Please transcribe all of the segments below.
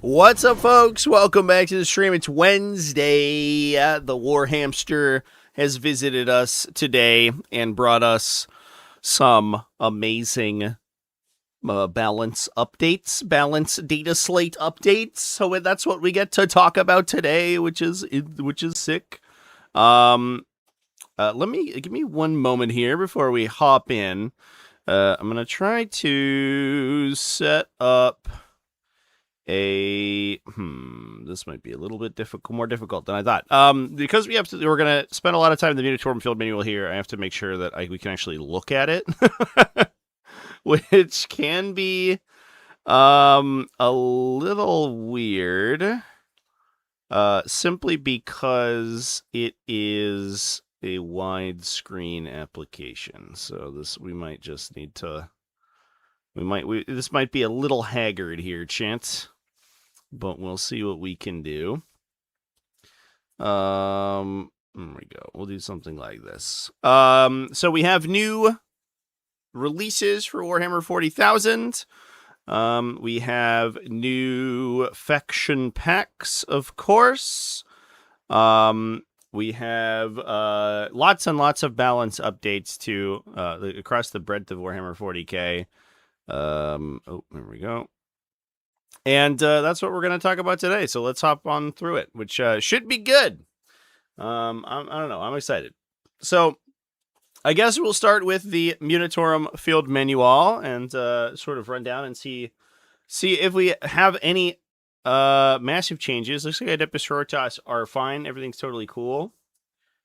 What's up, folks? Welcome back to the stream. It's Wednesday. The Warhamster has visited us today and brought us some amazing balance updates, balance data slate updates. So that's what we get to talk about today, which is sick. Give me one moment here before we hop in. I'm gonna try to set up this might be a little bit more difficult than I thought. Because we're gonna spend a lot of time in the Munitorum field manual here. I have to make sure that we can actually look at it, which can be a little weird. Simply because it is a widescreen application, so we might just need to. This might be a little haggard here, Chance. But we'll see what we can do. There we go. We'll do something like this. So we have new releases for Warhammer 40,000. We have new faction packs, of course. We have lots and lots of balance updates to across the breadth of Warhammer 40k. There we go. And that's what we're going to talk about today. So let's hop on through it, which should be good. I don't know. I'm excited. So I guess we'll start with the Munitorum field manual and sort of run down and see if we have any massive changes. Looks like Adepta Sororitas are fine. Everything's totally cool.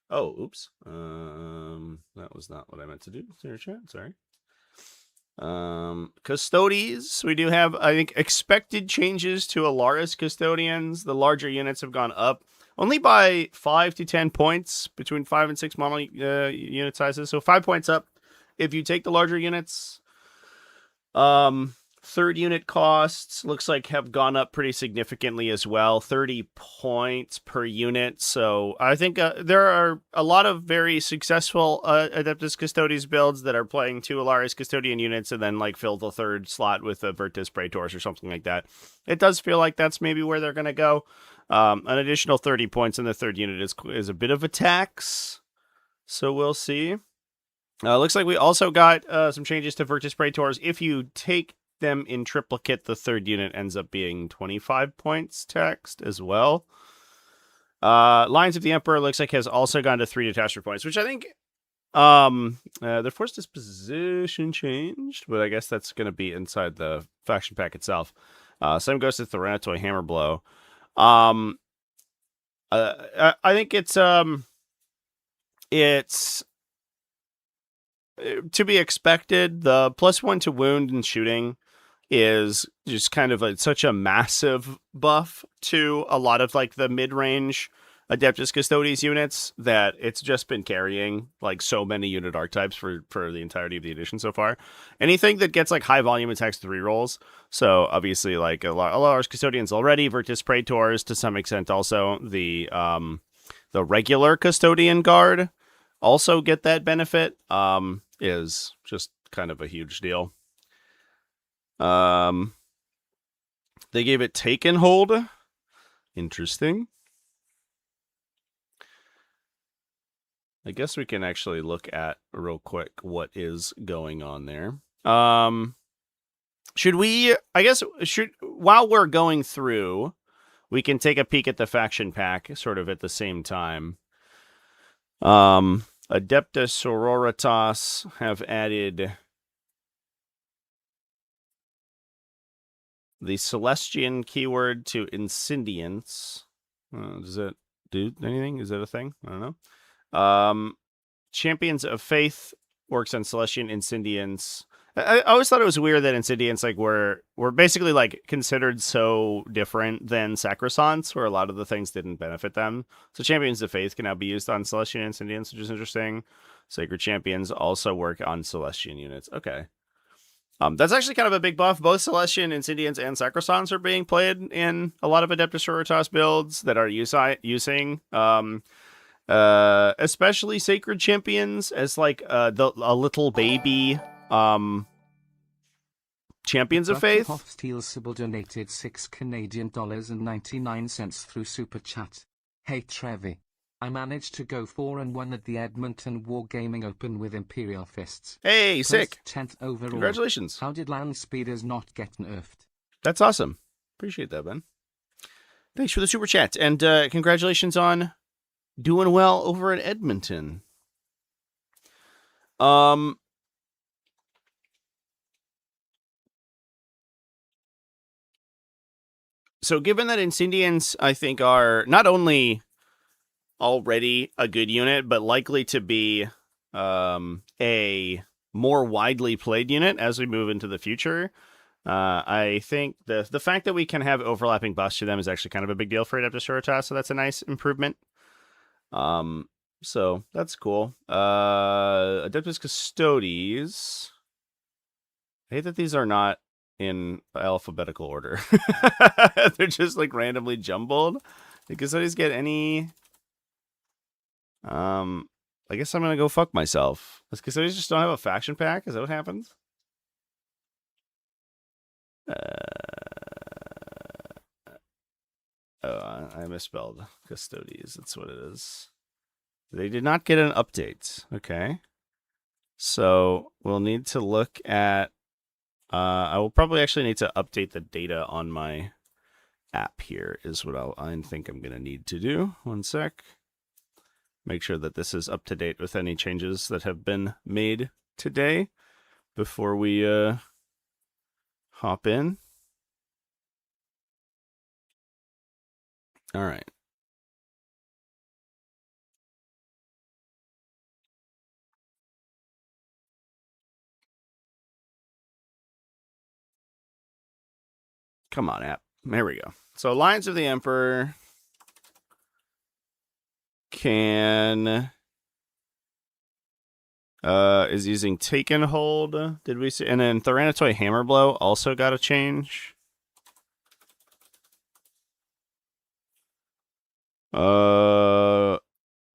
Oh, oops. That was not what I meant to do. Sorry. Custodes, we do have, I think, expected changes to Aeldari's custodians. The larger units have gone up only by 5 to 10 points between 5 and 6 model unit sizes. So 5 points up if you take the larger units. Third unit costs looks like have gone up pretty significantly as well, 30 points per unit. So I think there are a lot of very successful Adeptus Custodes builds that are playing 2 Aeldari's Custodian units and then like fill the third slot with a Virtus Praetors or something like that. It does feel like that's maybe where they're going to go. An additional 30 points in the third unit is a bit of a tax. So we'll see. Looks like we also got some changes to Virtus Praetors. If you take them in triplicate, the third unit ends up being 25 points taxed as well. Lines of the Emperor looks like has also gone to 3 detachment points, which I think their force disposition changed, but I guess that's going to be inside the faction pack itself. Same goes to Tyranids Hammerblow. I think it's to be expected. The +1 to wound and shooting is just kind of such a massive buff to a lot of like the mid-range Adeptus Custodes units that it's just been carrying like so many unit archetypes for the entirety of the edition so far. Anything that gets like high volume attacks 3 rolls. So obviously like a lot of custodians already, Virtus Praetors to some extent also, the regular custodian guard also get that benefit, is just kind of a huge deal. They gave it take and hold. Interesting. I guess we can actually look at real quick what is going on there. While we're going through, we can take a peek at the faction pack sort of at the same time. Adepta Sororitas have added the Celestian keyword to Incendiants. Does it do anything? Is that a thing? I don't know. Champions of Faith, Orks and Celestian Incendiants. I always thought it was weird that Incendiants like were basically like considered so different than Sacrosancts, where a lot of the things didn't benefit them. So Champions of Faith can now be used on Celestian Incendiants, which is interesting. Sacred Champions also work on Celestian units. Okay. That's actually kind of a big buff. Both Celestian, Incendiants, and Sacrosancts are being played in a lot of Adepta Sororitas builds that are using especially Sacred Champions as like a little baby Champions of Faith. Steel Sybil donated $6.99 through Super Chat. Hey Trevi. I managed to go 4-1 at the Edmonton Wargaming Open with Imperial Fists. Hey, sick. 10th overall. Congratulations. How did land speeders not get nerfed? That's awesome. Appreciate that, Ben. Thanks for the super chat. And congratulations on doing well over at Edmonton. So given that Incendians, I think, are not only already a good unit, but likely to be a more widely played unit as we move into the future, I think the fact that we can have overlapping buffs to them is actually kind of a big deal for Adepta Sororitas, so that's a nice improvement. So that's cool. Adeptus Custodes. I hate that these are not in alphabetical order. They're just like randomly jumbled. Did Custodes get any? I guess I'm gonna go fuck myself. Does Custodes just don't have a faction pack? Is that what happens? I misspelled Custodes. That's what it is. They did not get an update. Okay. So we'll need to look at... I will probably actually need to update the data on my app here is what I think I'm going to need to do. One sec. Make sure that this is up to date with any changes that have been made today before we hop in. All right. Come on, app. There we go. So Alliance of the Emperor can is using Take and Hold. Did we see? And then Tyranids Hammerblow also got a change.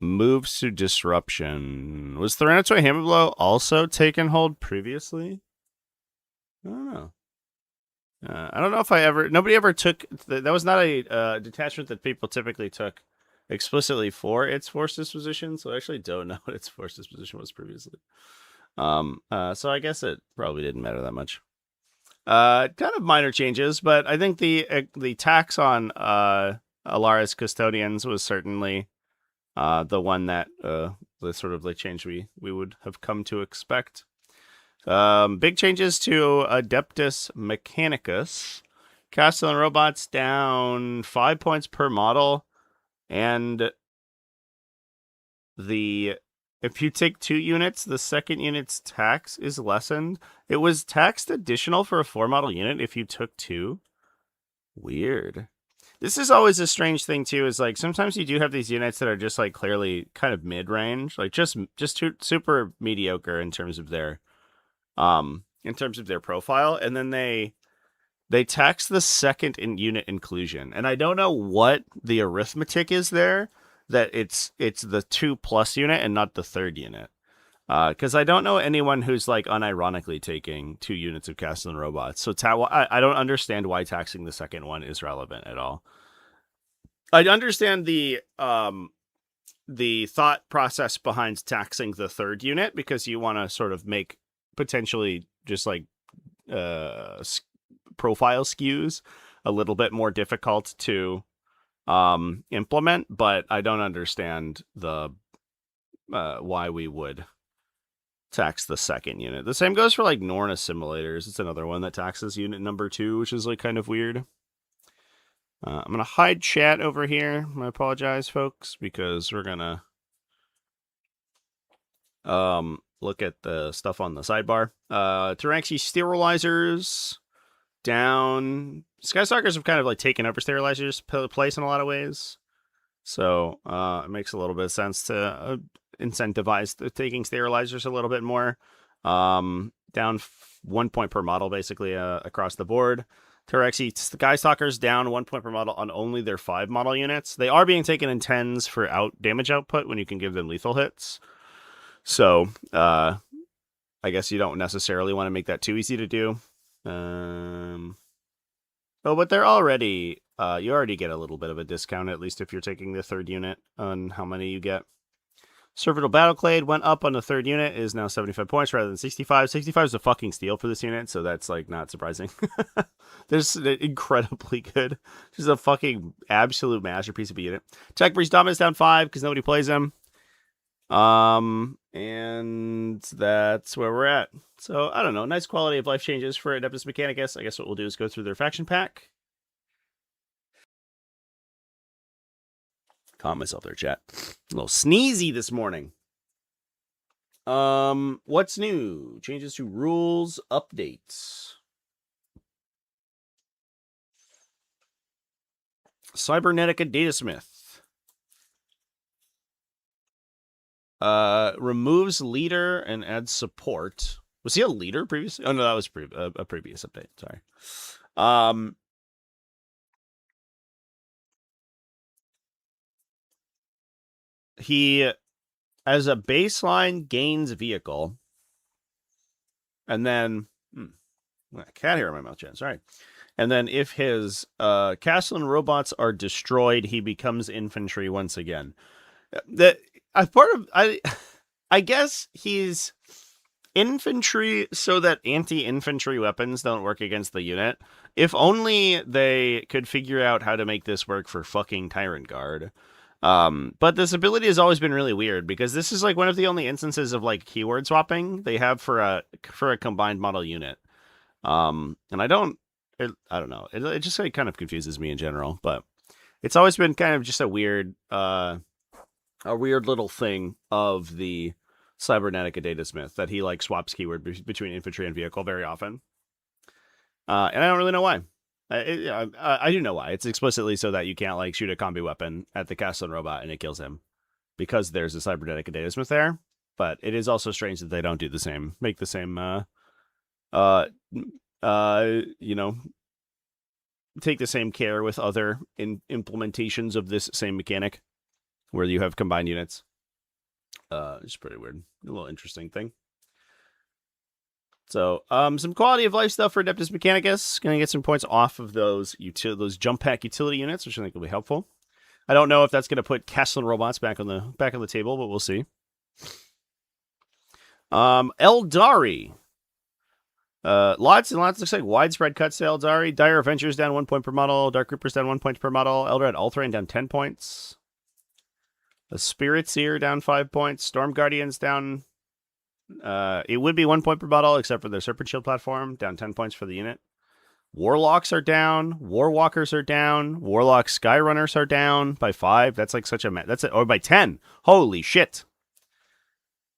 Moves to Disruption. Was Tyranids Hammerblow also Take and Hold previously? I don't know. I don't know if nobody ever took, that was not a detachment that people typically took explicitly for its force disposition, so I actually don't know what its force disposition was previously. So I guess it probably didn't matter that much. Kind of minor changes, but I think the tax on Alara's Custodians was certainly the one that the sort of like change we would have come to expect. Big changes to Adeptus Mechanicus. Castellan robots down 5 points per model, and if you take 2 units, the second unit's tax is lessened. It was taxed additional for a 4-model unit if you took 2. Weird. This is always a strange thing too. Is like sometimes you do have these units that are just like clearly kind of mid-range, like just super mediocre in terms of their profile, and then they tax the second unit inclusion, and I don't know what the arithmetic is there that it's the 2+ unit and not the third unit, because I don't know anyone who's like unironically taking 2 units of Castellan robots. So I don't understand why taxing the second one is relevant at all. I understand the thought process behind taxing the third unit, because you want to sort of make potentially just like profile skews a little bit more difficult to implement, but I don't understand the why we would tax the second unit. The same goes for like Norn assimilators. It's another one that taxes unit number 2, which is like kind of weird. I'm gonna hide chat over here. I apologize, folks, because we're gonna look at the stuff on the sidebar. Tyranxi sterilizers down. Skystalkers have kind of like taken over sterilizers' place in a lot of ways. So it makes a little bit of sense to incentivize taking sterilizers a little bit more. Down 1 point per model, basically, across the board. Tyrexi Skystalkers down 1 point per model on only their 5-model units. They are being taken in 10s for damage output when you can give them lethal hits. So, I guess you don't necessarily want to make that too easy to do. Oh, but they're already, you already get a little bit of a discount, at least if you're taking the third unit on how many you get. Cervital Battleclade went up on the third unit, is now 75 points rather than 65. 65 is a fucking steal for this unit, so that's like not surprising. There's incredibly good. Just a fucking absolute masterpiece of a unit. Tech Breeze Dominance down 5 because nobody plays him. And that's where we're at. So I don't know, nice quality of life changes for Adeptus Mechanicus. I guess what we'll do is go through their faction pack. Calm myself there, chat. A little sneezy this morning. What's new? Changes to rules, updates. Cybernetica Datasmith. Removes leader and adds support. Was he a leader previously? Oh no, that was a previous update. Sorry. He, as a baseline, gains vehicle, and then cat hair in my mouth, Jen. Sorry. And then if his castle and robots are destroyed, he becomes infantry once again. I guess he's infantry so that anti-infantry weapons don't work against the unit. If only they could figure out how to make this work for fucking Tyrant Guard. But this ability has always been really weird because this is like one of the only instances of like keyword swapping they have for a combined model unit. And I don't know. It just like kind of confuses me in general, but it's always been kind of just a weird little thing of the Cybernetica Datasmith that he like swaps keyword between infantry and vehicle very often. And I don't really know why. I do know why. It's explicitly so that you can't like shoot a combi weapon at the castle robot and it kills him because there's a Cybernetica Datasmith there. But it is also strange that they don't do the same, make the same, take the same care with other implementations of this same mechanic where you have combined units. It's pretty weird. A little interesting thing. So, some quality of life stuff for Adeptus Mechanicus. Going to get some points off of those jump pack utility units, which I think will be helpful. I don't know if that's going to put castle and robots back on the table, but we'll see. Aeldari. Lots and lots. Looks like widespread cuts to Aeldari. Dire Avengers down 1 point per model. Dark Reapers down 1 point per model. Eldred Ulthrain down 10 points. The Spirit Seer down 5 points. Storm Guardians down. It would be 1 point per model, except for the Serpent Shield platform, down 10 points for the unit. Warlocks are down. Warwalkers are down. Warlock Skyrunners are down by 5. That's like such a or by 10. Holy shit.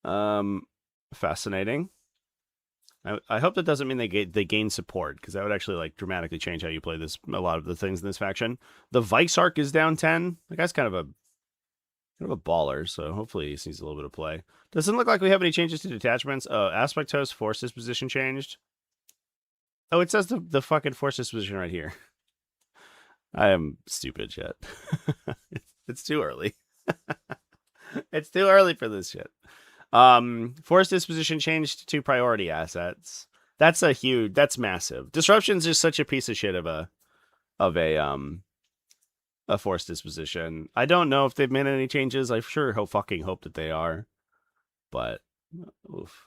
Fascinating. I hope that doesn't mean they gain support, because that would actually like dramatically change how you play this. A lot of the things in this faction. The Vicearch is down 10. The guy's kind of a baller, so hopefully he sees a little bit of play. Doesn't look like we have any changes to detachments. Aspect Host Force Disposition changed. Oh, it says the fucking Force Disposition right here. I am stupid shit. It's too early. It's too early for this shit. Force Disposition changed to priority assets. That's massive. Disruption's just such a piece of shit of a Force Disposition. I don't know if they've made any changes. I sure hope that they are. But oof.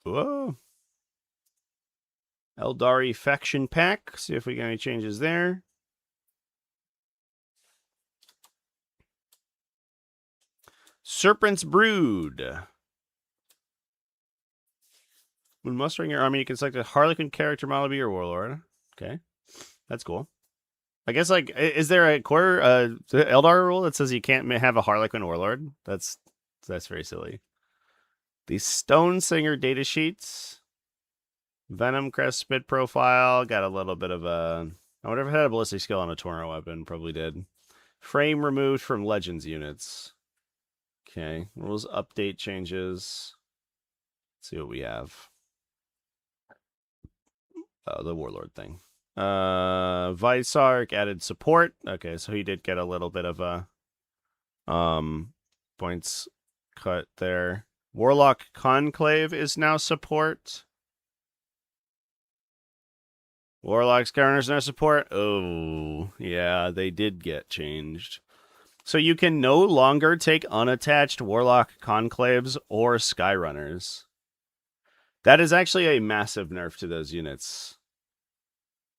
Whoa. Aeldari faction pack. See if we get any changes there. Serpent's Brood. When mustering your army, you can select a Harlequin character model to be your warlord. Okay, that's cool. I guess, like, is there a core Eldar rule that says you can't have a Harlequin warlord? That's very silly. The Stone Singer data sheets. Venom Crest Spit profile. Got a little bit of a... I wonder if it had a ballistic skill on a Torno weapon. Probably did. Frame removed from Legends units. Okay. Rules update changes. Let's see what we have. Oh, the Warlord thing. Vicearch added support. Okay, so he did get a little bit of a points cut there. Warlock Conclave is now support. Warlock Skyrunners is now support. Oh, yeah, they did get changed. So you can no longer take unattached Warlock Conclaves or Skyrunners. That is actually a massive nerf to those units.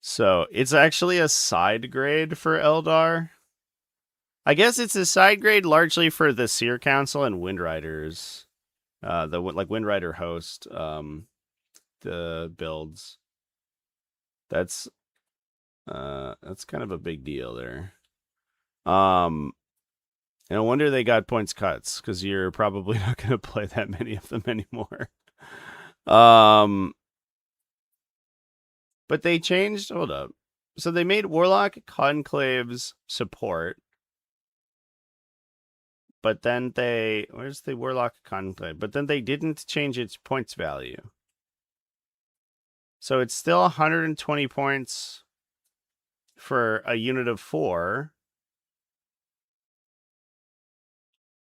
So it's actually a side grade for Eldar. I guess it's a side grade largely for the Seer Council and Windriders. The Windrider host, the builds. That's kind of a big deal there. No wonder they got points cuts, because you're probably not going to play that many of them anymore. But they changed. Hold up. So they made Warlock Conclaves support. But then where's the Warlock Conclave? But then they didn't change its points value. So it's still 120 points for a unit of 4.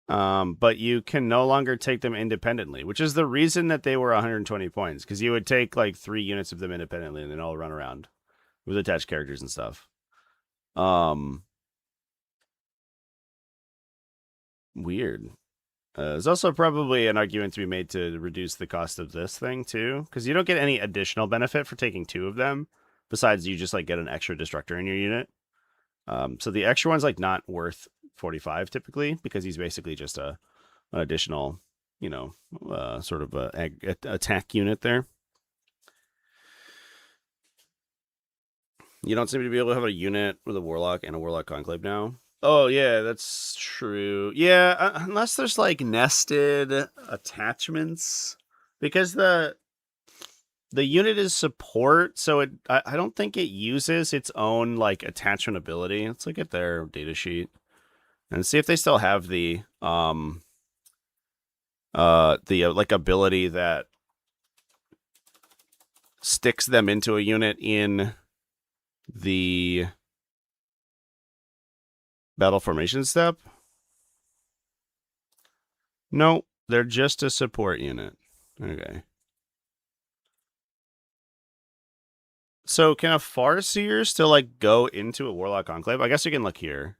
But you can no longer take them independently, which is the reason that they were 120 points, because you would take like 3 units of them independently and then all run around with attached characters and stuff. Weird. There's also probably an argument to be made to reduce the cost of this thing too, because you don't get any additional benefit for taking 2 of them, besides you just like get an extra destructor in your unit. So the extra one's like not worth 45 typically, because he's basically just an additional, sort of a attack unit there. You don't seem to be able to have a unit with a Warlock and a Warlock Conclave now. Oh, yeah, that's true. Yeah, unless there's like nested attachments, because the unit is support, so I don't think it uses its own like attachment ability. Let's look at their data sheet and see if they still have the like ability that sticks them into a unit in the battle formation step. No, they're just a support unit. Okay. So can a Farseer still like go into a Warlock Conclave? I guess you can look here.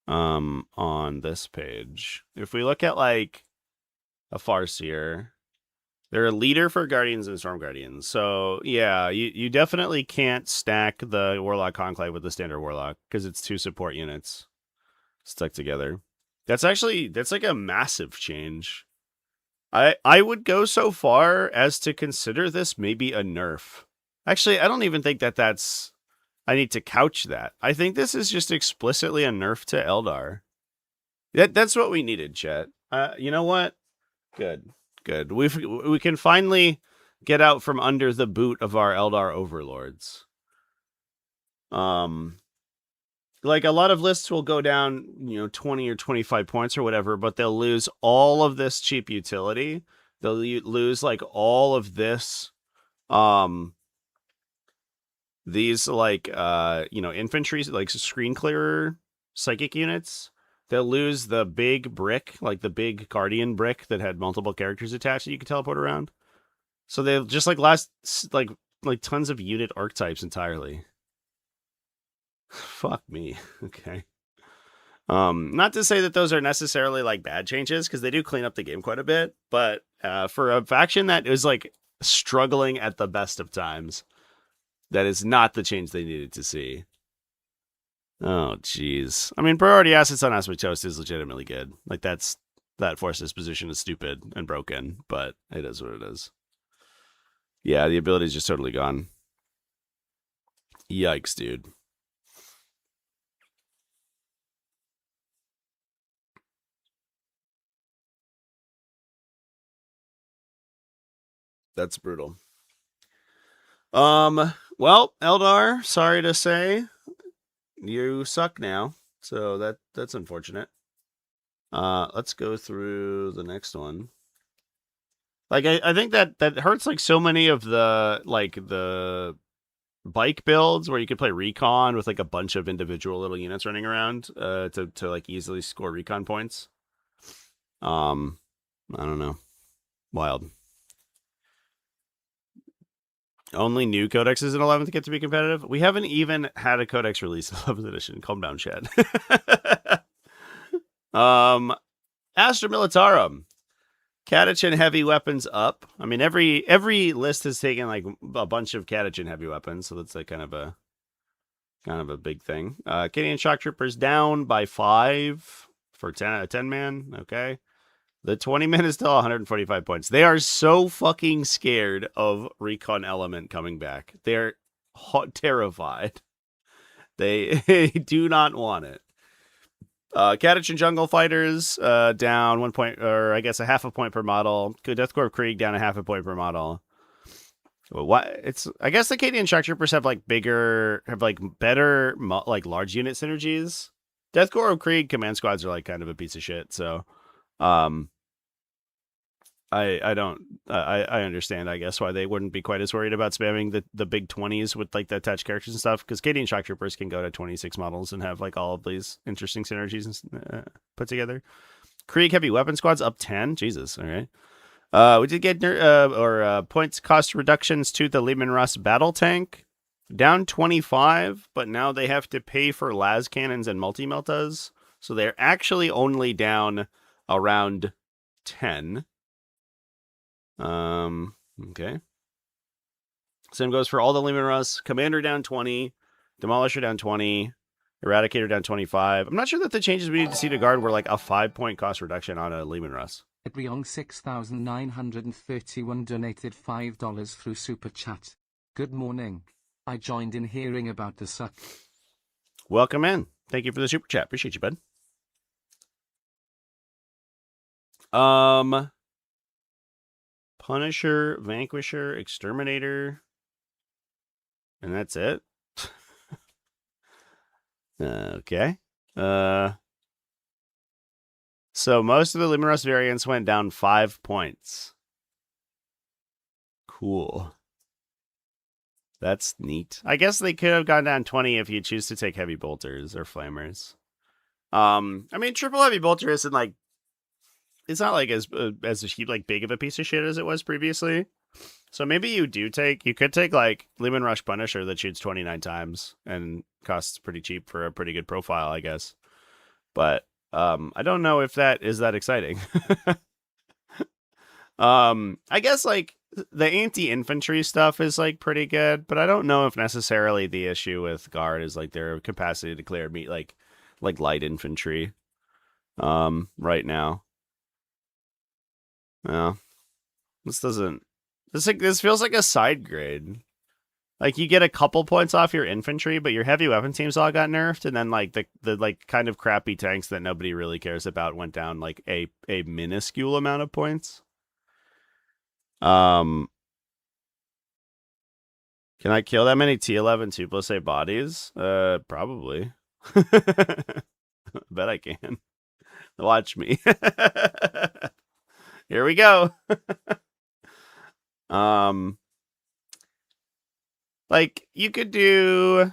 On this page. If we look at like a Farseer, they're a leader for Guardians and Storm Guardians. So yeah, you definitely can't stack the Warlock Conclave with the standard Warlock, because it's 2 support units stuck together. That's like a massive change. I would go so far as to consider this maybe a nerf. Actually, I don't even think that's... I need to couch that. I think this is just explicitly a nerf to Eldar. That's what we needed, chat. You know what? Good. We can finally get out from under the boot of our Eldar overlords. Like a lot of lists will go down, 20 or 25 points or whatever, but they'll lose all of this cheap utility. They'll lose like all of this, these like, infantry, like screen clearer psychic units. They'll lose the big brick, like the big guardian brick that had multiple characters attached that you could teleport around. So they'll just like last like tons of unit archetypes entirely. Fuck me. Okay. Not to say that those are necessarily like bad changes, because they do clean up the game quite a bit, but for a faction that is like struggling at the best of times, that is not the change they needed to see. Oh, jeez. I mean, priority assets on Astra is legitimately good. Like that force disposition is stupid and broken, but it is what it is. Yeah, the ability is just totally gone. Yikes, dude. That's brutal. Well, Eldar, sorry to say, you suck now. So that's unfortunate. Let's go through the next one. Like I think that hurts like so many of the bike builds where you could play recon with like a bunch of individual little units running around to like easily score recon points. I don't know. Wild. Only new codexes in 11th get to be competitive. We haven't even had a codex release in 11th edition. Calm down, Chad. Astra Militarum. Catachin heavy weapons up. I mean, every list has taken like a bunch of Catachin heavy weapons, so that's like kind of a big thing. Canadian shock troopers down by 5 for 10 man. Okay. The 20 men is still 145 points. They are so fucking scared of Recon Element coming back. They're terrified. They do not want it. Catachin Jungle Fighters down 1 point, or I guess a half a point per model. Deathcore Krieg down a half a point per model. I guess the Canadian shock troopers have better large unit synergies. Deathcore Krieg command squads are like kind of a piece of shit. So, I understand, I guess, why they wouldn't be quite as worried about spamming the big 20s with like the attached characters and stuff, because Canadian shock troopers can go to 26 models and have like all of these interesting synergies put together. Krieg heavy weapon squads up 10. Jesus. All right. We did get points cost reductions to the Lehman Russ battle tank, down 25, but now they have to pay for las cannons and multi-meltas, so they're actually only down around 10. Okay. Same goes for all the Lehman Russ. Commander down 20, Demolisher down 20, Eradicator down 25. I'm not sure that the changes we need to see to guard were like a 5-point cost reduction on a Lehman Russ. Adriong 6931 donated $5 through Super Chat. Good morning. I joined in hearing about the suck. Welcome in. Thank you for the Super Chat. Appreciate you, bud. Punisher, Vanquisher, Exterminator, and that's it. Okay. So most of the Lehman Russ variants went down 5 points. Cool. That's neat. I guess they could have gone down 20 if you choose to take heavy bolters or flamers. I mean, triple heavy bolter isn't like, it's not like as big of a piece of shit as it was previously. So maybe you could take like Lehman Rush Punisher that shoots 29 times and costs pretty cheap for a pretty good profile, I guess. But I don't know if that is that exciting. I guess like the anti-infantry stuff is like pretty good, but I don't know if necessarily the issue with Guard is like their capacity to clear meat like light infantry right now. No. This feels like a side grade. Like you get a couple points off your infantry, but your heavy weapon teams all got nerfed, and then like the like kind of crappy tanks that nobody really cares about went down like a minuscule amount of points. Can I kill that many T11 2+8 bodies? Probably. Bet I can. Watch me. Here we go. Like you could do.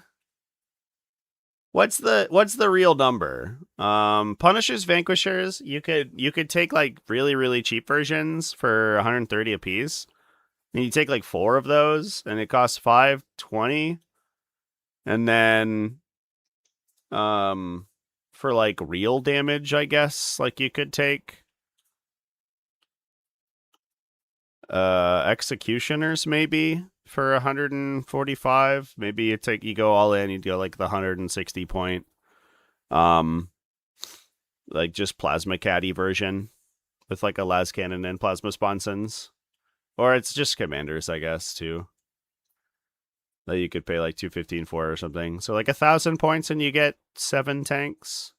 What's the real number? Punishers, Vanquishers. You could take like really really cheap versions for 130 apiece. And you take like 4 of those, and it costs 520. And then, for like real damage, I guess like you could take executioners maybe for 145. Maybe you go all in, you go like the 160 point like just plasma caddy version with like a las cannon and plasma sponsons, or it's just commanders, I guess, too, that you could pay like 215 for or something. So like 1,000 points and you get 7 tanks.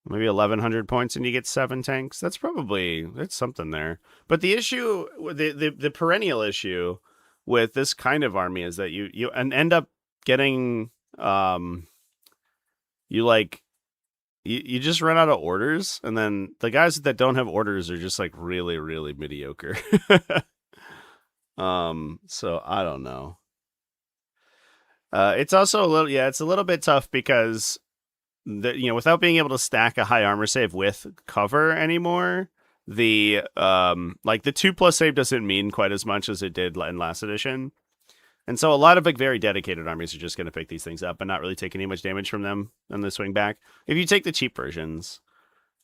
Maybe 1,100 points and you get 7 tanks. That's something there. But the issue, the perennial issue with this kind of army is that you end up getting, you just run out of orders, and then the guys that don't have orders are just like really, really mediocre. So I don't know. It's also it's a little bit tough because without being able to stack a high armor save with cover anymore, the like the 2+ save doesn't mean quite as much as it did in last edition. And so a lot of like very dedicated armies are just going to pick these things up and not really take any much damage from them on the swing back. If you take the cheap versions,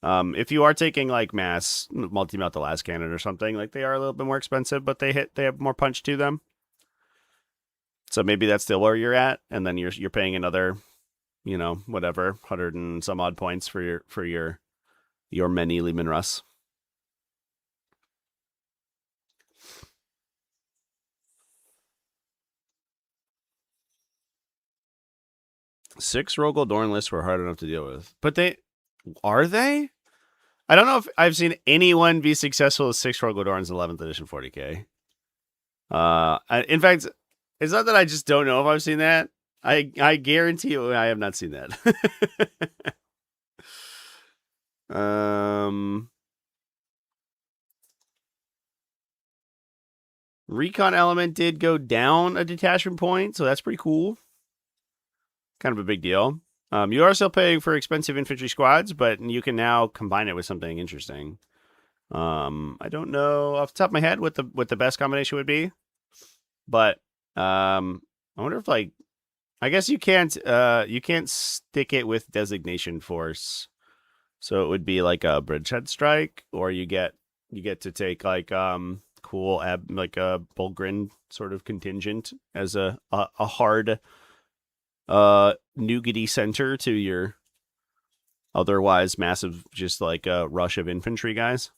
if you are taking like mass multi-melt the last cannon or something, like they are a little bit more expensive, but they have more punch to them. So maybe that's still where you're at, and then you're paying another, whatever, 100 and some odd points for your many Leman Russ. Six Rogel Dorn lists were hard enough to deal with. But are they? I don't know if I've seen anyone be successful with 6 Rogel Dorns in 11th edition 40k. In fact, it's not that I just don't know if I've seen that. I guarantee you I have not seen that. Recon element did go down a detachment point, so that's pretty cool. Kind of a big deal. You are still paying for expensive infantry squads, but you can now combine it with something interesting. I don't know off the top of my head what the best combination would be, but I wonder if I guess you can't stick it with designation force, so it would be like a bridgehead strike, or you get to take like cool like a Bulgrin sort of contingent as a hard nougaty center to your otherwise massive just like a rush of infantry guys.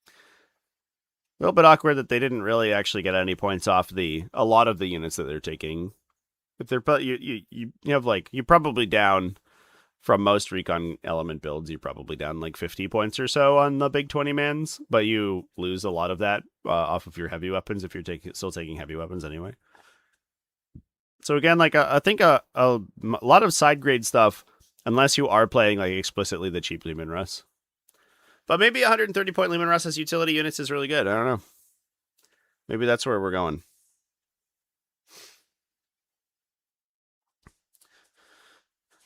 A little bit awkward that they didn't really actually get any points off a lot of the units that they're taking. If they're you have like you're probably down from most recon element builds, you're probably down like 50 points or so on the big 20 mans, but you lose a lot of that off of your heavy weapons if you're still taking heavy weapons anyway. So again, like I think a lot of side grade stuff, unless you are playing like explicitly the cheap Leman Russ. But maybe 130 point Leman Russ as utility units is really good. I don't know. Maybe that's where we're going.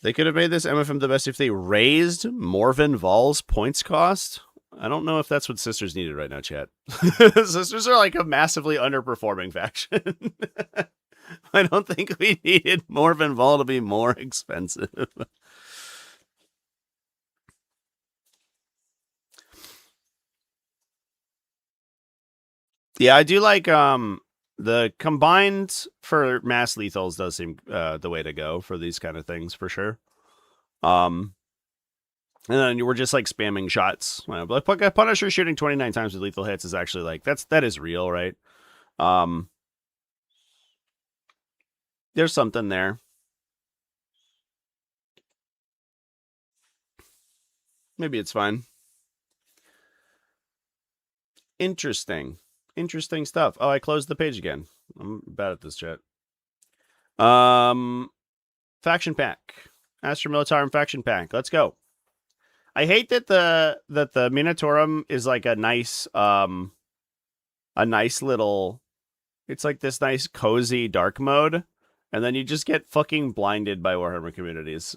They could have made this MFM the best if they raised Morven Val's points cost. I don't know if that's what Sisters needed right now, chat. Sisters are like a massively underperforming faction. I don't think we needed Morven Val to be more expensive. Yeah, I do like the combined for mass lethals does seem the way to go for these kind of things for sure. And then we're just like spamming shots. Like Punisher shooting 29 times with lethal hits is actually like that is real, right? There's something there. Maybe it's fine. Interesting stuff. Oh, I closed the page again. I'm bad at this, chat. Faction pack. Astra Militarum faction pack. Let's go. I hate that the Minotaurum is like a nice little, it's like this nice cozy dark mode, and then you just get fucking blinded by Warhammer communities.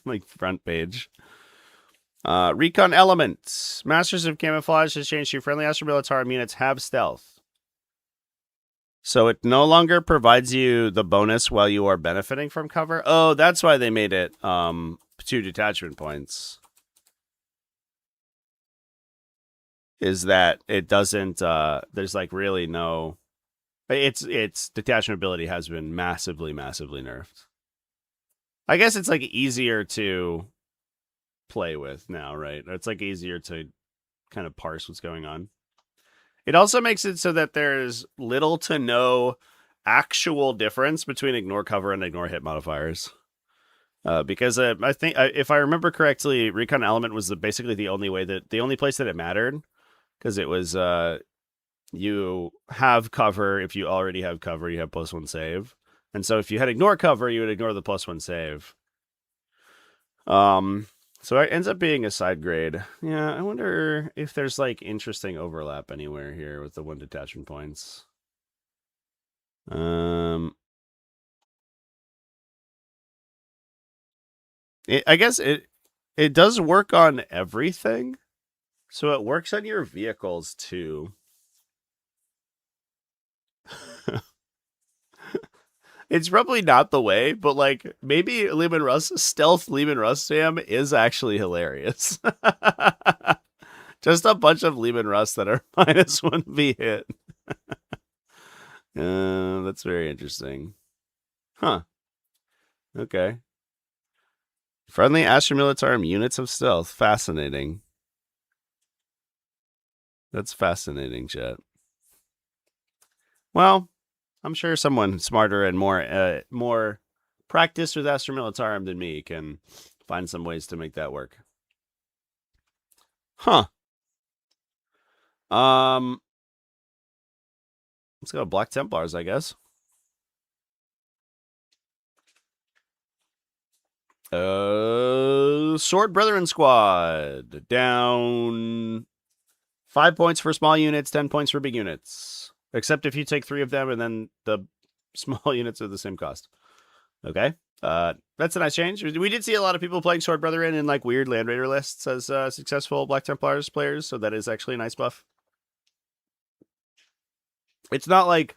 Like front page. Recon elements. Masters of Camouflage has changed to friendly Astra Militarum units have stealth. So it no longer provides you the bonus while you are benefiting from cover. Oh, that's why they made it 2 detachment points. Is that it doesn't there's like really no, its detachment ability has been massively nerfed. I guess it's like easier to play with now, right? It's like easier to kind of parse what's going on. It also makes it so that there's little to no actual difference between ignore cover and ignore hit modifiers. Because I think if I remember correctly, Recon Element was basically the only place that it mattered, because it was you have cover. If you already have cover, you have +1 save, and so if you had ignore cover, you would ignore the +1 save. So it ends up being a side grade. Yeah, I wonder if there's like interesting overlap anywhere here with the 1 detachment points. I guess it does work on everything. So it works on your vehicles too. It's probably not the way, but like maybe Leman Russ stealth Leman Russ Sam is actually hilarious. Just a bunch of Leman Russ that are -1 hit. That's very interesting. Huh. Okay. Friendly Astra Militarum units of stealth. Fascinating. That's fascinating, chat. Well, I'm sure someone smarter and more practiced with Astra Militarum than me can find some ways to make that work. Huh. Let's go Black Templars, I guess. Sword Brethren Squad. Down 5 points for small units, 10 points for big units. Except if you take 3 of them and then the small units are the same cost. Okay. That's a nice change. We did see a lot of people playing Sword Brethren in like weird Land Raider lists as successful Black Templars players, so that is actually a nice buff. It's not like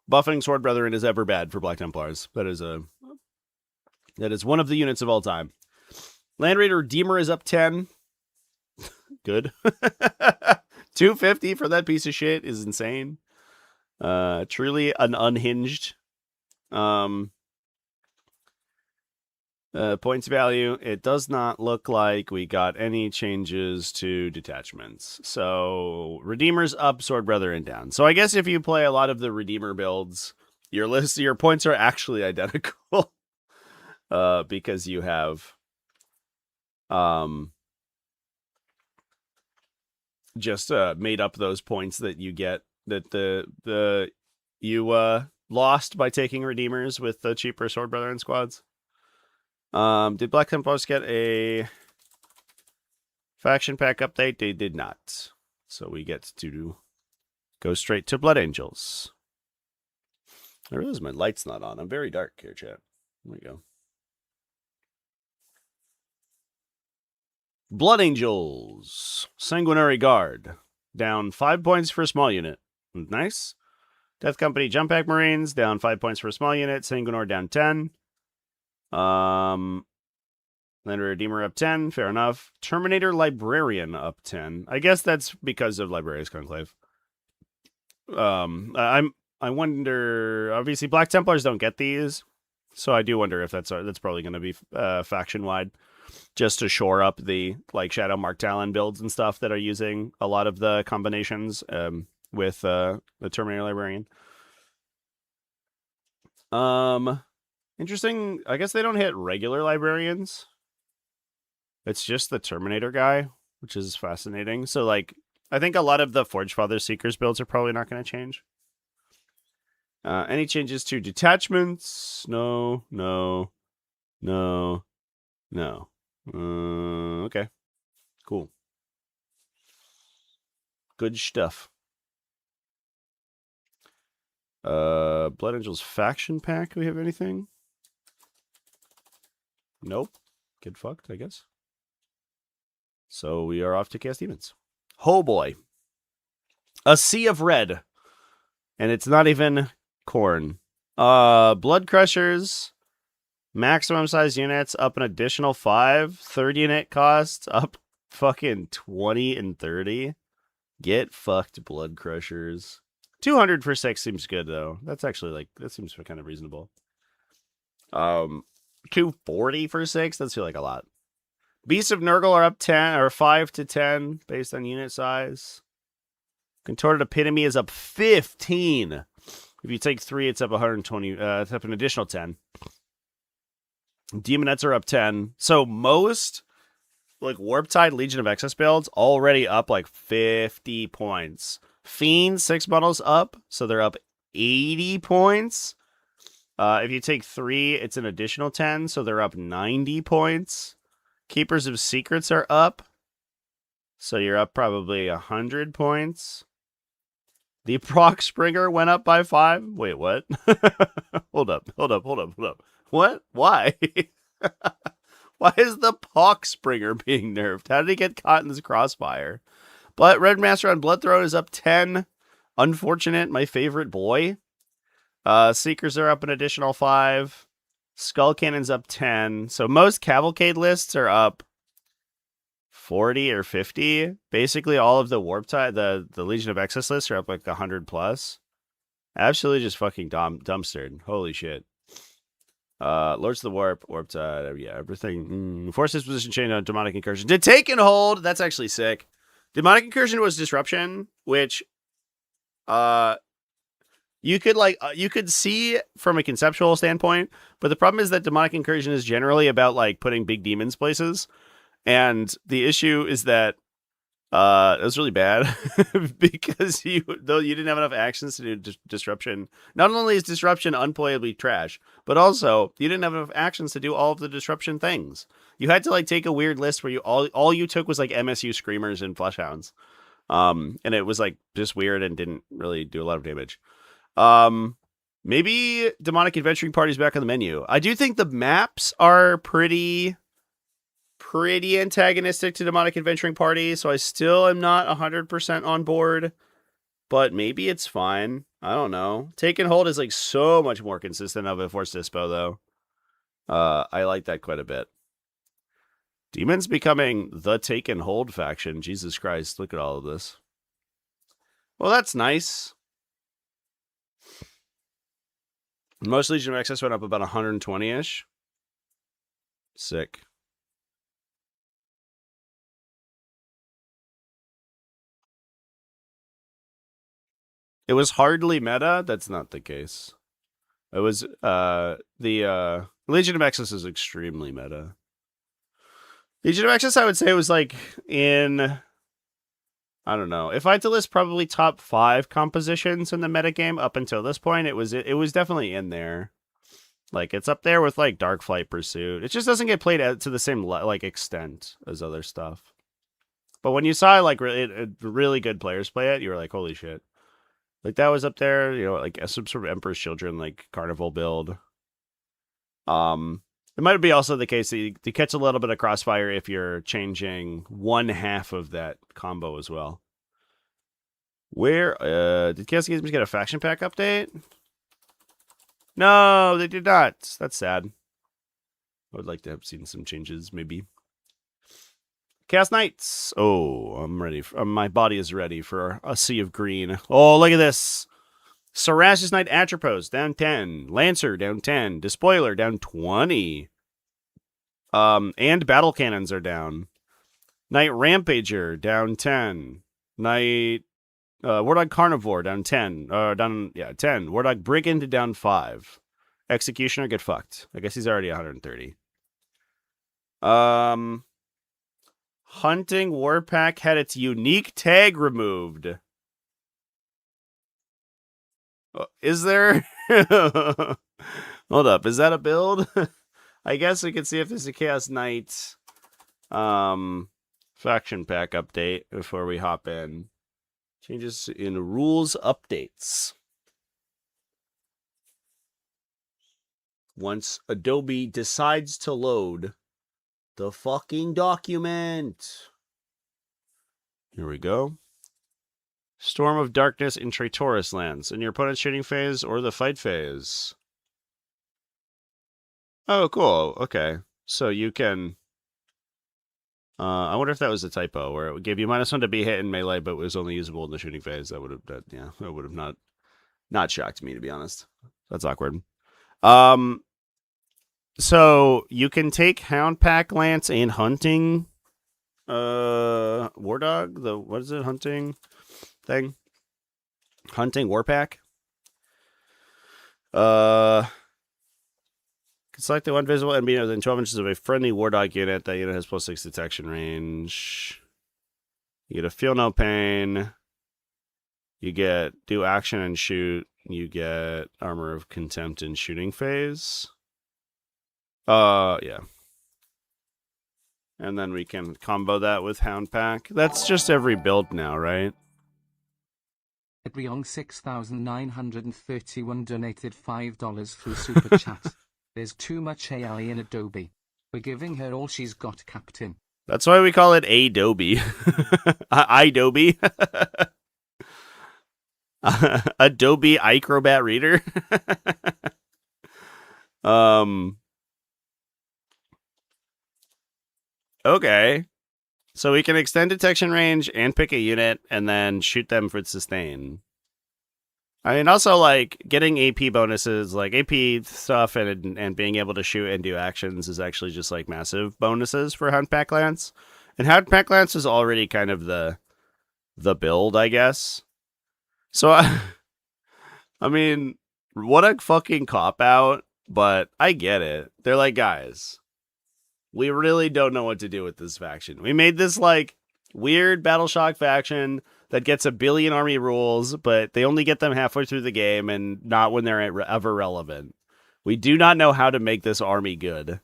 buffing Sword Brethren is ever bad for Black Templars. That is one of the units of all time. Land Raider Redeemer is up 10. Good. 250 for that piece of shit is insane. Truly an unhinged points value. It does not look like we got any changes to detachments. So Redeemer's up, Sword Brethren down. So I guess if you play a lot of the Redeemer builds, your points are actually identical. Because you have just made up those points that you get that you lost by taking Redeemers with the cheaper Sword Brethren squads. Did Black Templars get a faction pack update? They did not. So we get to go straight to Blood Angels. I realize my light's not on. I'm very dark here, chat. There we go. Blood Angels. Sanguinary Guard. Down 5 points for a small unit. Nice. Death Company Jump Pack Marines. Down 5 points for a small unit. Sanguinor down 10. Land Redeemer up 10. Fair enough. Terminator Librarian up 10. I guess that's because of Librarius Conclave. I wonder. Obviously, Black Templars don't get these, so I do wonder if that's probably going to be faction wide, just to shore up the like Shadow Mark Talon builds and stuff that are using a lot of the combinations with the Terminator Librarian. Interesting. I guess they don't hit regular librarians. It's just the Terminator guy, which is fascinating. So like, I think a lot of the Forge Father Seekers builds are probably not going to change. Any changes to detachments? No. Okay. Cool. Good stuff. Blood Angels faction pack. Do we have anything? Nope. Get fucked, I guess. So we are off to cast demons. Oh boy. A sea of red. And it's not even corn. Blood Crushers. Maximum size units up an additional 5. 30 unit cost up fucking 20 and 30. Get fucked, Blood Crushers. 200 for 6 seems good though. That's actually like, that seems kind of reasonable. 240 for 6, that's feel like a lot. Beasts of Nurgle are up 10 or 5 to 10 based on unit size. Contorted Epitome is up 15. If you take 3, it's up 120. It's up an additional 10. Demonettes are up 10. So most like Warptide Legion of Excess builds already up like 50 points. Fiends 6 models up, so they're up 80 points. If you take 3, it's an additional 10, so they're up 90 points. Keepers of Secrets are up, so you're up probably 100 points. The Proc Springer went up by 5. Wait, what? Hold up. What? Why? Why is the Poxbringer being nerfed? How did he get caught in this crossfire? But Red Master on Bloodthrone is up 10. Unfortunate, my favorite boy. Seekers are up an additional 5. Skull Cannon's up 10. So most Cavalcade lists are up 40 or 50. Basically, all of the Warp Tide, the Legion of Excess lists are up like 100 plus. Absolutely just fucking dumpstered. Holy shit. Lords of the Warp Tide, yeah, everything. Force disposition change on Demonic Incursion. Did Taken Hold? That's actually sick. Demonic Incursion was disruption, which you could see from a conceptual standpoint, but the problem is that Demonic Incursion is generally about like putting big demons places, and the issue is that it was really bad because you didn't have enough actions to do disruption. Not only is disruption unplayably trash, but also you didn't have enough actions to do all of the disruption things. You had to like take a weird list where you all you took was like MSU Screamers and Fleshhounds. And it was like just weird and didn't really do a lot of damage. Maybe Demonic Adventuring Party's back on the menu. I do think the maps are pretty antagonistic to Demonic Adventuring Party, so I still am not 100% on board, but maybe it's fine. I don't know. Take and Hold is like so much more consistent of a Force Dispo, though. I like that quite a bit. Demons becoming the Take and Hold faction. Jesus Christ, look at all of this. Well, that's nice. Most Legion of Excess went up about 120-ish. Sick. It was hardly meta. That's not the case. It was the Legion of Excess is extremely meta. Legion of Excess, I would say, was like in, I don't know. If I had to list probably top 5 compositions in the metagame up until this point, it was definitely in there. Like it's up there with like Darkflight Pursuit. It just doesn't get played to the same like extent as other stuff. But when you saw like really good players play it, you were like, holy shit. Like that was up there, you know, like some sort of Emperor's Children, like Carnival build. It might be also the case that you catch a little bit of crossfire if you're changing one half of that combo as well. Where did Chaos Games get a faction pack update? No, they did not. That's sad. I would like to have seen some changes, maybe. Chaos Knights. Oh, I'm ready. My body is ready for a sea of green. Oh, look at this. Sarash's Knight Atropos, down 10. Lancer, down 10. Despoiler, down 20. And Battle Cannons are down. Knight Rampager, down 10. Knight... Wardog Carnivore, down 10. 10. Wardog Brigand, down 5. Executioner, get fucked. I guess he's already 130. Hunting Warpack had its unique tag removed. Is there? Hold up. Is that a build? I guess we can see if there's a Chaos Knight faction pack update before we hop in. Changes in rules updates. Once Adobe decides to load the fucking document. Here we go. Storm of Darkness in Traitorous lands. In your opponent's shooting phase or the fight phase. Oh, cool. Okay. So you can... I wonder if that was a typo, where it gave you -1 to be hit in melee, but was only usable in the shooting phase. That would have not shocked me, to be honest. That's awkward. So you can take Hound Pack Lance and Hunting Wardog, what is it, hunting thing? Hunting Warpack. Can select the one visible enemy within 12 inches of a friendly Wardog unit. That unit has +6 detection range. You get a Feel No Pain. You get Do Action and Shoot. You get Armor of Contempt in shooting phase. Yeah. And then we can combo that with Hound Pack. That's just every build now, right? Adriong 6931 donated $5 through Super Chat. There's too much AI in Adobe. We're giving her all she's got, Captain. That's why we call it Adobe. Adobe. Adobe Acrobat Reader. Okay. So we can extend detection range and pick a unit and then shoot them for sustain. I mean, also, like, getting AP bonuses, like AP stuff and being able to shoot and do actions is actually just, like, massive bonuses for Houndpack Lance. And Houndpack Lance is already kind of the build, I guess. So, I mean, what a fucking cop-out, but I get it. They're like, guys, we really don't know what to do with this faction. We made this, like, weird Battle Shock faction that gets 1 billion army rules, but they only get them halfway through the game and not when they're ever relevant. We do not know how to make this army good.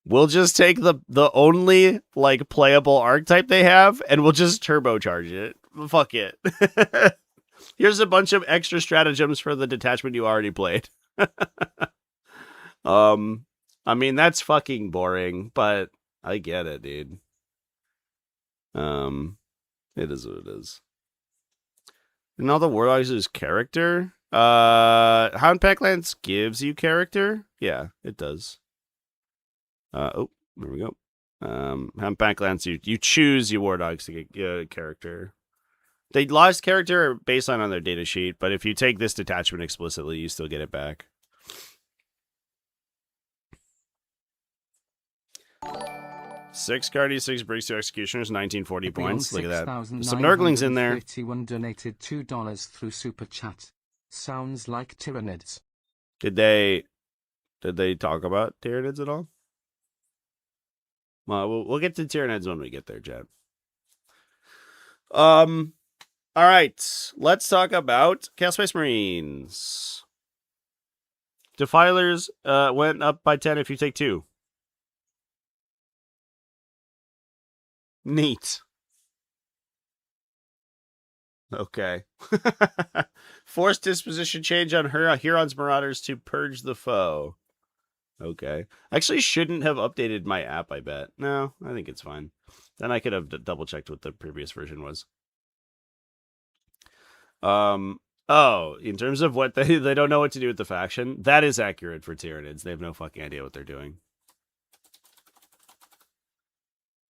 We'll just take the only, like, playable archetype they have, and we'll just turbocharge it. Fuck it. Here's a bunch of extra stratagems for the detachment you already played. I mean, that's fucking boring, but I get it, dude. It is what it is. And all the Warlogs is character. Houndpack Lance gives you character. Yeah, it does. Oh, there we go. Houndpack Lance, you choose your War Dogs to get character. They lost character baseline on their data sheet, but if you take this detachment explicitly, you still get it back. Six Guardians, 6 Briggs, 2 Executioners, 1940 points. Look at that. There's some Nurglings in there. 31 donated $2 through Super Chat. Sounds like Tyranids. Did they talk about Tyranids at all? Well, we'll get to Tyranids when we get there, Chad. All right. Let's talk about Chaos Space Marines. Defilers went up by 10 if you take 2. Neat. Okay. Forced disposition change on Huron's Marauders to purge the foe. Okay. I actually shouldn't have updated my app, I bet. No, I think it's fine. Then I could have double-checked what the previous version was. Oh, in terms of what they don't know what to do with the faction, that is accurate for Tyranids. They have no fucking idea what they're doing.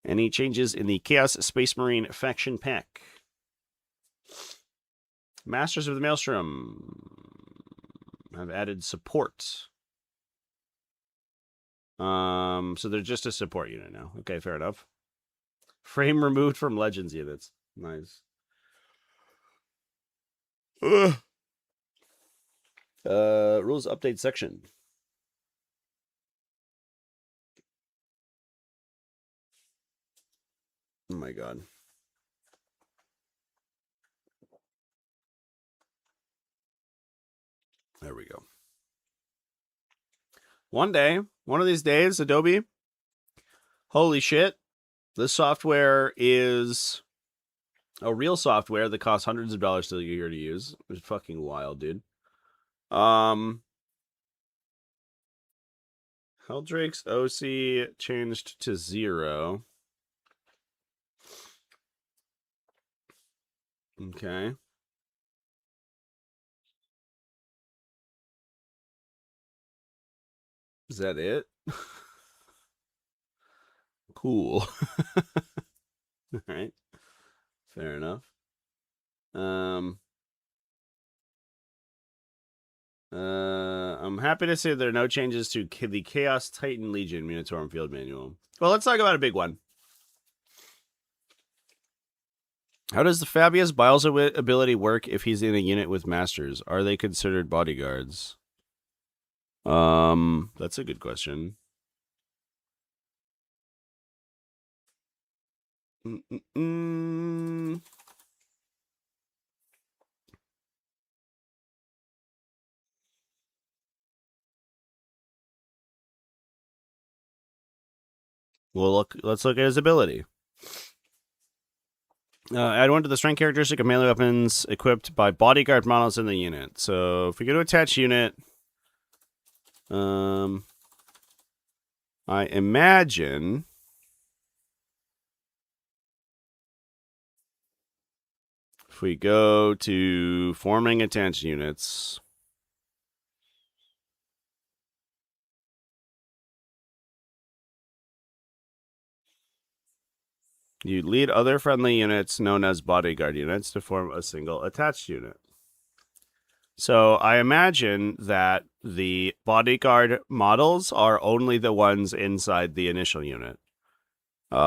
Any changes in the Chaos Space Marine faction pack? Masters of the Maelstrom have added support. So they're just a support unit now. Okay, fair enough. Frame removed from Legends units. Nice. Rules update section. Oh my god. There we go. One of these days, Adobe, holy shit, this software is a real software that costs hundreds of dollars a year to use. It's fucking wild, dude. Heldrake's OC changed to 0. Okay. Is that it? Cool. All right. Fair enough. I'm happy to say there are no changes to the Chaos Titan Legion Munitorum Field Manual. Well, let's talk about a big one. How does the Fabius Biles ability work if he's in a unit with Masters? Are they considered bodyguards? That's a good question. Well, let's look at his ability. Add 1 to the strength characteristic of melee weapons equipped by bodyguard models in the unit. So if we go to attach unit, I imagine if we go to forming attached units, you lead other friendly units known as bodyguard units to form a single attached unit. So I imagine that the bodyguard models are only the ones inside the initial unit.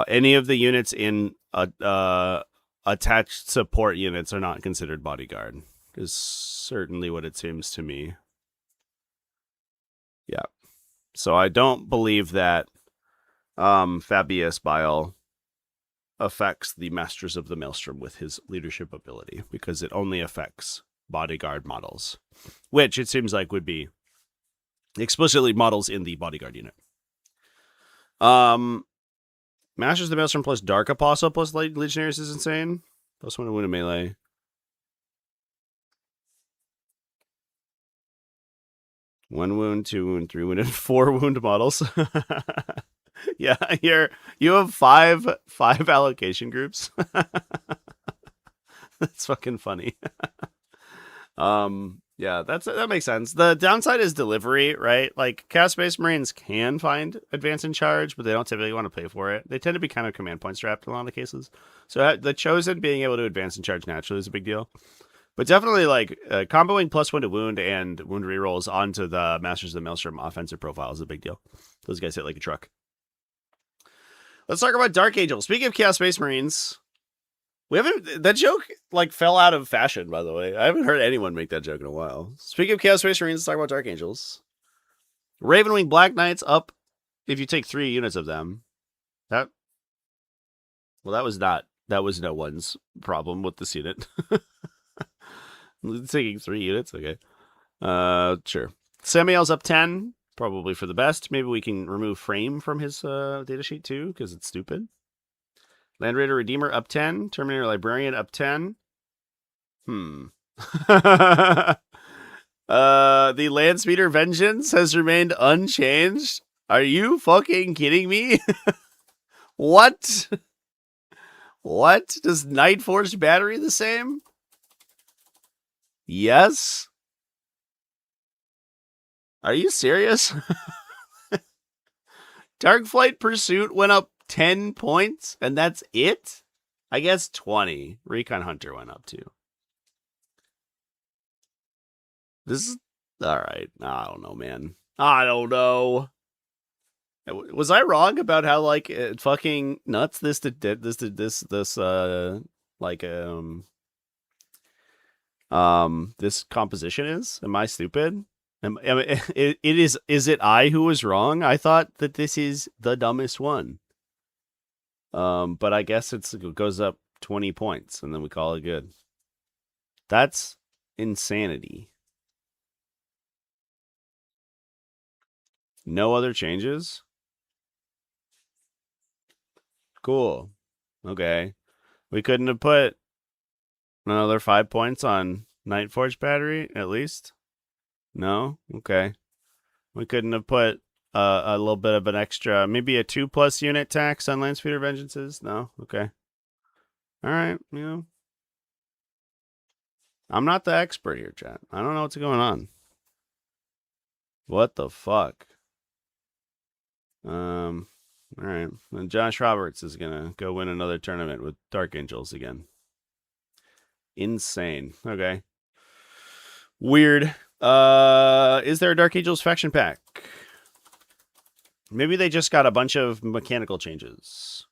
Any of the units in attached support units are not considered bodyguard, is certainly what it seems to me. Yeah. So I don't believe that Fabius Bile affects the Masters of the Maelstrom with his leadership ability, because it only affects bodyguard models, which it seems like would be explicitly models in the bodyguard unit. Masters of the Maelstrom plus Dark Apostle plus Legionaries is insane. Plus 1 to win a melee. One wound, 2 wound, 3 wound, and 4 wound models. Yeah, you have five allocation groups. That's fucking funny. Yeah, that makes sense. The downside is delivery, right? Like, Chaos Space Marines can find advance in charge, but they don't typically want to pay for it. They tend to be kind of command point strapped in a lot of cases. So the Chosen being able to advance in charge naturally is a big deal. But definitely, like, comboing plus 1 to wound and wound rerolls onto the Masters of the Maelstrom offensive profile is a big deal. Those guys hit like a truck. Let's talk about Dark Angel. Speaking of Chaos Space Marines, that joke like fell out of fashion, by the way. I haven't heard anyone make that joke in a while. Speaking of Chaos Space Marines, let's talk about Dark Angels. Ravenwing Black Knights up if you take 3 units of them. That was no one's problem with this unit. Taking 3 units, okay. Sure. Samiel's up 10, probably for the best. Maybe we can remove Frame from his datasheet too, because it's stupid. Land Raider Redeemer up 10. Terminator Librarian up 10. The Landspeeder Vengeance has remained unchanged. Are you fucking kidding me? What? What? Does Night Forged Battery the same? Yes. Are you serious? Darkflight Pursuit went up 10 points, and that's it? I guess 20. Recon Hunter went up too. This is alright. I don't know, man. I don't know. Was I wrong about how like fucking nuts this this composition is? Am I stupid? Is it I who was wrong? I thought that this is the dumbest one. But I guess it goes up 20 points and then we call it good. That's insanity. No other changes? Cool. Okay. We couldn't have put another 5 points on Night Forge Battery, at least? No? Okay. We couldn't have put a little bit of an extra, maybe a 2+ unit tax on Landspeeder Vengeances? No? Okay. Alright, I'm not the expert here, chat. I don't know what's going on. What the fuck? Alright. And Josh Roberts is gonna go win another tournament with Dark Angels again. Insane. Okay. Weird. Is there a Dark Angels faction pack? Maybe they just got a bunch of mechanical changes.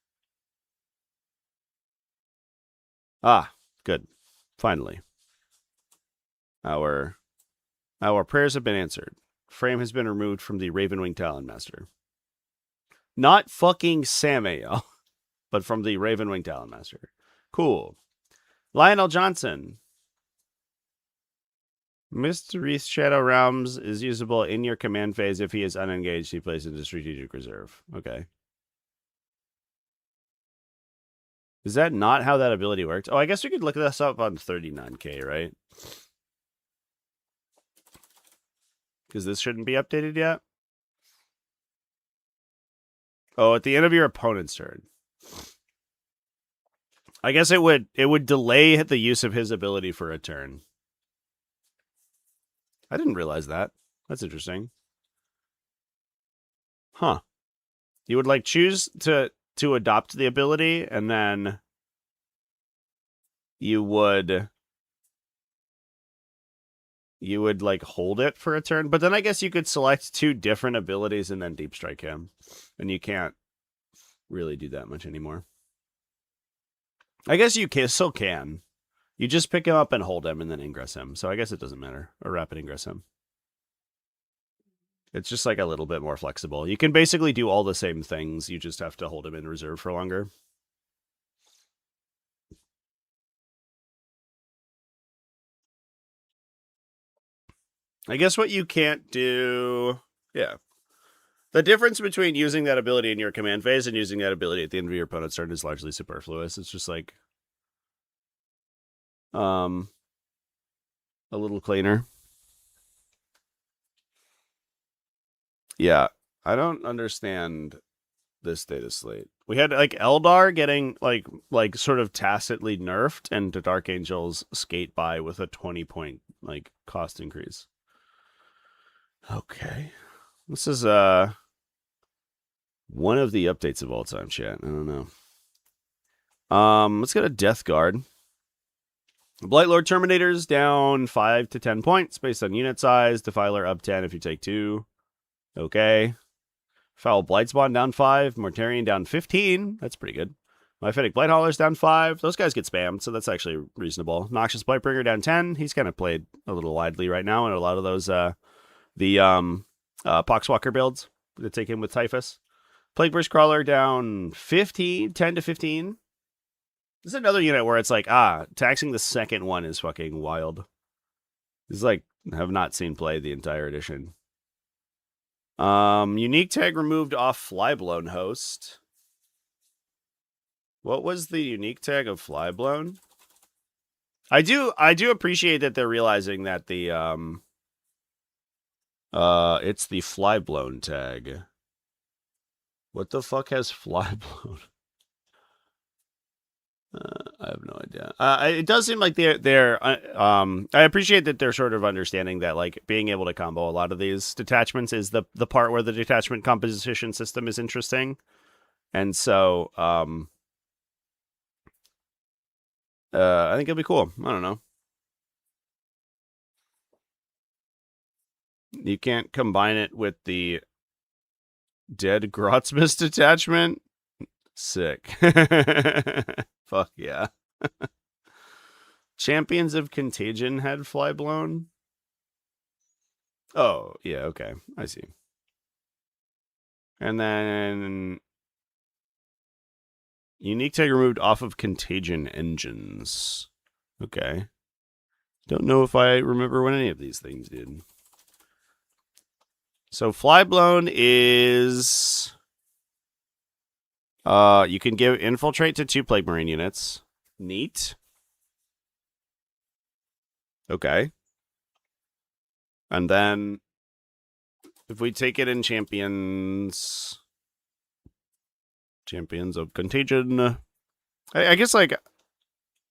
Ah, good. Finally. Our prayers have been answered. Frame has been removed from the Ravenwing Talon Master. Not fucking Samael, but from the Ravenwing Talon Master. Cool. Lionel Johnson. Mr. Reith's Shadow Realms is usable in your command phase. If he is unengaged, he plays into strategic reserve. Okay. Is that not how that ability works? Oh, I guess we could look this up on 39K, right? Because this shouldn't be updated yet. Oh, at the end of your opponent's turn. I guess it would delay the use of his ability for a turn. I didn't realize that. That's interesting. Huh. You would like choose to adopt the ability, and then you would like hold it for a turn, but then I guess you could select 2 different abilities and then deep strike him, and you can't really do that much anymore. I guess you still can. You just pick him up and hold him and then ingress him, so I guess it doesn't matter. Or rapid ingress him. It's just like a little bit more flexible. You can basically do all the same things, you just have to hold him in reserve for longer. I guess what you can't do... Yeah. The difference between using that ability in your command phase and using that ability at the end of your opponent's turn is largely superfluous. It's just like... a little cleaner. Yeah. I don't understand this data slate. We had like Eldar getting like sort of tacitly nerfed, and the Dark Angels skate by with a 20-point like cost increase. Okay. This is one of the updates of all time, chat. I don't know. Let's get a Death Guard. Blightlord Terminators down 5 to 10 points based on unit size. Defiler up 10 if you take 2. Okay. Foul Blightspawn down 5. Mortarion down 15. That's pretty good. Myphitic Blighthaulers down 5. Those guys get spammed, so that's actually reasonable. Noxious Blightbringer down 10. He's kind of played a little widely right now in a lot of those Poxwalker builds that take him with Typhus. Plagueburst Crawler down 15. 10 to 15. This is another unit where it's like, taxing the second one is fucking wild. This is like, have not seen play the entire edition. Unique tag removed off Flyblown host. What was the unique tag of Flyblown? I do appreciate that they're realizing that the it's the Flyblown tag. What the fuck has Flyblown? I have no idea. It does seem like they're I appreciate that they're sort of understanding that like being able to combo a lot of these detachments is the part where the detachment composition system is interesting. And so I think it'll be cool. I don't know. You can't combine it with the Dead Grotsmith detachment. Sick. Fuck yeah. Champions of Contagion had Flyblown. Oh, yeah, okay. I see. And then unique tag removed off of Contagion engines. Okay. Don't know if I remember what any of these things did. So Flyblown is... you can give Infiltrate to 2 Plague Marine units. Neat. Okay. And then if we take it in Champions of Contagion, I guess like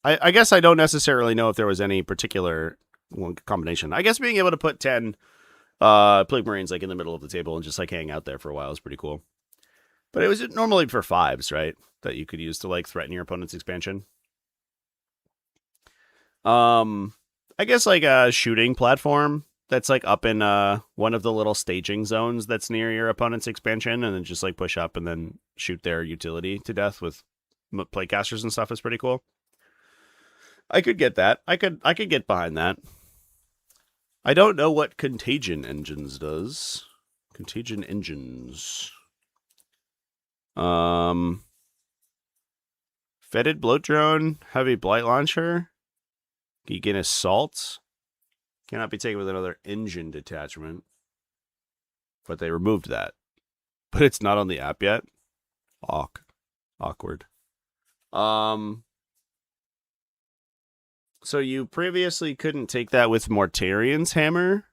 I guess I don't necessarily know if there was any particular combination. I guess being able to put 10 Plague Marines like in the middle of the table and just like hang out there for a while is pretty cool. But it was normally for 5s, right? That you could use to like threaten your opponent's expansion. I guess like a shooting platform that's like up in one of the little staging zones that's near your opponent's expansion, and then just like push up and then shoot their utility to death with playcasters and stuff is pretty cool. I could get that. I could get behind that. I don't know what Contagion Engines does. Contagion Engines. Fetid Bloat Drone, Heavy Blight Launcher, Geek Assault. Cannot be taken with another engine detachment. But they removed that. But it's not on the app yet. Awkward. So you previously couldn't take that with Mortarion's Hammer.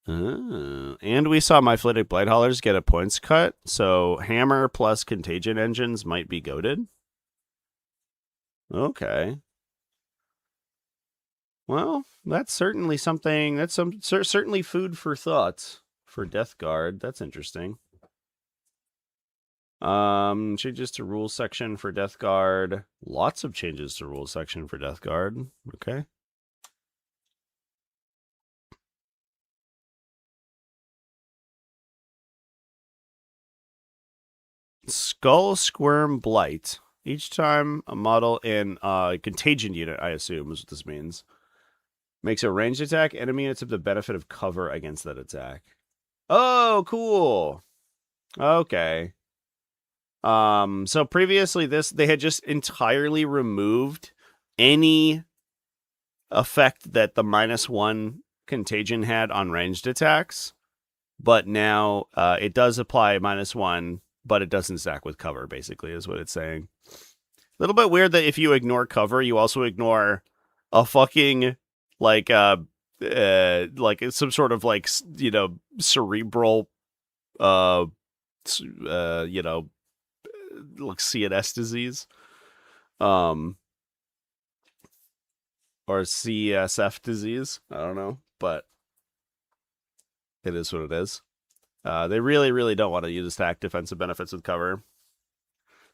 And we saw my Flitic Blighthaulers get a points cut, so Hammer plus Contagion engines might be goated. Okay. Well, that's certainly something. That's certainly food for thought for Death Guard. That's interesting. Changes to rules section for Death Guard. Lots of changes to rules section for Death Guard. Okay. Skull Squirm Blight. Each time a model in Contagion unit, I assume is what this means, makes a ranged attack, enemy units have the benefit of cover against that attack. Oh, cool. Okay. So previously they had just entirely removed any effect that the -1 Contagion had on ranged attacks, but now it does apply -1, but it doesn't stack with cover, basically, is what it's saying. A little bit weird that if you ignore cover, you also ignore a fucking, like some sort of, like, cerebral, like CNS disease. Or CSF disease. I don't know, but it is what it is. They really, really don't want to use stack defensive benefits with cover.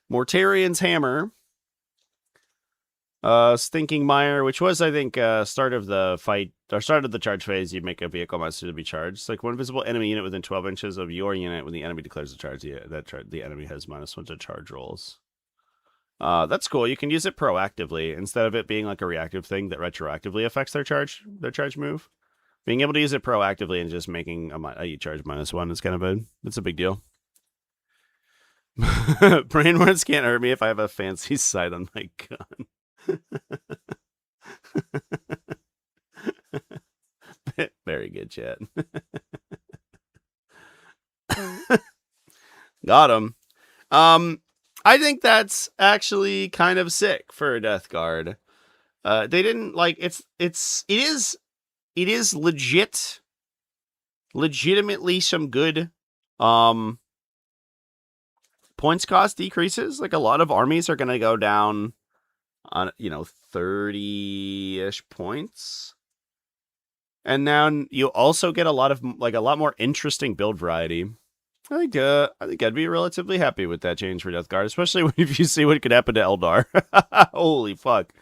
Mortarian's Hammer. Stinking Mire, which was, I think, start of the fight, or start of the charge phase, you make a vehicle monster to be charged. It's like one visible enemy unit within 12 inches of your unit when the enemy declares a charge. The enemy has -1 to charge rolls. That's cool. You can use it proactively instead of it being like a reactive thing that retroactively affects their charge move. Being able to use it proactively and just making a charge -1 is kind of it's a big deal. Brain words can't hurt me if I have a fancy sight on my gun. Very good, chat. Got him. I think that's actually kind of sick for a Death Guard. They didn't like it is legitimately some good points cost decreases. Like, a lot of armies are going to go down on 30-ish points. And now you also get a lot more interesting build variety. I think I'd be relatively happy with that change for Death Guard, especially if you see what could happen to Eldar. Holy fuck.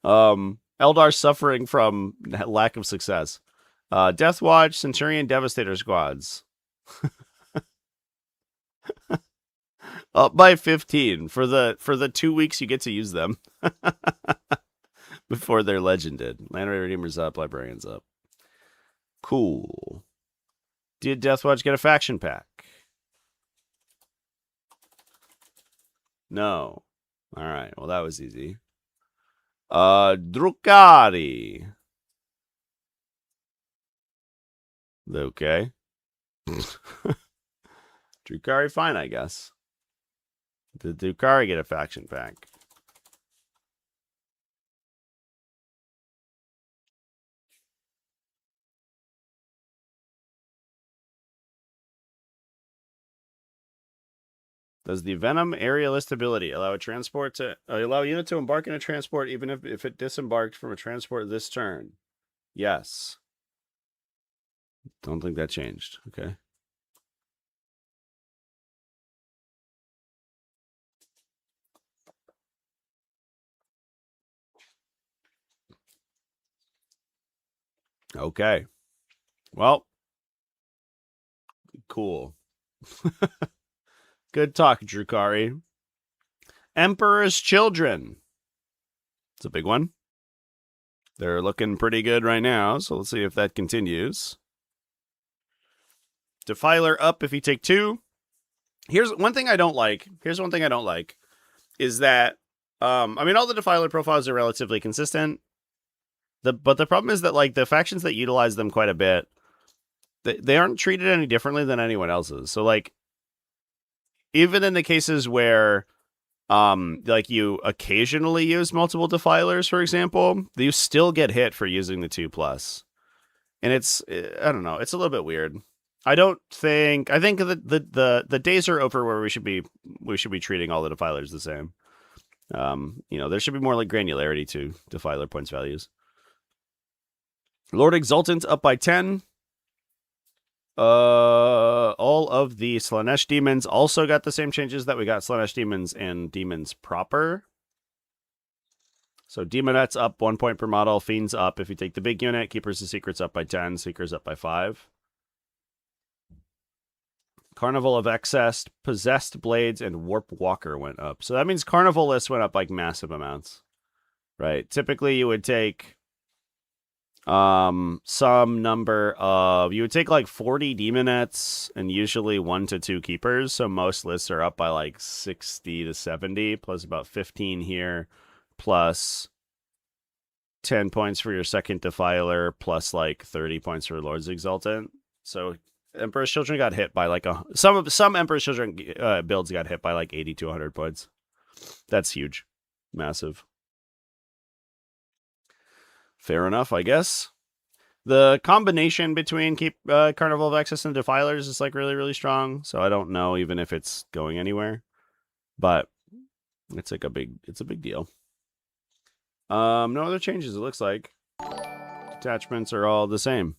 Eldar's suffering from lack of success. Deathwatch, Centurion, Devastator squads. Up by 15 for the 2 weeks you get to use them. Before they're legended. Landray Redeemer's up, Librarian's up. Cool. Did Deathwatch get a faction pack? No. Alright, well that was easy. Drukhari. Okay. Drukhari, fine, I guess. Did Drukhari get a faction pack? Does the Venom aerialist ability allow a unit to embark in a transport even if it disembarked from a transport this turn? Yes. Don't think that changed. Okay. Okay. Well. Cool. Good talk, Drukhari. Emperor's Children. It's a big one. They're looking pretty good right now, so let's see if that continues. Defiler up if you take 2. Here's one thing I don't like. Is that, all the Defiler profiles are relatively consistent. But the problem is that, like, the factions that utilize them quite a bit, they aren't treated any differently than anyone else's. So, like, even in the cases where, like, you occasionally use multiple Defilers, for example, you still get hit for using the 2+. And it's, I don't know, it's a little bit weird. I think the days are over where we should be treating all the defilers the same. There should be more like granularity to defiler points values. Lord Exultant up by 10. All of the Slaanesh demons also got the same changes that we got Slaanesh demons and demons proper. So Demonettes up 1 point per model, Fiends up if you take the big unit, Keepers of Secrets up by 10, Seekers up by 5. Carnival of Excess, Possessed Blades, and Warp Walker went up. So that means Carnival lists went up like massive amounts, right? Typically you would take some number of, you would take like 40 Demonettes and usually 1 to 2 Keepers. So most lists are up by like 60 to 70, plus about 15 here, plus 10 points for your second Defiler, plus like 30 points for Lord's Exultant. So Emperor's Children got hit by like some Emperor's Children builds got hit by like 80 to 100 points. That's huge. Massive. Fair enough, I guess. The combination between Carnival of Excess and Defilers is like really, really strong. So I don't know even if it's going anywhere, but it's like a big deal. No other changes, it looks like. Detachments are all the same.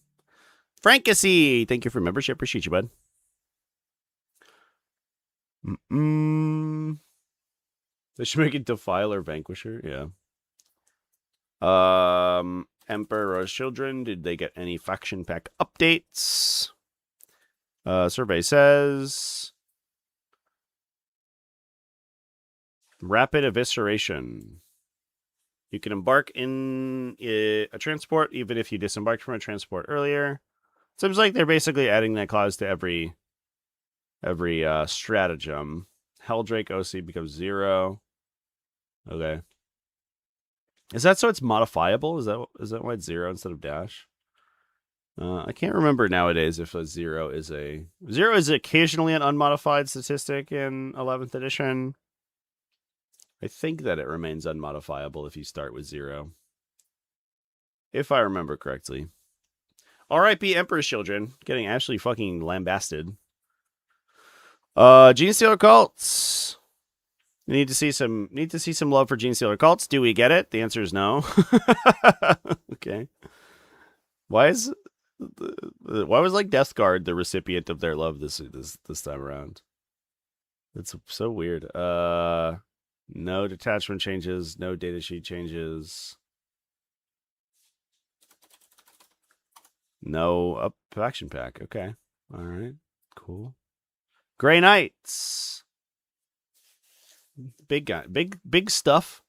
Frankissy, thank you for membership. Appreciate you, bud. They should make it Defiler Vanquisher, yeah. Emperor's Children, did they get any faction pack updates? Survey says Rapid Evisceration. You can embark in a transport even if you disembarked from a transport earlier. Seems like they're basically adding that clause to every stratagem. Helldrake OC becomes 0. Okay. Is that so it's modifiable? Is that why it's 0 instead of dash? I can't remember nowadays if a 0 is occasionally an unmodified statistic in 11th edition. I think that it remains unmodifiable if you start with 0. If I remember correctly. R.I.P. Emperor's Children. Getting actually fucking lambasted. Genestealer Cults. Need to see some love for Genestealer Cults. Do we get it? The answer is no. Okay. Why was like Death Guard the recipient of their love this time around? That's so weird. No detachment changes, no datasheet changes. No faction pack. Okay. All right. Cool. Grey Knights. Big guy. Big stuff.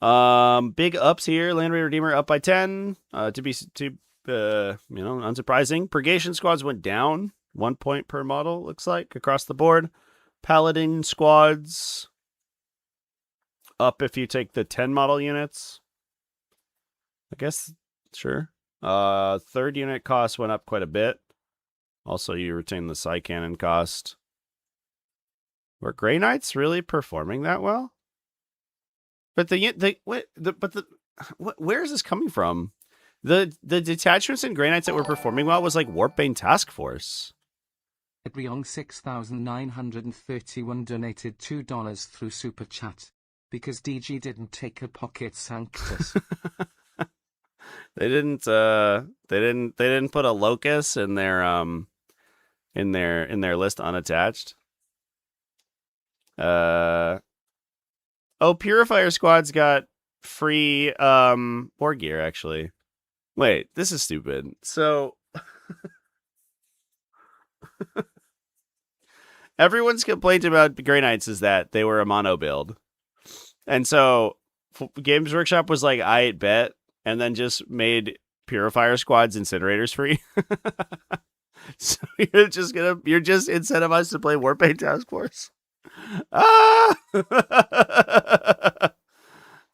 Big ups here. Land Raider Redeemer up by 10. Unsurprising. Purgation squads went down 1 point per model, looks like, across the board. Paladin squads up if you take the 10 model units. I guess, sure. Third unit cost went up quite a bit. Also, you retain the Psy Cannon cost. Were Grey Knights really performing that well? But where is this coming from? The detachments in Grey Knights that were performing well was like Warpbane Task Force. Edriong 6931 donated $2 through Super Chat. Because DG didn't take a Pocket Sanctus. They didn't put a locus in their list unattached. Purifier squads got free war gear actually. Wait, this is stupid. So everyone's complaint about Grey Knights is that they were a mono build. And so Games Workshop was like, I bet, and then just made Purifier Squads Incinerators free. So you're just incentivized to play Warpaint Task Force. Ah!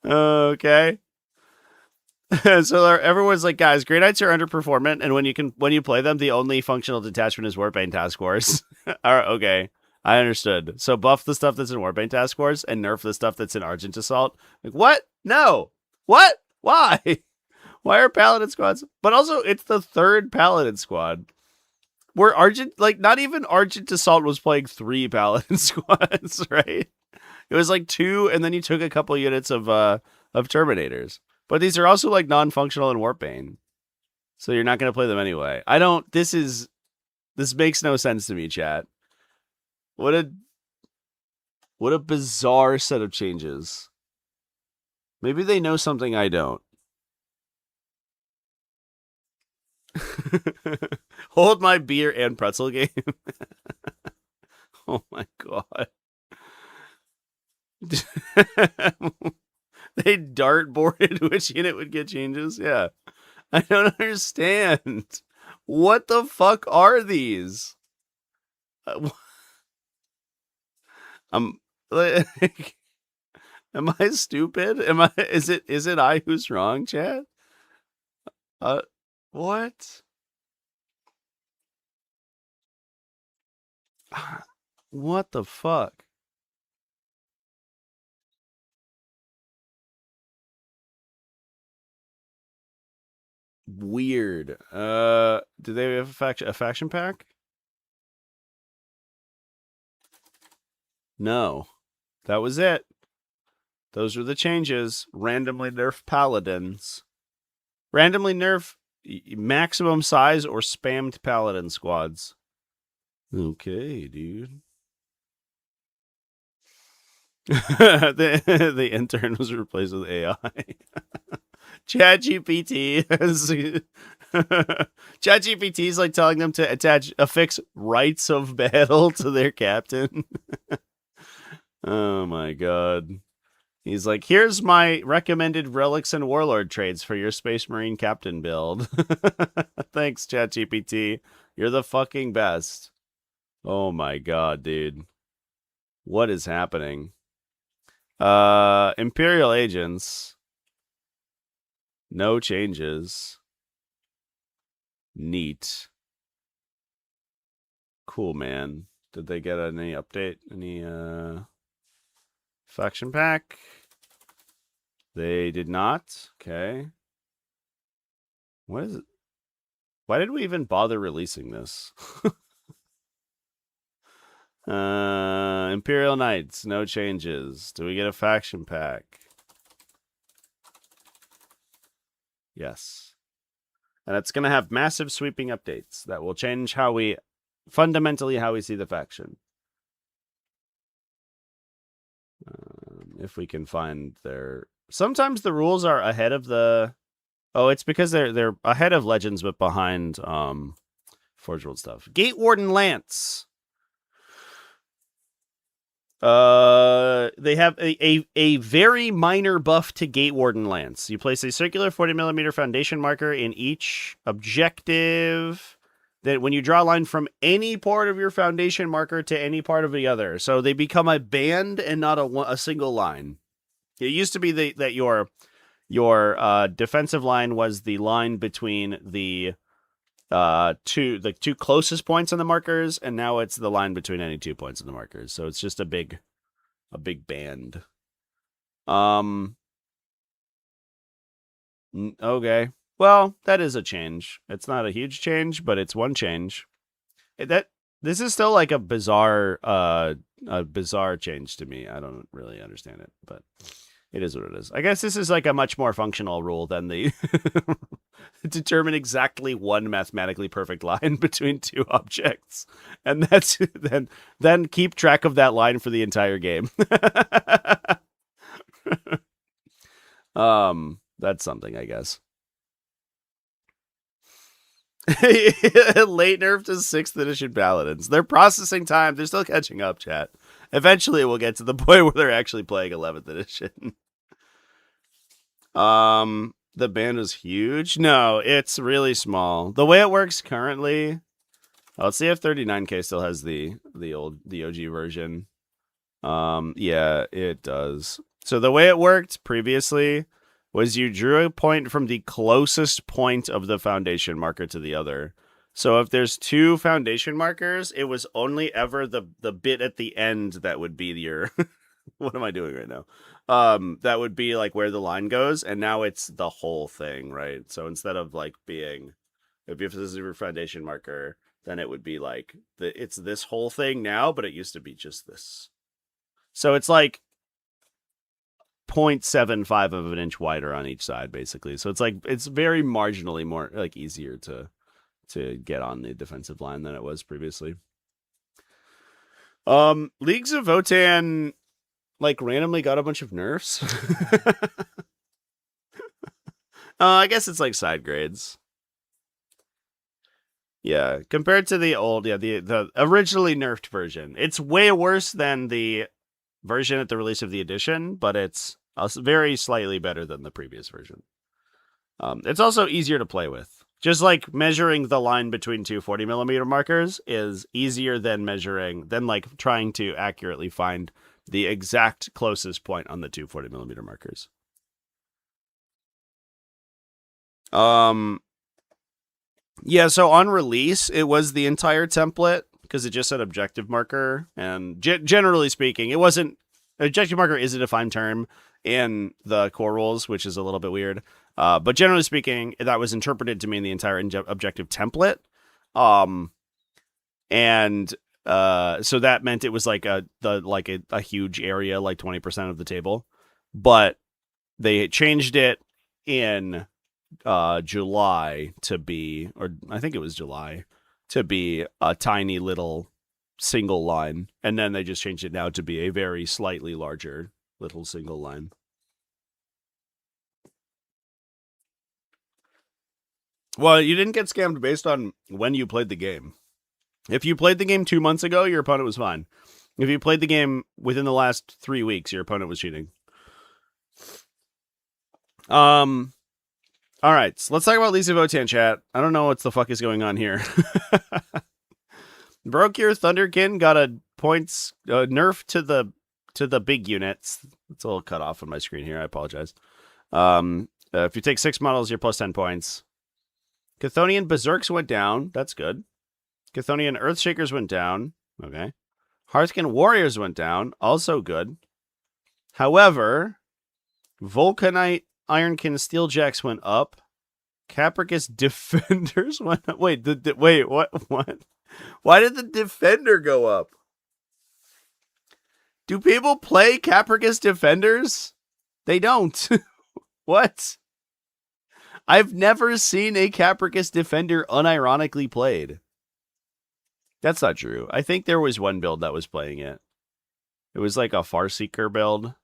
Okay. So everyone's like, guys, Grey Knights are underperformant, and when you play them, the only functional detachment is Warpaint Task Force. All right, okay. I understood. So buff the stuff that's in Warpaint Task Force and nerf the stuff that's in Argent Assault. Like, what? No. What? Why? Why are Paladin squads? But also, it's the third Paladin squad. Where Argent, like, not even Argent Assault was playing 3 Paladin squads, right? It was like 2, and then you took a couple units of Terminators. But these are also like non-functional and Warpbane. So you're not going to play them anyway. This makes no sense to me, chat. What a bizarre set of changes. Maybe they know something I don't. Hold my beer and pretzel game. Oh my god. They dartboarded which unit would get changes? Yeah. I don't understand. What the fuck are these? I'm like, am I stupid? Is it I who's wrong, Chad? What? What the fuck? Weird. Do they have a faction pack? No. That was it. Those are the changes. Randomly nerf paladins. Randomly nerf maximum size or spammed paladin squads. Okay, dude. the intern was replaced with AI. ChatGPT is like telling them to affix rights of battle to their captain. Oh my god. He's like, here's my recommended relics and warlord traits for your Space Marine captain build. Thanks, ChatGPT. You're the fucking best. Oh my god, dude. What is happening? Imperial agents. No changes. Neat. Cool, man. Did they get any update? Any faction pack? They did not. Okay. What is it? Why did we even bother releasing this? Imperial Knights, no changes. Do we get a faction pack? Yes. And it's going to have massive sweeping updates that will change fundamentally how we see the faction. If we can find their... Sometimes the rules are ahead of the... Oh, it's because they're ahead of Legends, but behind Forge World stuff. Gate Warden Lance. They have a very minor buff to Gate Warden Lance. You place a circular 40mm foundation marker in each objective that when you draw a line from any part of your foundation marker to any part of the other. So they become a band and not a single line. It used to be that your defensive line was the line between the two closest points on the markers, and now it's the line between any 2 points on the markers. So it's just a big band. Okay. Well, that is a change. It's not a huge change, but it's one change. This is still like a bizarre change to me. I don't really understand it, but it is what it is. I guess this is like a much more functional rule than the determine exactly one mathematically perfect line between 2 objects. And that's then keep track of that line for the entire game. That's something, I guess. Late nerf to 6th edition paladins. They're processing time. They're still catching up, chat. Eventually we'll get to the point where they're actually playing 11th edition. The band is huge. No, it's really small. The way it works currently, let's see if 39K still has the OG version. Yeah, it does. So the way it worked previously was you drew a point from the closest point of the foundation marker to the other. So if there's 2 foundation markers, it was only ever the bit at the end that would be your What am I doing right now? That would be like where the line goes, and now it's the whole thing, right? So instead of like being, if this is your foundation marker, then it would be like it's this whole thing now, but it used to be just this. So it's like 0.75 of an inch wider on each side, basically. So it's like it's very marginally more like easier to get on the defensive line than it was previously. Leagues of Votann like randomly got a bunch of nerfs. I guess it's like side grades. Yeah, compared to the old, the originally nerfed version, it's way worse than the version at the release of the edition, but it's very slightly better than the previous version. It's also easier to play with. Just like measuring the line between two 40mm markers is easier than like trying to accurately find the exact closest point on the two 40mm markers. Yeah, so on release, it was the entire template because it just said objective marker. And generally speaking, it wasn't. Objective marker is a defined term in the core rules, which is a little bit weird. But generally speaking, that was interpreted to mean the entire objective template. And so that meant it was like a huge area, like 20% of the table. But they changed it in July to be, or I think it was July, to be a tiny little single line, and then they just changed it now to be a very slightly larger little single line. Well, you didn't get scammed based on when you played the game. If you played the game 2 months ago, your opponent was fine. If you played the game within the last 3 weeks, your opponent was cheating. All right, so let's talk about Leagues of Votann, chat. I don't know what the fuck is going on here. Broke your Thunderkin got a points nerf to the big units. It's a little cut off on my screen here. I apologize. If you take 6 models, you're plus 10 points. Chthonian Berserks went down. That's good. Chthonian Earthshakers went down. Okay. Hearthkin Warriors went down. Also good. However, Vulcanite Ironkin Steeljacks went up. Capricus Defenders went up. Wait, wait, what? Why did the Defender go up? Do people play Capricus Defenders? They don't. What? I've never seen a Capricus Defender unironically played. That's not true. I think there was one build that was playing it. It was like a Farseeker build.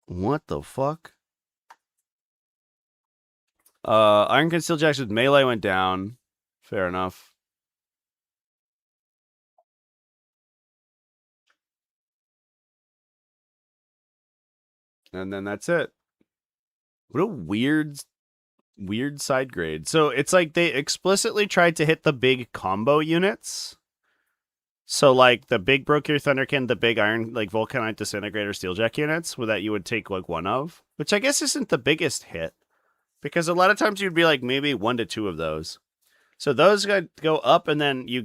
What the fuck? Ironkin Steeljacks with melee went down. Fair enough. And then that's it. What a weird side grade. So it's like they explicitly tried to hit the big combo units. So like the big Broke Your Thunderkin, the big Iron, like Vulcanite Disintegrator Steeljack units, that you would take like one of, which I guess isn't the biggest hit, because a lot of times you'd be like maybe 1 to 2 of those. So those go up, and then you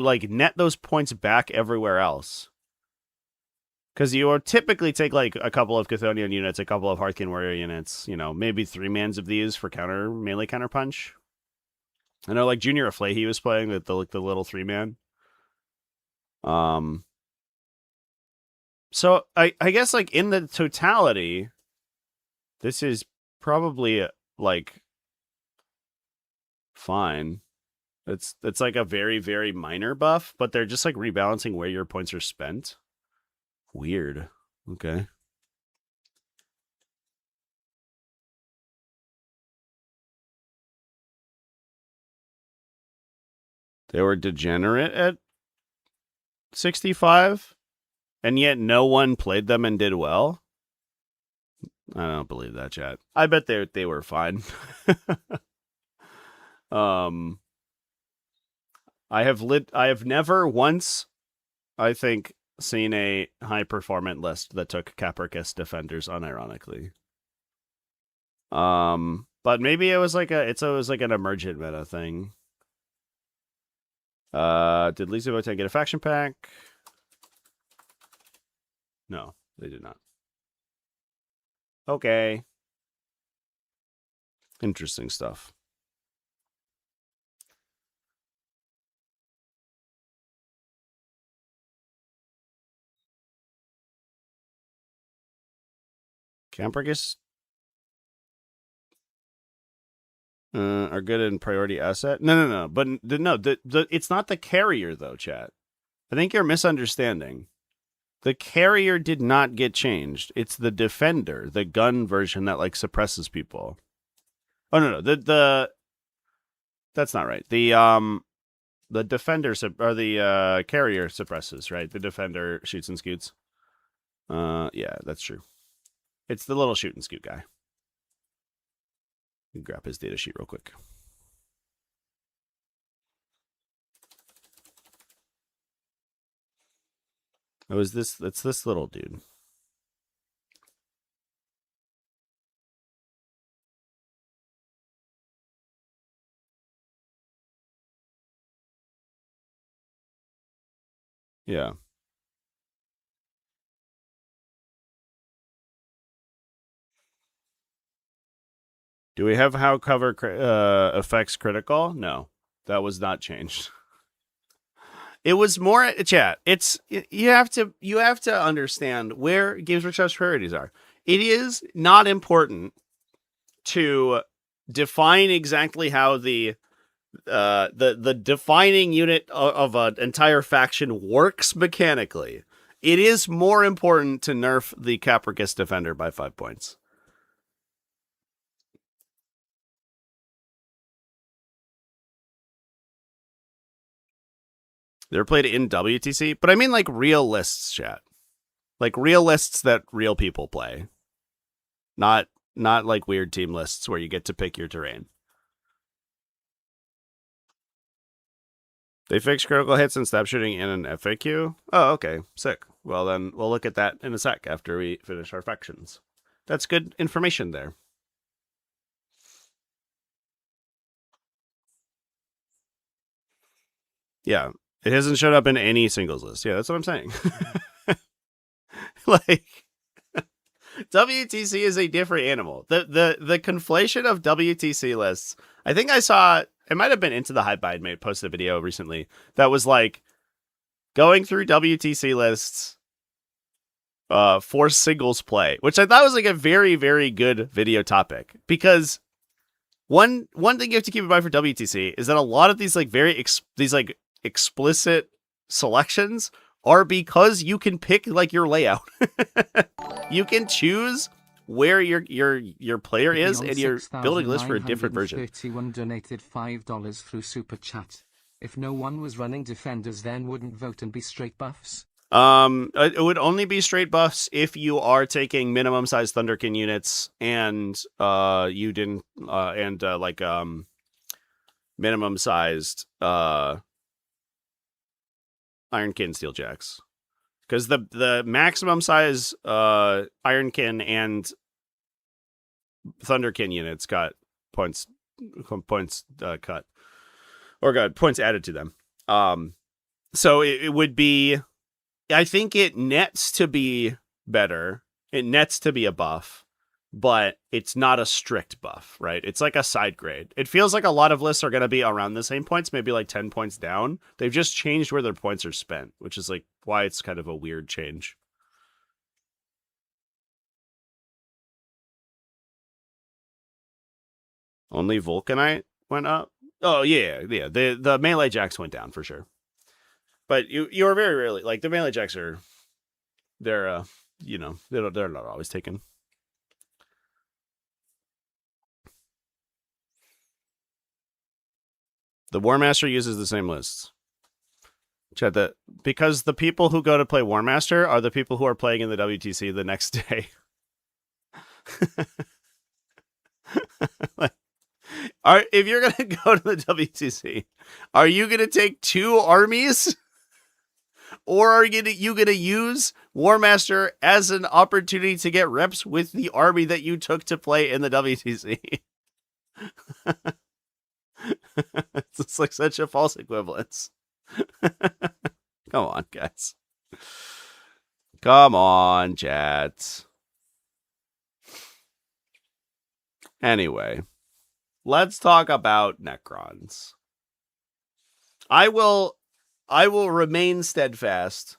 like net those points back everywhere else. Because you would typically take like a couple of Chthonian units, a couple of Hearthkin Warrior units, maybe 3-mans of these for melee counter punch. I know like Junior Aflahi was playing with the little 3-man. So I guess like in the totality, this is probably like fine. It's like a very, very minor buff, but they're just like rebalancing where your points are spent. Weird. Okay. They were degenerate at 65, and yet no one played them and did well. I don't believe that, chat. I bet they were fine. I have never once, I think, seen a high performant list that took Capricus Defenders unironically. But maybe it was like an emergent meta thing. Did Lisa Votann get a faction pack? No, they did not. Okay. Interesting stuff. Campergus are good in priority asset. No. But it's not the carrier though, chat. I think you're misunderstanding. The carrier did not get changed. It's the defender, the gun version that like suppresses people. Oh no, the that's not right. The defender or the carrier suppresses, right? The defender shoots and scoots. Yeah, that's true. It's the little shoot and scoot guy. You can grab his data sheet real quick. Oh, it's this little dude. Yeah. Do we have how cover affects critical? No, that was not changed. It was more chat. It's you have to understand where Games Workshop's priorities are. It is not important to define exactly how the defining unit of an entire faction works mechanically. It is more important to nerf the Capricus Defender by 5 points. They're played in WTC, but I mean like real lists, chat. Like real lists that real people play. Not like weird team lists where you get to pick your terrain. They fixed critical hits and stab shooting in an FAQ? Oh, okay. Sick. Well, then we'll look at that in a sec after we finish our factions. That's good information there. Yeah. It hasn't showed up in any singles list. Yeah, that's what I'm saying. Like, WTC is a different animal. The conflation of WTC lists. I think I saw, it might have been Into the Hive posted a video recently that was like going through WTC lists for singles play, which I thought was like a very, very good video topic, because one thing you have to keep in mind for WTC is that a lot of these like these explicit selections are because you can pick like your layout. You can choose where your player is, and you're building a list for a different version. 31 donated $5 through Super Chat. If no one was running defenders, then wouldn't Votann be straight buffs? It would only be straight buffs if you are taking minimum size Thunderkin units and you didn't minimum sized Ironkin Steeljacks. Because the maximum size Ironkin and Thunderkin units got points cut, or got points added to them. So it would be, I think it nets to be better. It nets to be a buff, but it's not a strict buff, right? It's like a side grade. It feels like a lot of lists are going to be around the same points, maybe like 10 points down. They've just changed where their points are spent, which is like why it's kind of a weird change. Only Vulcanite went up? Oh, yeah. The melee jacks went down for sure. But you are very rarely, like, the melee jacks are, they're not always taken. The Warmaster uses the same lists. Chat that, because the people who go to play Warmaster are the people who are playing in the WTC the next day. If you're gonna go to the WTC, are you gonna take 2 armies, or are you gonna use Warmaster as an opportunity to get reps with the army that you took to play in the WTC? It's like such a false equivalence. Come on, guys. Come on, chat. Anyway, let's talk about Necrons. I will remain steadfast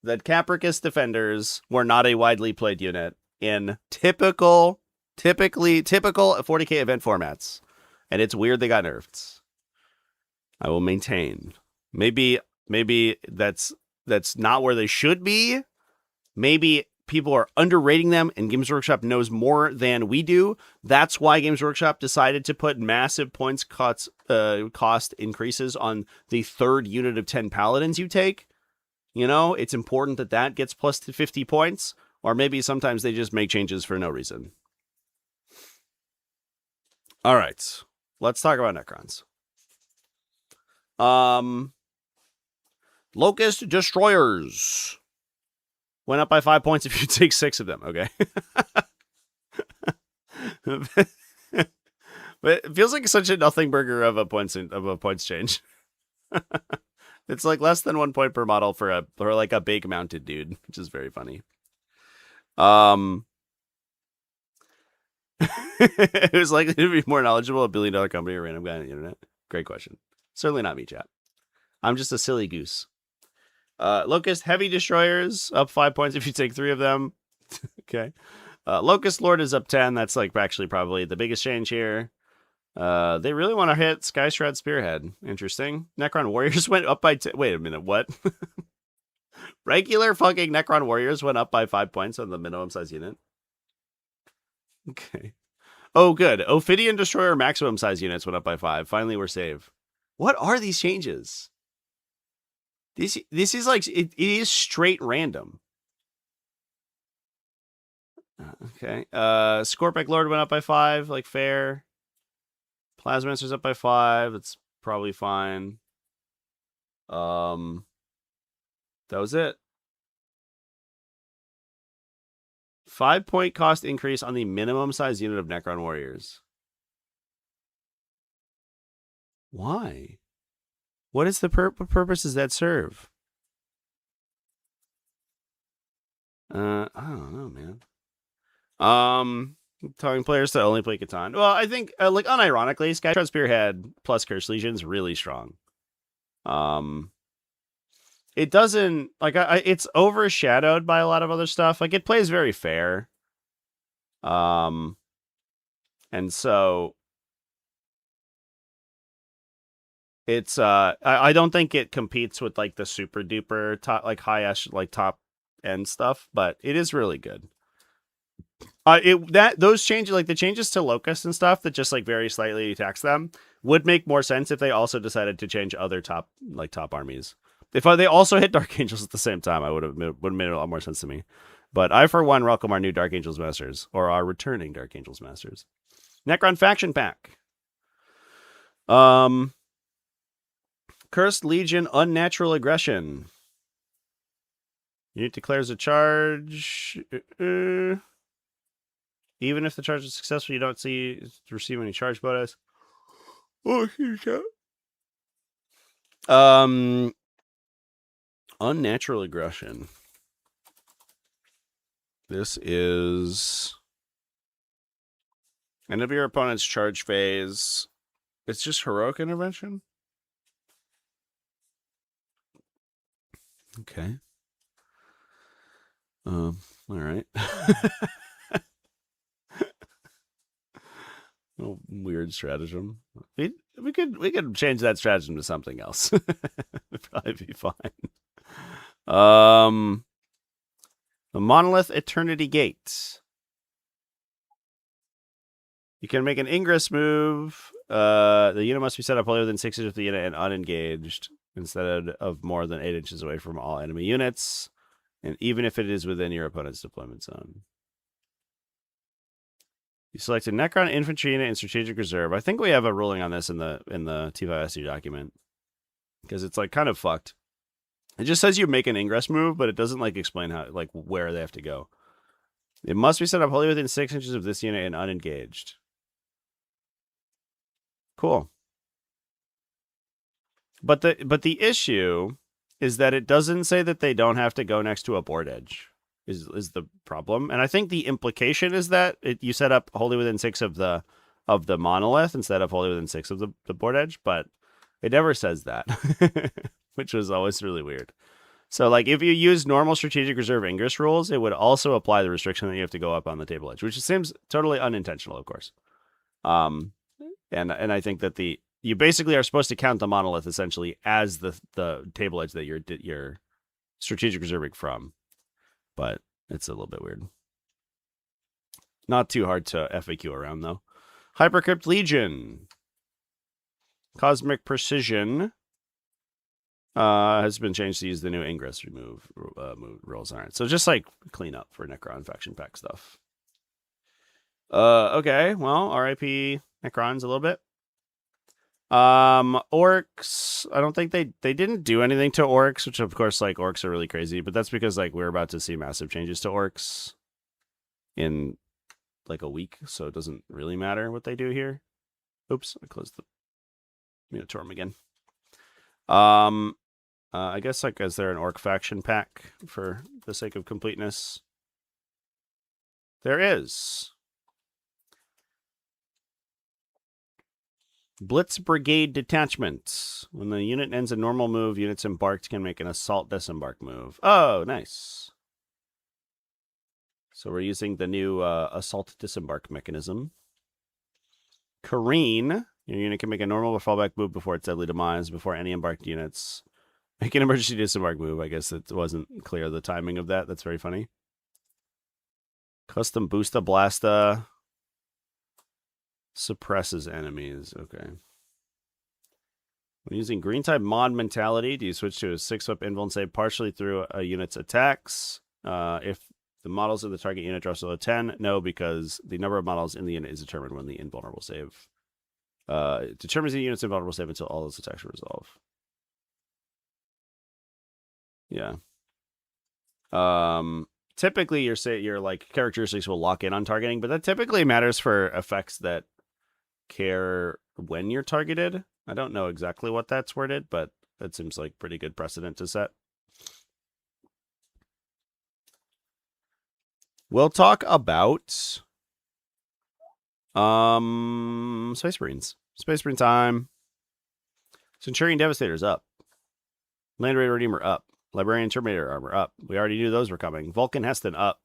that Capricus Defenders were not a widely played unit in typical 40k event formats. And it's weird they got nerfed. I will maintain. Maybe that's not where they should be. Maybe people are underrating them and Games Workshop knows more than we do. That's why Games Workshop decided to put massive points cost increases on the third unit of 10 paladins you take. You know, it's important that gets plus to 50 points, or maybe sometimes they just make changes for no reason. All right, let's talk about Necrons. Locust Destroyers went up by 5 points if you take 6 of them. Okay. But it feels like such a nothing burger of a points change. It's like less than 1 point per model for like a big mounted dude, which is very funny. Who's likely to be more knowledgeable, a $1 billion company or a random guy on the internet? Great question. Certainly not me, chat. I'm just a silly goose. Locust Heavy Destroyers up 5 points if you take 3 of them. Okay. Locust Lord is up 10. That's like actually probably the biggest change here. They really want to hit Sky Shroud Spearhead. Interesting. Necron Warriors went up by... Wait a minute, what? Regular fucking Necron Warriors went up by 5 points on the minimum size unit. Okay. Oh, good. Ophidian Destroyer maximum size units went up by 5. Finally, we're safe. What are these changes? This is like... It is straight random. Okay. Scorpic Lord went up by 5. Like, fair. Plasmaster's up by 5. It's probably fine. That was it. 5 point cost increase on the minimum size unit of Necron Warriors. Why? What is the purpose does that serve? I don't know, man. Telling players to only play Catan. Well, I think, like, unironically, Skyshroud Spearhead plus Curse Legion is really strong. It doesn't, like, it's overshadowed by a lot of other stuff. Like, it plays very fair. And so it's, I don't think it competes with, like, the super duper top, like, top end stuff, but it is really good. Those changes, like the changes to Locust and stuff that just like very slightly tax them, would make more sense if they also decided to change other top armies. If they also hit Dark Angels at the same time, would have made a lot more sense to me. But I, for one, welcome our new Dark Angels Masters, or our returning Dark Angels Masters. Necron Faction Pack. Cursed Legion Unnatural Aggression. Unit declares a charge. Even if the charge is successful, you don't receive any charge bonus. Oh, Unnatural Aggression. This is end of your opponent's charge phase. It's just Heroic Intervention? Okay. All right. Oh, weird stratagem. We could change that stratagem to something else. It'd probably be fine. The Monolith Eternity Gate. You can make an ingress move. The unit must be set up only within 6 inches of the unit and unengaged, instead of more than 8 inches away from all enemy units, and even if it is within your opponent's deployment zone. You select a Necron infantry unit in strategic reserve. I think we have a ruling on this in the T5SU document, because it's like kind of fucked. It just says you make an ingress move, but it doesn't like explain how, like, where they have to go. It must be set up wholly within 6 inches of this unit and unengaged. Cool. But the issue is that it doesn't say that they don't have to go next to a board edge. Is the problem, and I think the implication is that you set up wholly within 6 of the monolith instead of wholly within 6 of the board edge, but it never says that, which was always really weird. So, like, if you use normal strategic reserve Ingress rules, it would also apply the restriction that you have to go up on the table edge, which seems totally unintentional, of course. And I think that you basically are supposed to count the monolith essentially as the table edge that you're strategic reserving from. But it's a little bit weird. Not too hard to FAQ around, though. Hypercrypt Legion. Cosmic Precision has been changed to use the new Ingress remove rules. All right, so just like clean up for Necron faction pack stuff. Okay, well, RIP Necrons a little bit. Orks, I don't think they didn't do anything to Orks, which of course, like, Orks are really crazy, but that's because, like, we're about to see massive changes to Orks in like a week, so it doesn't really matter what they do here. Oops, I closed the Minotaur again. I guess, like, is there an Orc faction pack for the sake of completeness? There is. Blitz Brigade Detachment. When the unit ends a normal move, units embarked can make an assault disembark move. Oh, nice. So we're using the new assault disembark mechanism. Kareen. Your unit can make a normal or fallback move before its deadly demise, before any embarked units. Make an emergency disembark move. I guess it wasn't clear the timing of that. That's very funny. Custom Boosta Blasta. Suppresses enemies. Okay. When using green type mod mentality, do you switch to a 6-up invuln save partially through a unit's attacks? If the models of the target unit draws below 10, no, because the number of models in the unit is determined when the invulnerable save. It determines the unit's invulnerable save until all its attacks are resolved. Yeah. Typically, your like characteristics will lock in on targeting, but that typically matters for effects that care when you're targeted. I don't know exactly what that's worded, but that seems like pretty good precedent to set. We'll talk about Space Marines. Space Marine time. Centurion Devastator's up. Land Raider Redeemer up. Librarian Terminator Armor up. We already knew those were coming. Vulcan Heston up.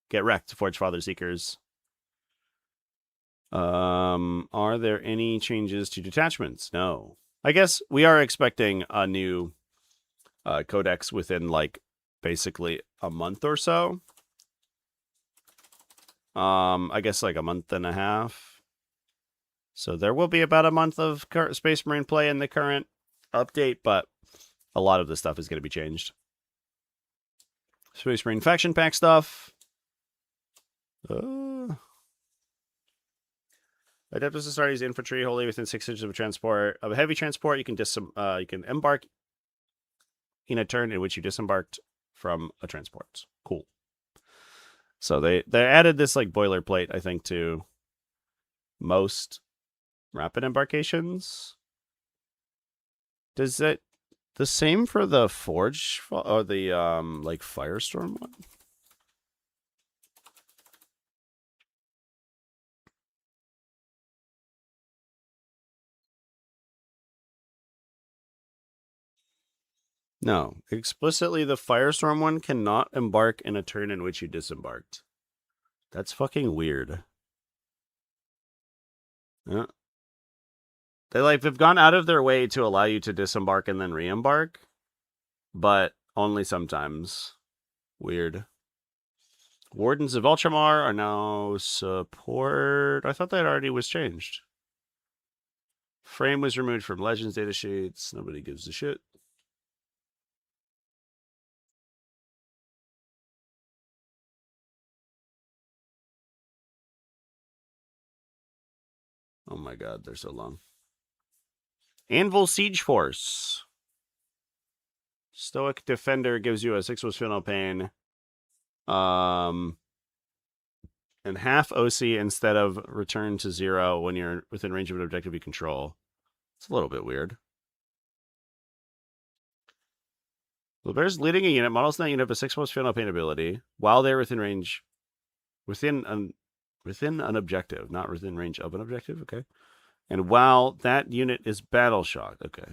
Get wrecked, Forge Father Seekers. Are there any changes to detachments? No. I guess we are expecting a new codex within, like, basically a month or so. I guess like a month and a half. So there will be about a month of Space Marine play in the current update, but a lot of this stuff is going to be changed. Space Marine faction pack stuff. Adeptus Sororitas infantry wholly within 6 inches of a transport. Of a heavy transport, you can embark in a turn in which you disembarked from a transport. Cool. So they added this, like, boilerplate, I think, to most rapid embarkations. Does it the same for the Forge or the like Firestorm one? No, explicitly the Firestorm one cannot embark in a turn in which you disembarked. That's fucking weird. Yeah. They've gone out of their way to allow you to disembark and then re-embark, but only sometimes. Weird. Wardens of Ultramar are now support. I thought that already was changed. Frame was removed from Legends datasheets. Nobody gives a shit. Oh my god, they're so long. Anvil Siege Force. Stoic Defender gives you a 6+ final pain. And half OC instead of return to 0 when you're within range of an objective you control. It's a little bit weird. Well, bears leading a unit. Models in that unit have a 6+ final pain ability while they're within range. Within an objective, not within range of an objective. Okay. And while that unit is battle shocked. Okay.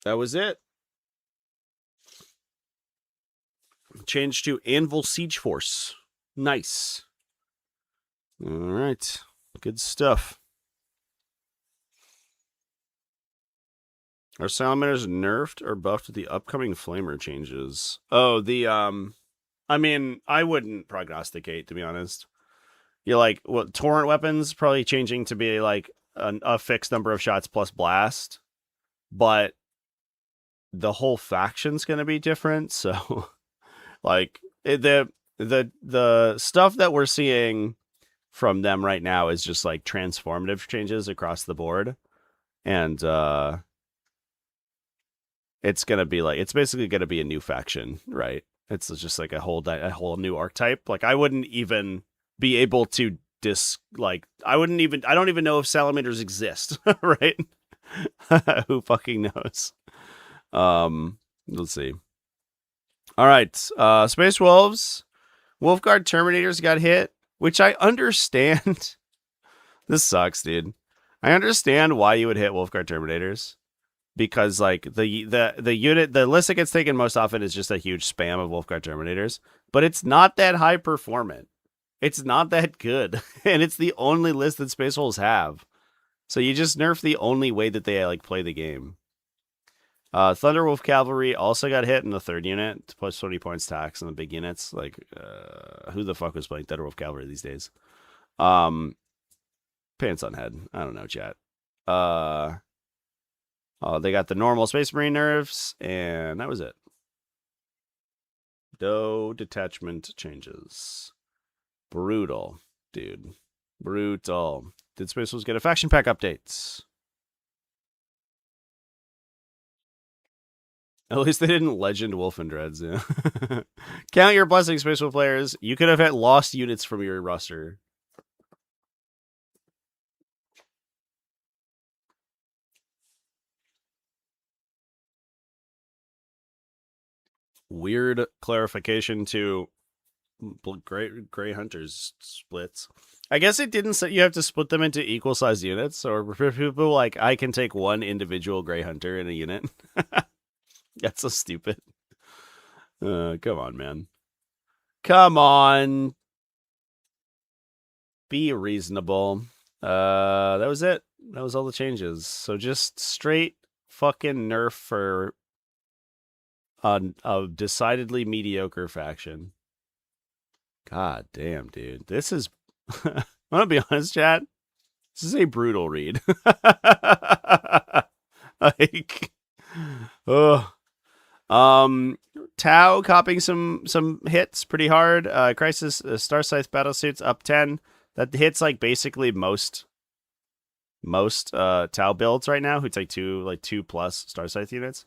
That was it. Change to Anvil Siege Force. Nice. All right. Good stuff. Are salamanders nerfed or buffed with the upcoming flamer changes? Oh, I mean, I wouldn't prognosticate, to be honest. You're like, what, torrent weapons probably changing to be like a fixed number of shots plus blast, but the whole faction's going to be different. So, like, the stuff that we're seeing from them right now is just like transformative changes across the board, and it's gonna be like, it's basically gonna be a new faction, right? It's just like a whole new archetype. Like, I wouldn't even be able to I don't even know if salamanders exist, right? Who fucking knows? Let's see. All right, Space Wolves, Wolfguard Terminators got hit, which I understand. This sucks, dude. I understand why you would hit Wolfguard Terminators, because like the unit, the list that gets taken most often is just a huge spam of Wolfguard Terminators, but it's not that high performant. It's not that good, and it's the only list that Space Wolves have. So you just nerf the only way that they like play the game. Thunderwolf Cavalry also got hit in the third unit, plus 20 points tax on the big units. Like, who the fuck was playing Thunderwolf Cavalry these days? Pants on head. I don't know, chat. They got the normal Space Marine nerfs, and that was it. No detachment changes. Brutal, dude. Brutal. Did Space Wolves get a faction pack updates? At least they didn't legend Wolfendreads. Yeah. Count your blessings, Space Wolf players. You could have had lost units from your roster. Weird clarification to Gray Hunters splits. I guess it didn't say you have to split them into equal sized units, or for people like, I can take one individual Gray Hunter in a unit. That's so stupid. Come on, man. Come on. Be reasonable. That was it. That was all the changes. So just straight fucking nerf for a decidedly mediocre faction. God damn, dude. This is... I'm gonna be honest, chat. This is a brutal read. Like... Ugh. Tau copying some hits pretty hard. Crisis Star Scythe Battlesuits up 10. That hits like basically most Tau builds right now who take 2 plus Star Scythe units.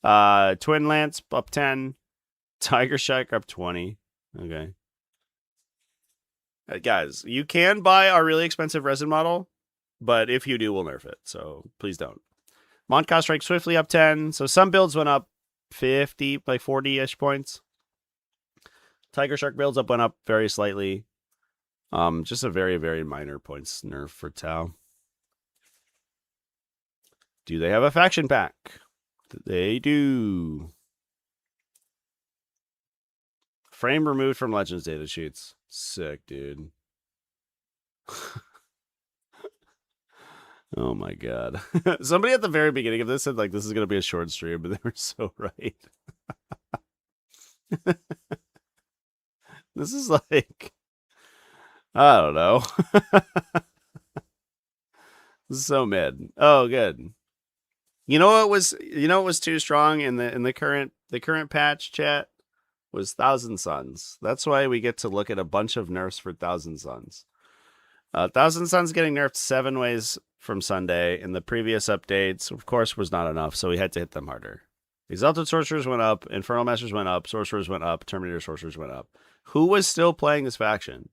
Twin Lance up 10. Tiger Shark up 20. Okay. Guys, you can buy our really expensive resin model, but if you do, we'll nerf it. So please don't. Montcalm Strike Swiftly up 10. So some builds went up 50, like 40-ish points. Tiger Shark builds went up very slightly. Just a very, very minor points nerf for Tau. Do they have a faction pack? They do. Frame removed from Legends data sheets. Sick, dude. Oh my god. Somebody at the very beginning of this said like this is gonna be a short stream, but they were so right. This is like, I don't know. This is so mid. Oh, good. You know what was too strong in the current patch, chat, was Thousand Suns. That's why we get to look at a bunch of nerfs for Thousand Suns. Thousand Suns getting nerfed 7 ways from Sunday. In the previous updates, of course, was not enough, so we had to hit them harder. Exalted Sorcerers went up, Infernal Masters went up, Sorcerers went up, Terminator Sorcerers went up. Who was still playing this faction?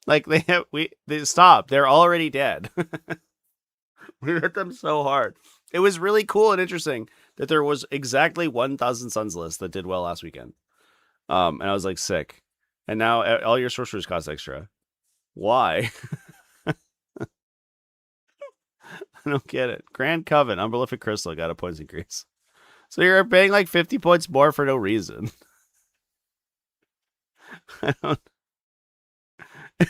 Like they stopped. They're already dead. We hit them so hard. It was really cool and interesting that there was exactly 1,000 Suns list that did well last weekend. And I was like, sick. And now all your sorcerers cost extra. Why? I don't get it. Grand Coven, Unprolific Crystal got a points increase. So you're paying like 50 points more for no reason.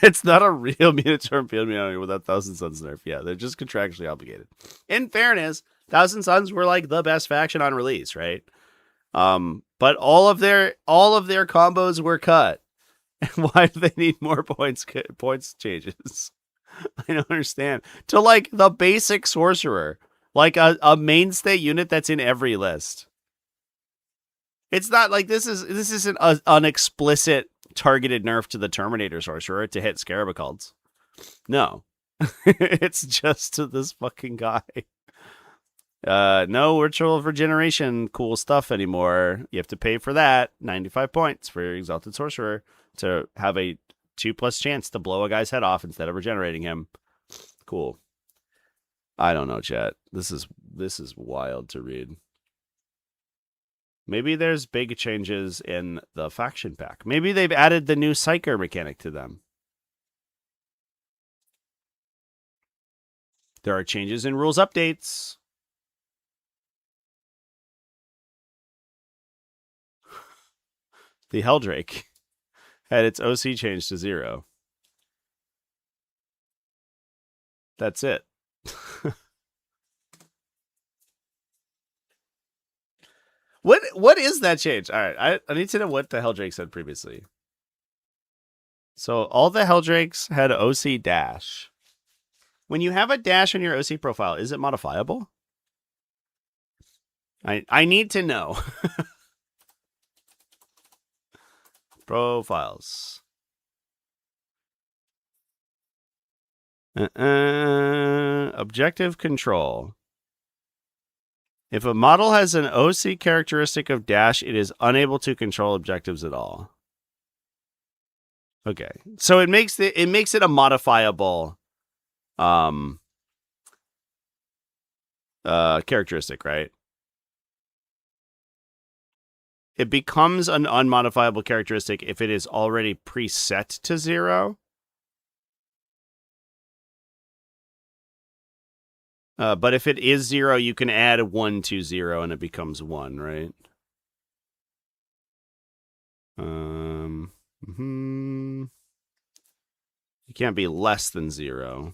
It's not a real Minotaur Field Minotaur with 1,000 Suns nerf. Yeah, they're just contractually obligated. In fairness, 1,000 Suns were like the best faction on release, right? But all of their combos were cut. Why do they need more points changes? I don't understand. To like the basic sorcerer, like a mainstay unit that's in every list. It's not like this isn't an explicit targeted nerf to the Terminator sorcerer to hit Scarab Cults. No. It's just to this fucking guy. No Ritual of Regeneration cool stuff anymore. You have to pay for that. 95 points for your Exalted Sorcerer to have a 2+ chance to blow a guy's head off instead of regenerating him. Cool. I don't know, chat. This is wild to read. Maybe there's big changes in the faction pack. Maybe they've added the new Psyker mechanic to them. There are changes in rules updates. The Helldrake had its OC changed to 0. That's it. What is that change? All right, I need to know what the Helldrake said previously. So all the Helldrakes had OC dash. When you have a dash on your OC profile, is it modifiable? I need to know. Profiles. Objective control. If a model has an OC characteristic of dash, it is unable to control objectives at all. Okay, so it makes it a modifiable characteristic, right? It becomes an unmodifiable characteristic if it is already preset to 0. But if it is 0, you can add 1 to 0 and it becomes 1, right? It can't be less than 0.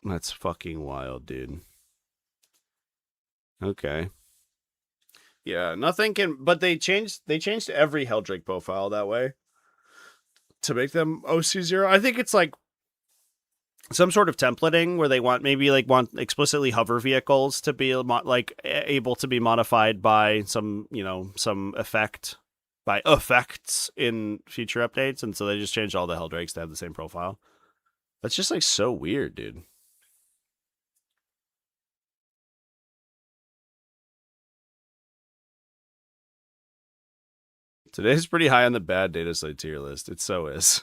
That's fucking wild, dude. Okay. Yeah, nothing can, but they changed every Helldrake profile that way to make them OC0. I think it's like some sort of templating where they want explicitly hover vehicles to be like able to be modified by some effect, by effects in future updates, and so they just changed all the Helldrakes to have the same profile. That's just like so weird, dude. Today's pretty high on the bad data slate tier list. It so is.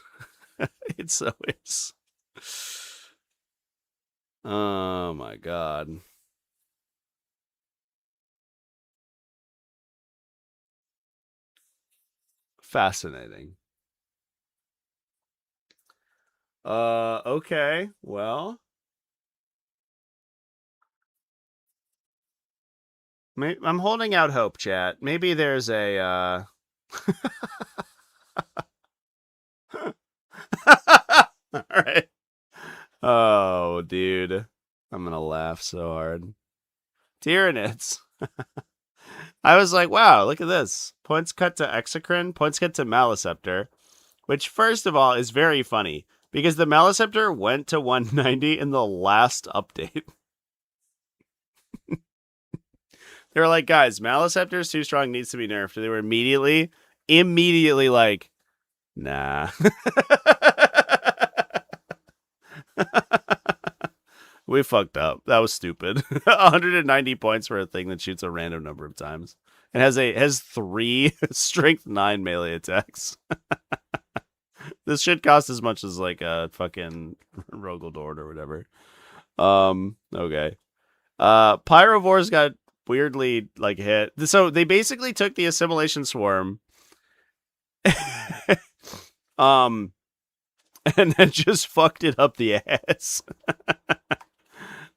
It so is. Oh my god. Fascinating. Okay. Well, I'm holding out hope, chat. Maybe there's a all right. Oh, dude. I'm gonna laugh so hard. Tyranids. I was like, wow, look at this. Points cut to Exocrine, points cut to Maleceptor, which, first of all, is very funny, because the Maleceptor went to 190 in the last update. They were like, guys, Maleceptor's too strong, needs to be nerfed. They were immediately like, Nah. We fucked up. That was stupid. 190 points for a thing that shoots a random number of times. And has 3 strength 9 melee attacks. This should cost as much as like a fucking Rogaldord or whatever. Okay. Pyrovores got weirdly like hit. So they basically took the assimilation swarm and then just fucked it up the ass.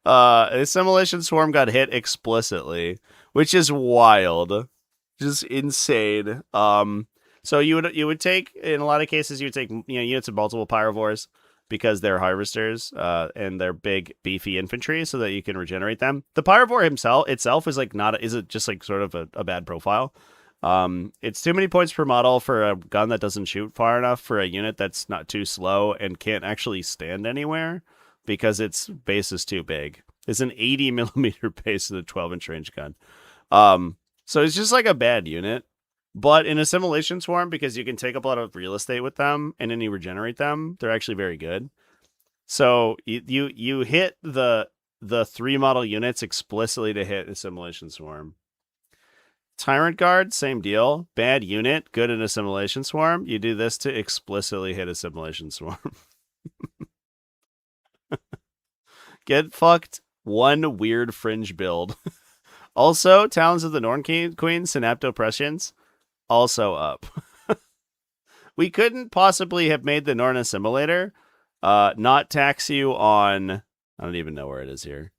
Assimilation swarm got hit explicitly, which is wild. Just insane. So you would take, in a lot of cases, you would take units of multiple pyrovores because they're harvesters and they're big beefy infantry, so that you can regenerate them. The pyrovore itself is like isn't just like sort of a bad profile. It's too many points per model for a gun that doesn't shoot far enough for a unit that's not too slow and can't actually stand anywhere because its base is too big. It's an 80 millimeter base with a 12-inch range gun. So it's just like a bad unit. But in Assimilation Swarm, because you can take up a lot of real estate with them and then you regenerate them, they're actually very good. So you hit the 3 model units explicitly to hit Assimilation Swarm. Tyrant Guard, same deal. Bad unit, good in Assimilation Swarm. You do this to explicitly hit Assimilation Swarm. Get fucked. One weird fringe build. Also, Talons of the Norn Queen, Synaptoprescience, also up. We couldn't possibly have made the Norn Assimilator not tax you on... I don't even know where it is here.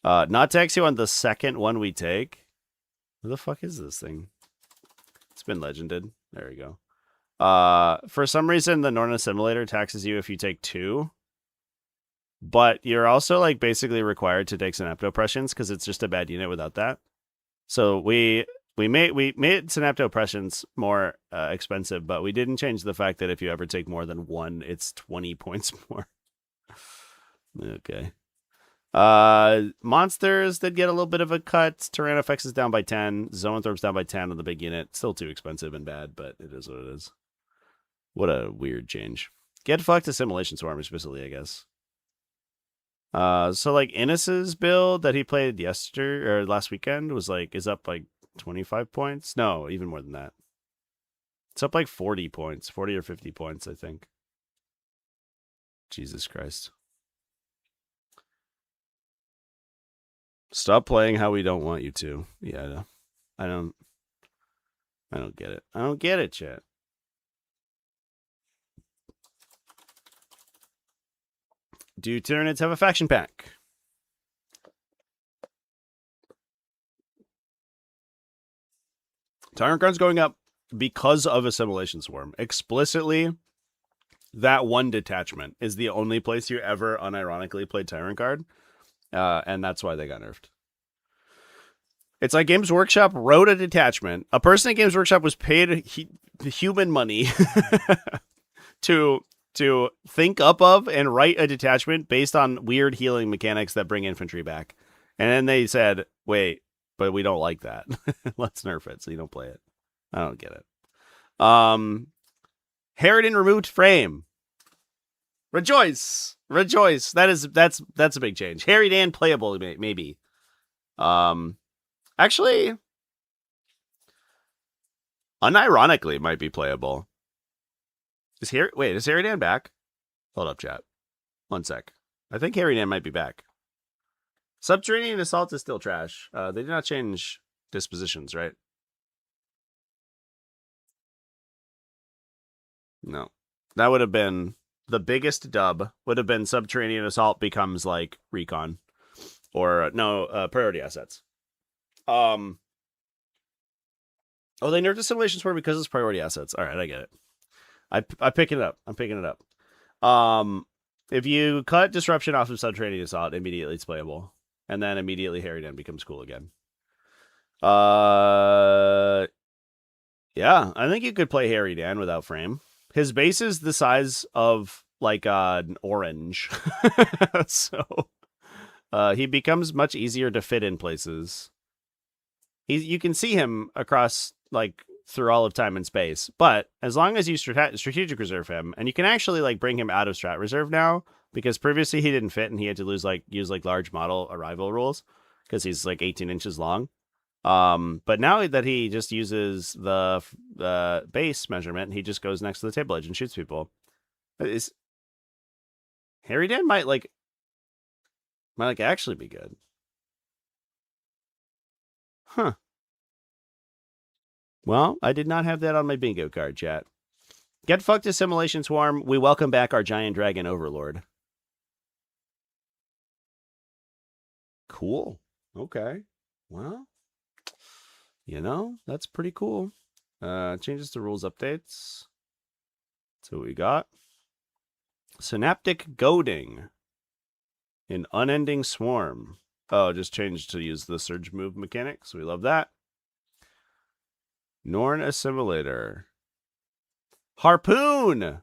Not tax you on the second one we take. Where the fuck is this thing? It's been legended. There we go. For some reason, the Norn Assimilator taxes you if you take 2. But you're also like basically required to take Synaptoprescience because it's just a bad unit without that. So we made Synaptoprescience more expensive, but we didn't change the fact that if you ever take more than 1, it's 20 points more. Okay. Monsters did get a little bit of a cut. Tyrannofex is down by 10. Zoanthrope's down by 10 on the big unit. Still too expensive and bad, but it is what it is. What a weird change. Get fucked Assimilation Swarm explicitly, I guess. So like Innes's build that he played last weekend is up like 25 points. No, even more than that. It's up like 40 points, 40 or 50 points, I think. Jesus Christ. Stop playing how we don't want you to. Yeah, I don't get it. I don't get it, chat. Do Tyranids have a faction pack? Tyrant Guard's going up because of Assimilation Swarm. Explicitly, that one detachment is the only place you ever unironically played Tyrant Guard. And that's why they got nerfed. It's like Games Workshop wrote a detachment. A person at Games Workshop was paid human money to think up of and write a detachment based on weird healing mechanics that bring infantry back. And then they said, wait, but we don't like that. Let's nerf it so you don't play it. I don't get it. Harridan removed frame. Rejoice. Rejoice. That's a big change. Harridan playable, maybe. Actually, unironically might be playable. Is Harridan back? Hold up, chat. One sec. I think Harridan might be back. Subterranean Assault is still trash. They did not change dispositions, right? No. That would have been the biggest dub. Would have been Subterranean Assault becomes like Recon. Or, priority assets. Oh, they nerfed Assimilation Swarm because it's priority assets. All right, I get it. I pick it up. I'm picking it up. If you cut Disruption off of Subterranean Assault, immediately it's playable. And then immediately Harridan becomes cool again. Yeah, I think you could play Harridan without frame. His base is the size of like an orange. So he becomes much easier to fit in places. You can see him across like through all of time and space. But as long as you strategic reserve him, and you can actually like bring him out of strat reserve now, because previously he didn't fit and he had to use like large model arrival rules because he's like 18 inches long. But now that he just uses the base measurement, he just goes next to the table edge and shoots people. Is Harrydan might actually be good. Huh. Well, I did not have that on my bingo card, chat. Get fucked, Assimilation Swarm. We welcome back our giant dragon overlord. Cool. Okay. Well, that's pretty cool. Changes to rules updates. That's what we got. Synaptic Goading. An Unending Swarm. Oh, just changed to use the surge move mechanic, so we love that. Norn Assimilator. Harpoon!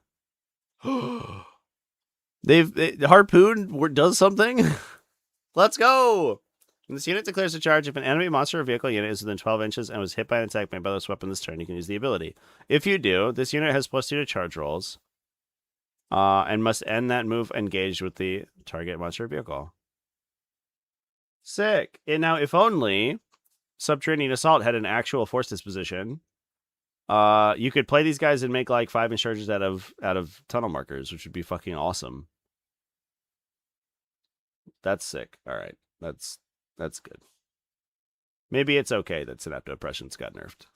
Harpoon does something? Let's go! When this unit declares a charge, if an enemy monster or vehicle unit is within 12 inches and was hit by an attack made by this weapon this turn, you can use the ability. If you do, this unit has +2 to charge rolls, and must end that move engaged with the target monster or vehicle. Sick! And now, if only Subterranean Assault had an actual force disposition, you could play these guys and make like 5-inch charges out of tunnel markers, which would be fucking awesome. That's sick. All right, that's good. Maybe it's okay that Synapto Oppressions got nerfed.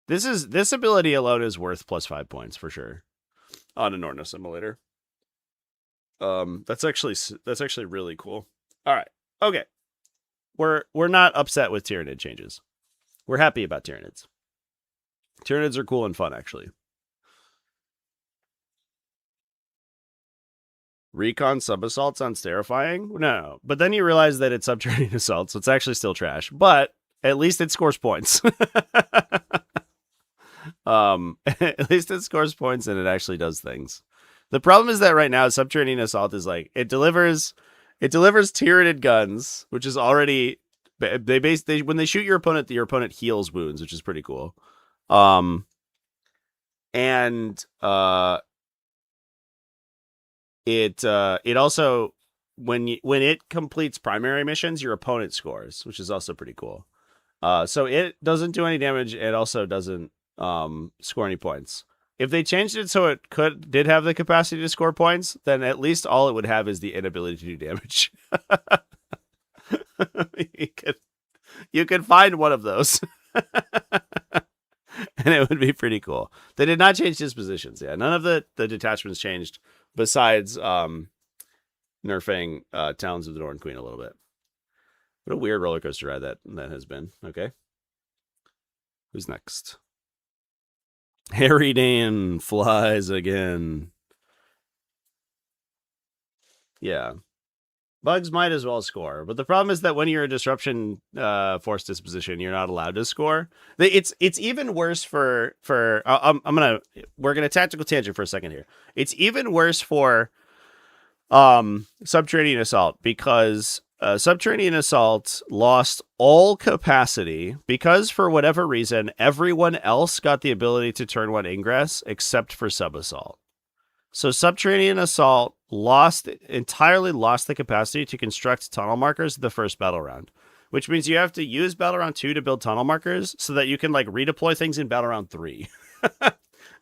This ability alone is worth +5 points for sure on a Norn Assimilator. That's actually really cool. All right, okay. We're not upset with Tyranid changes. We're happy about Tyranids. Tyranids are cool and fun, actually. Recon sub-assaults on Starifying? No. But then you realize that it's subterranean assault, so it's actually still trash. But at least it scores points. At least it scores points and it actually does things. The problem is that right now, subterranean assault is like, it delivers Tyranid guns, which is already... when they shoot your opponent heals wounds, which is pretty cool. It also, when it completes primary missions, your opponent scores, which is also pretty cool. So it doesn't do any damage. It also doesn't score any points. If they changed it so it did have the capacity to score points, then at least all it would have is the inability to do damage. You could find one of those. And it would be pretty cool. They did not change dispositions. Yeah, none of the detachments changed besides nerfing Talons of the Norn Queen a little bit. What a weird roller coaster ride that has been. Okay. Who's next? Harrydan flies again. Yeah. Bugs might as well score, but the problem is that when you're a disruption force disposition, you're not allowed to score. It's even worse for we're gonna tactical tangent for a second here. It's even worse for Subterranean Assault because Subterranean Assault lost all capacity because for whatever reason everyone else got the ability to turn 1 ingress except for Sub Assault. So Subterranean Assault entirely lost the capacity to construct tunnel markers the first battle round, which means you have to use battle round 2 to build tunnel markers so that you can like redeploy things in battle round 3.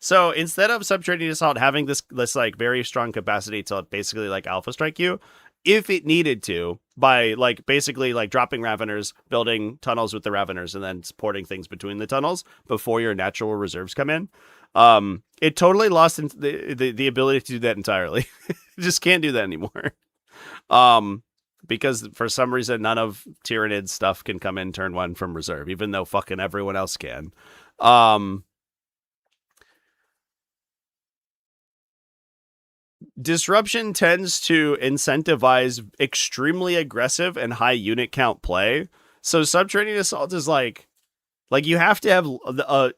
So instead of Subterranean Assault having this like very strong capacity to basically like alpha strike you, if it needed to, by like basically like dropping Raveners, building tunnels with the Raveners, and then supporting things between the tunnels before your natural reserves come in. It totally lost the ability to do that entirely. Just can't do that anymore. Because for some reason none of Tyranid stuff can come in turn 1 from reserve, even though fucking everyone else can. Disruption tends to incentivize extremely aggressive and high unit count play. So Subterranean Assault is like you have to have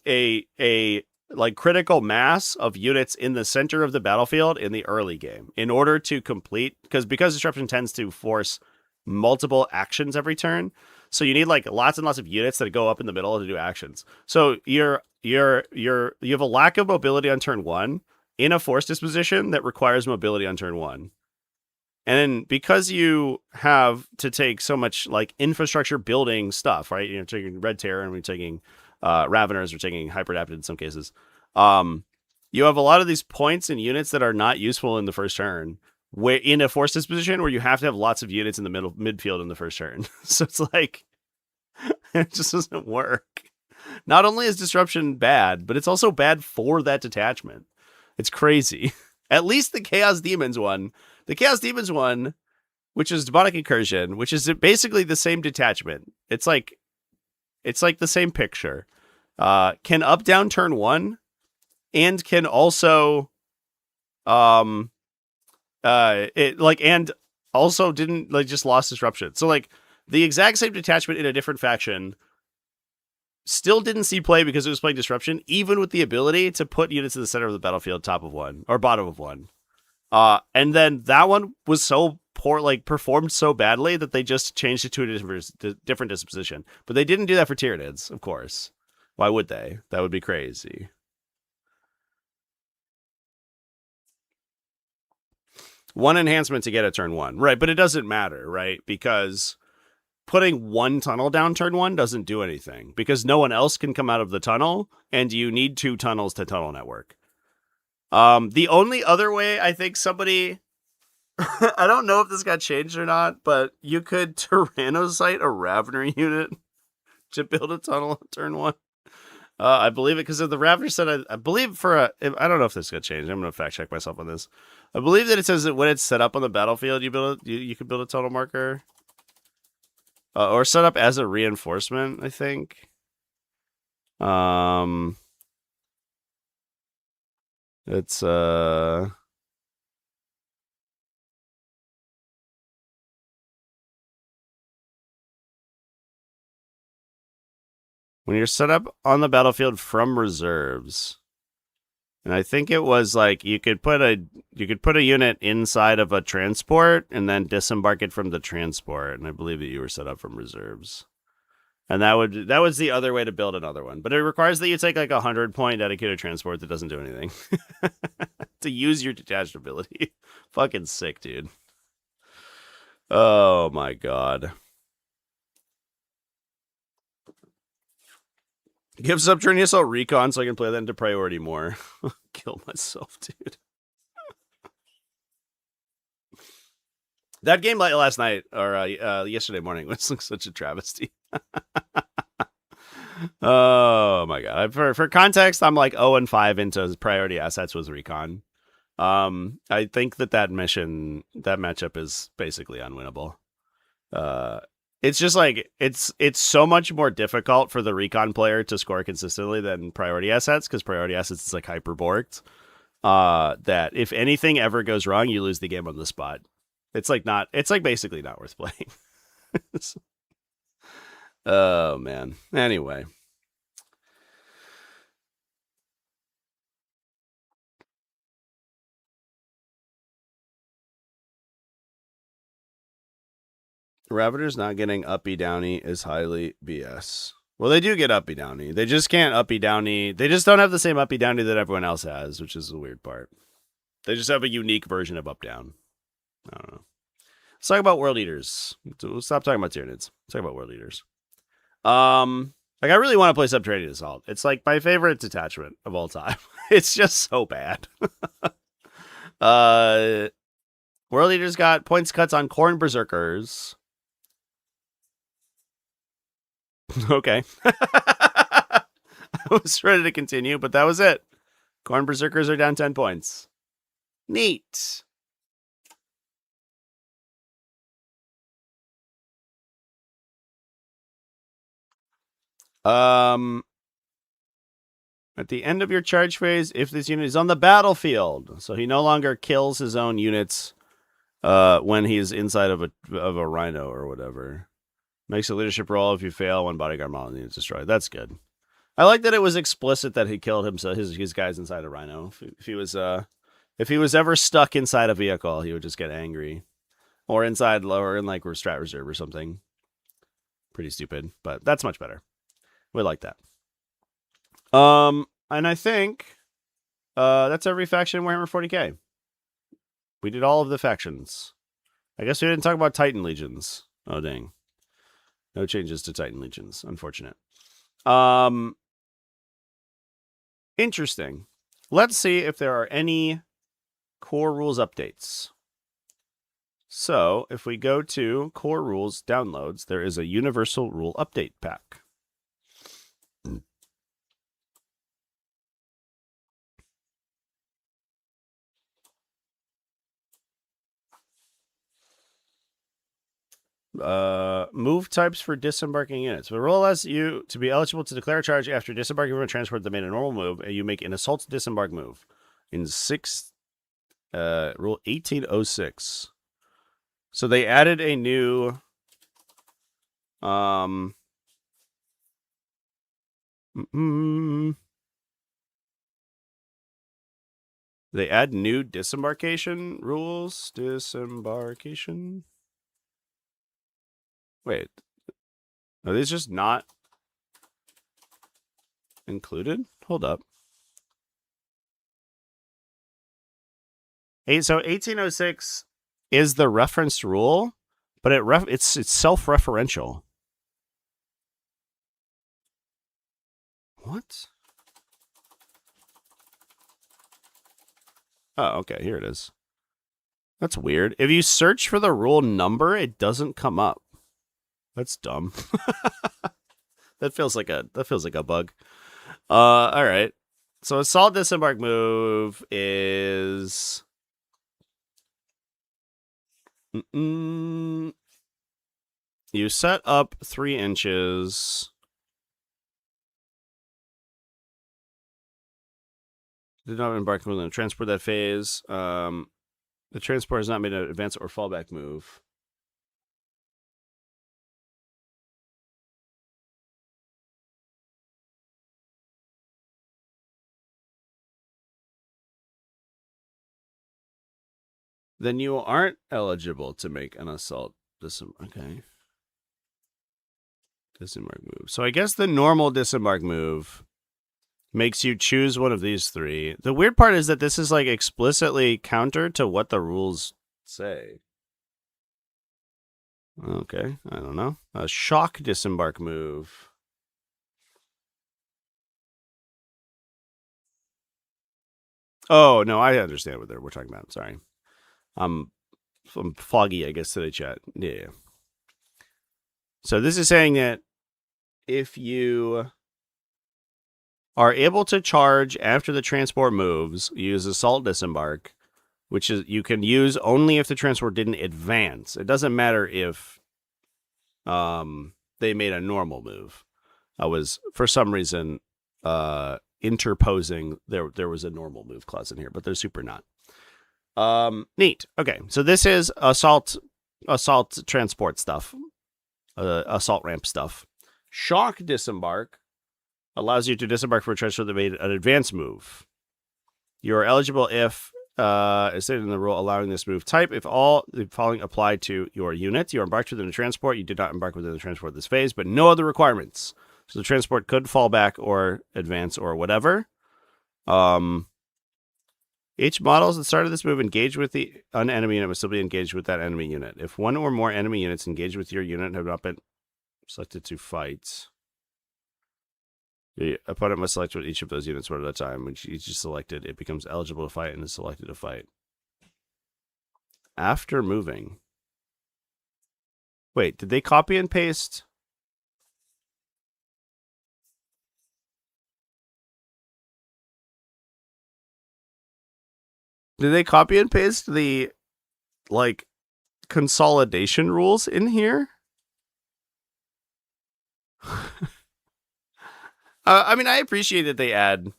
a like critical mass of units in the center of the battlefield in the early game in order to complete, because disruption tends to force multiple actions every turn. So you need like lots and lots of units that go up in the middle to do actions. So you have a lack of mobility on turn 1 in a force disposition that requires mobility on turn 1. And then because you have to take so much like infrastructure building stuff, right? You're taking Red Terror and we're taking Raveners, we're taking Hyper Adapted in some cases. You have a lot of these points and units that are not useful in the first turn. Where in a force disposition where you have to have lots of units in the midfield in the first turn. So it's like it just doesn't work. Not only is disruption bad, but it's also bad for that detachment. It's crazy. At least the Chaos Demons one. The Chaos Demons one, which is Demonic Incursion, which is basically the same detachment. It's like the same picture. Can up down turn 1 and can also and also didn't like just lost disruption. So like the exact same detachment in a different faction still didn't see play because it was playing disruption, even with the ability to put units in the center of the battlefield, top of 1 or bottom of 1. And then that one was so poor, like performed so badly that they just changed it to a different disposition. But they didn't do that for Tyranids, of course. Why would they? That would be crazy. One enhancement to get a turn 1. Right, but it doesn't matter, right? Because putting one tunnel down turn 1 doesn't do anything. Because no one else can come out of the tunnel, and you need 2 tunnels to tunnel network. The only other way I think somebody... I don't know if this got changed or not, but you could Tyrannocyte a Ravener unit to build a tunnel on turn 1. I believe it because of the Ravener said, I believe I don't know if this got changed. I'm going to fact check myself on this. I believe that it says that when it's set up on the battlefield, you can build a tunnel marker. Or set up as a reinforcement, I think. It's when you're set up on the battlefield from reserves. And I think it was like you could put a unit inside of a transport and then disembark it from the transport. And I believe that you were set up from reserves. And that was the other way to build another one. But it requires that you take like 100-point dedicated transport that doesn't do anything to use your detached ability. Fucking sick, dude. Oh my god. Give Subterranean Assault Recon so I can play that into priority more. Kill myself, dude. That game last night, or yesterday morning, was like such a travesty. Oh my god. For context, I'm like 0-5 into priority assets with Recon. I think that matchup is basically unwinnable. It's just like it's so much more difficult for the Recon player to score consistently than priority assets, because priority assets is like hyperborked. That if anything ever goes wrong, you lose the game on the spot. It's like basically not worth playing. Oh man. Anyway. Ravener's not getting uppy downy is highly BS. Well, they do get uppy downy. They just can't uppy downy. They just don't have the same uppy downy that everyone else has, which is the weird part. They just have a unique version of up down. I don't know. Let's talk about World Eaters. We'll stop talking about Tyranids. Let's talk about World Eaters. Like I really want to play Subterranean Assault. It's like my favorite detachment of all time. It's just so bad. World Eaters got points cuts on Khorne Berserkers. Okay. I was ready to continue, but that was it. Khorne Berserkers are down 10 points. Neat. At the end of your charge phase, if this unit is on the battlefield, so he no longer kills his own units when he's inside of a rhino or whatever. Makes a leadership roll if you fail when bodyguard model is destroyed. That's good. I like that it was explicit that he killed his guys inside a rhino. If he was ever stuck inside a vehicle, he would just get angry, or inside lower in like Strat Reserve or something. pretty stupid, but that's much better. We like that. And I think that's every faction in Warhammer 40k. We did all of the factions. I guess we didn't talk about Titan Legions. Oh, dang. No changes to Titan Legions. Unfortunate. Interesting. Let's see if there are any core rules updates. So, if we go to core rules downloads, there is a universal rule update pack. Move types for disembarking units. The rule allows you to be eligible to declare a charge after disembarking from a transport that made a normal move, and you make an assault disembark move. In rule 1806. So they added a new they add new disembarkation rules. Disembarkation. Wait, are these just not included? Hold up. So 1806 is the referenced rule, but it's self-referential. What? Oh, okay, here it is. That's weird. If you search for the rule number, it doesn't come up. That's dumb. That feels like a bug. All right. So assault disembark move is you set up 3 inches. Did not embark on the transport that phase. The transport has not made an advance or fallback move. Then you aren't eligible to make an assault disembark. Okay. Disembark move. So I guess the normal disembark move makes you choose one of these 3. The weird part is that this is like explicitly counter to what the rules say. Okay, I don't know. A shock disembark move. Oh, no, I understand what we're talking about. Sorry. I'm foggy, I guess, today, chat. Yeah. So this is saying that if you are able to charge after the transport moves, use assault disembark, which is you can use only if the transport didn't advance. It doesn't matter if they made a normal move. I was, for some reason, interposing. There was a normal move clause in here, but they're super not. Neat. Okay, so this is assault transport stuff, assault ramp stuff. Shock disembark allows you to disembark for a transport that made an advance move. You are eligible if, as stated in the rule allowing this move type, if all the following apply to your unit. You are embarked within the transport. You did not embark within the transport this phase, but no other requirements. So the transport could fall back or advance or whatever. Each model at the start of this move engaged with an enemy unit must still be engaged with that enemy unit. If one or more enemy units engaged with your unit have not been selected to fight, the opponent must select with each of those units one at a time. When each is selected, it becomes eligible to fight and is selected to fight. After moving. Wait, did they copy and paste? Did they copy and paste the, like, consolidation rules in here? I mean, I appreciate that they add,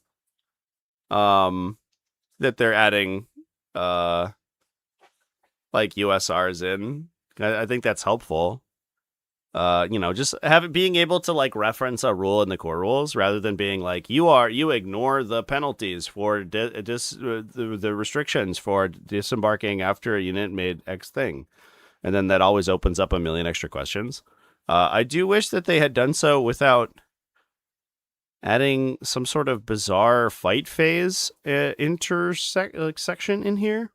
that they're adding, like USRs in. I think that's helpful. Just being able to like reference a rule in the core rules rather than being like you ignore the penalties for the restrictions for disembarking after a unit made X thing, and then that always opens up a million extra questions. I do wish that they had done so without adding some sort of bizarre fight phase section in here.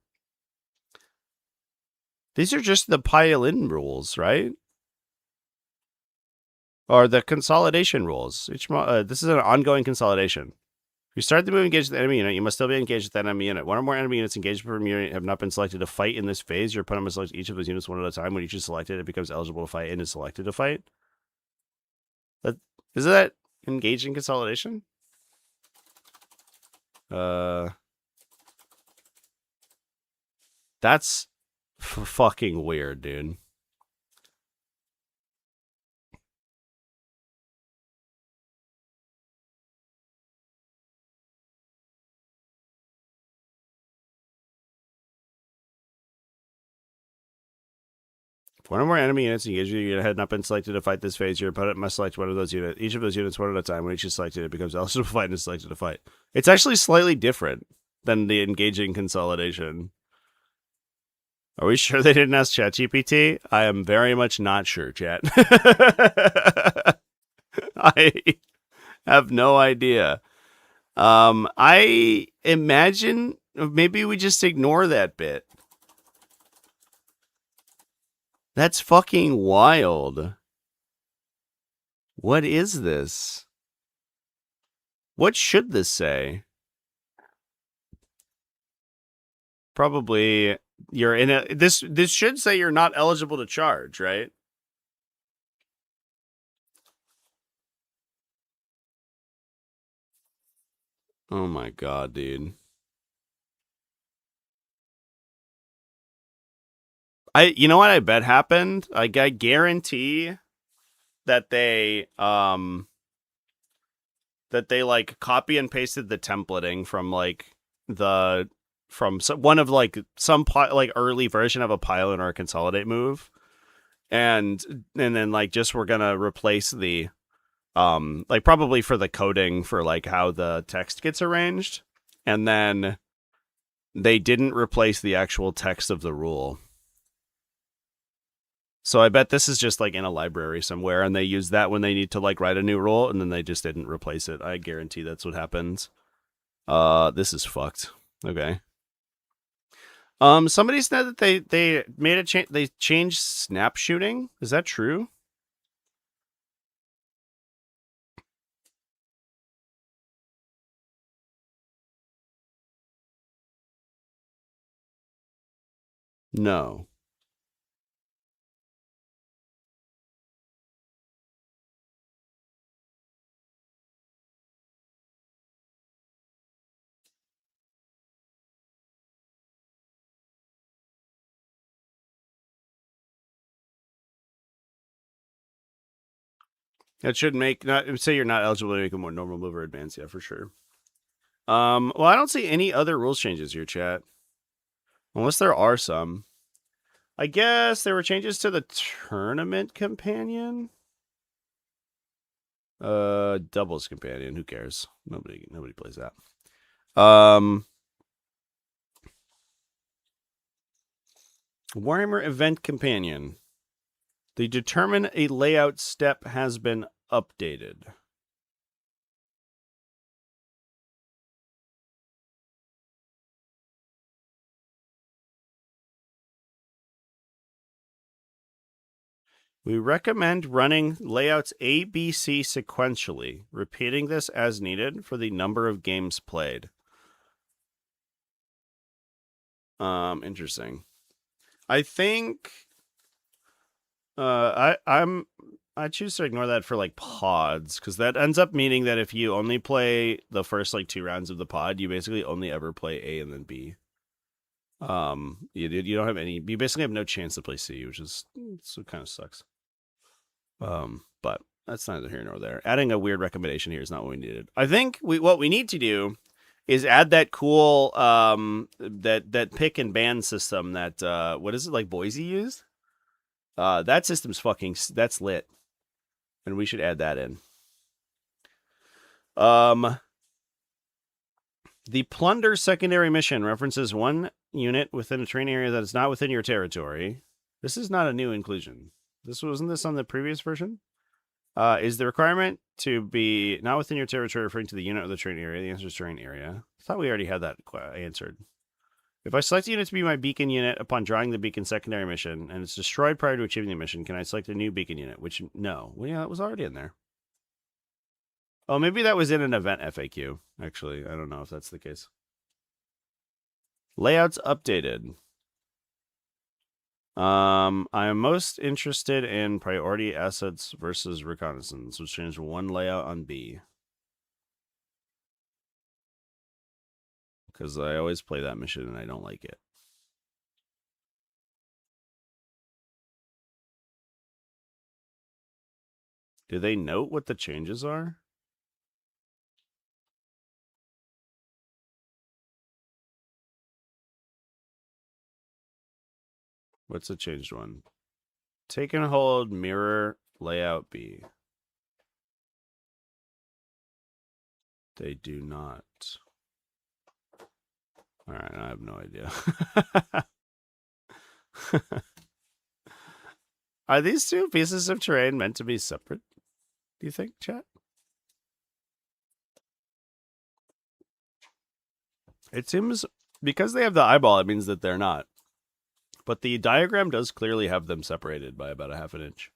These are just the pile-in rules, right? Or the consolidation rules. This is an ongoing consolidation. You start the move engaged with the enemy unit, you must still be engaged with that enemy unit. One or more enemy units engaged per unit have not been selected to fight in this phase. Your opponent must select each of those units one at a time. When each is selected, it becomes eligible to fight and is selected to fight. Is that engaging consolidation? That's fucking weird, dude. If one or more enemy units engaged with your unit had not been selected to fight this phase, your opponent must select one of those units. Each of those units one at a time. When each is selected, it becomes eligible to fight and is selected to fight. It's actually slightly different than the engaging consolidation. Are we sure they didn't ask ChatGPT? I am very much not sure, chat. I have no idea. I imagine maybe we just ignore that bit. That's fucking wild. What is this? What should this say? Probably you're in a this should say you're not eligible to charge, right? Oh my god, dude. You know what I bet happened? I guarantee that they like copy and pasted the templating from like one of like some like early version of a pilot or a consolidate move, and then like just we're gonna replace the like probably for the coding for like how the text gets arranged, and then they didn't replace the actual text of the rule. So I bet this is just like in a library somewhere, and they use that when they need to like write a new rule, and then they just didn't replace it. I guarantee that's what happened. This is fucked. Okay. Somebody said that they made a change. They changed snap shooting. Is that true? No. That should make not say you're not eligible to make a more normal move or advance. Yeah, for sure. Well, I don't see any other rules changes here, chat. Unless there are some. I guess there were changes to the tournament companion. Doubles companion. Who cares? Nobody plays that. Warhammer event companion. The determine a layout step has been updated. We recommend running layouts A, B, C sequentially, repeating this as needed for the number of games played. Interesting. I think I choose to ignore that for like pods, because that ends up meaning that if you only play the first like 2 rounds of the pod, you basically only ever play A and then B. You don't have any. You basically have no chance to play C, which is so kind of sucks. But that's neither here nor there. Adding a weird recommendation here is not what we needed. I think what we need to do is add that cool that pick and ban system that what is it, like Boise used? That system's that's lit, and we should add that in. The plunder secondary mission references one unit within a training area that is not within your territory. This is not a new inclusion. This wasn't this on the previous version? Is the requirement to be not within your territory referring to the unit or the terrain area? The answer is terrain area. I thought we already had that answered. If I select a unit to be my beacon unit upon drawing the beacon secondary mission, and it's destroyed prior to achieving the mission, can I select a new beacon unit? Which, no. Well, yeah, that was already in there. Oh, maybe that was in an event FAQ, actually. I don't know if that's the case. Layouts updated. I am most interested in priority assets versus reconnaissance, which changed one layout on B. Because I always play that mission and I don't like it. Do they note what the changes are? What's the changed one? Take and hold mirror layout B. They do not. All right, I have no idea. Are these two pieces of terrain meant to be separate? Do you think, chat? It seems because they have the eyeball, it means that they're not. But the diagram does clearly have them separated by about a half an inch.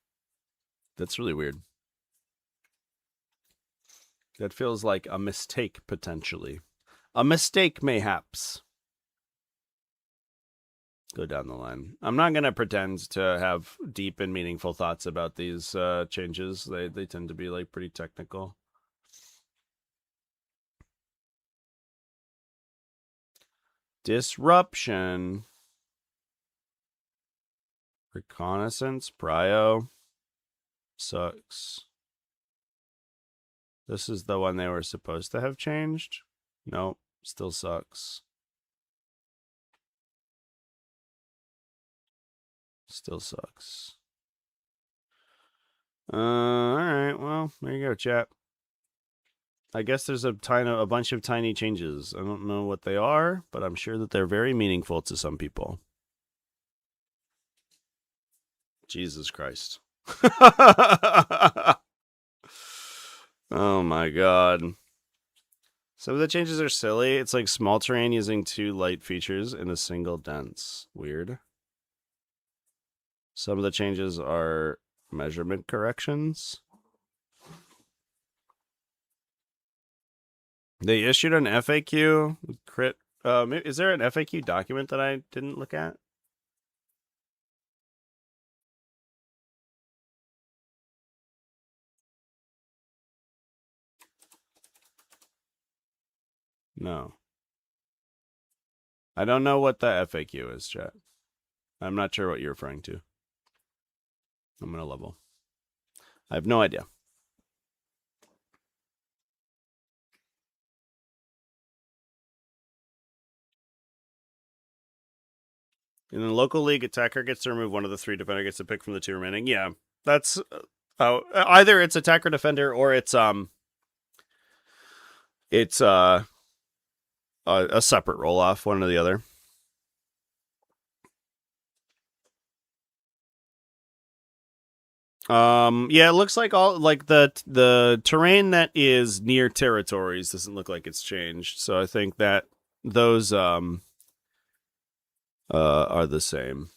That's really weird. That feels like a mistake, potentially. A mistake, mayhaps. Go down the line. I'm not going to pretend to have deep and meaningful thoughts about these changes. They tend to be like pretty technical. Disruption. Reconnaissance, prio. Sucks. This is the one they were supposed to have changed. Nope, still sucks. Still sucks. Alright, well, there you go, chat. I guess there's a bunch of tiny changes. I don't know what they are, but I'm sure that they're very meaningful to some people. Jesus Christ. Oh my god. Some of the changes are silly. It's like small terrain using 2 light features in a single dense. Weird. Some of the changes are measurement corrections. They issued an FAQ. Is there an FAQ document that I didn't look at? No. I don't know what the FAQ is, chat. I'm not sure what you're referring to. I'm going to level. I have no idea. In the local league, attacker gets to remove one of the 3, defender gets to pick from the 2 remaining. Yeah, that's either it's attacker defender or it's a separate roll off, one or the other. Yeah, it looks like all like the terrain that is near territories doesn't look like it's changed. So I think that those are the same.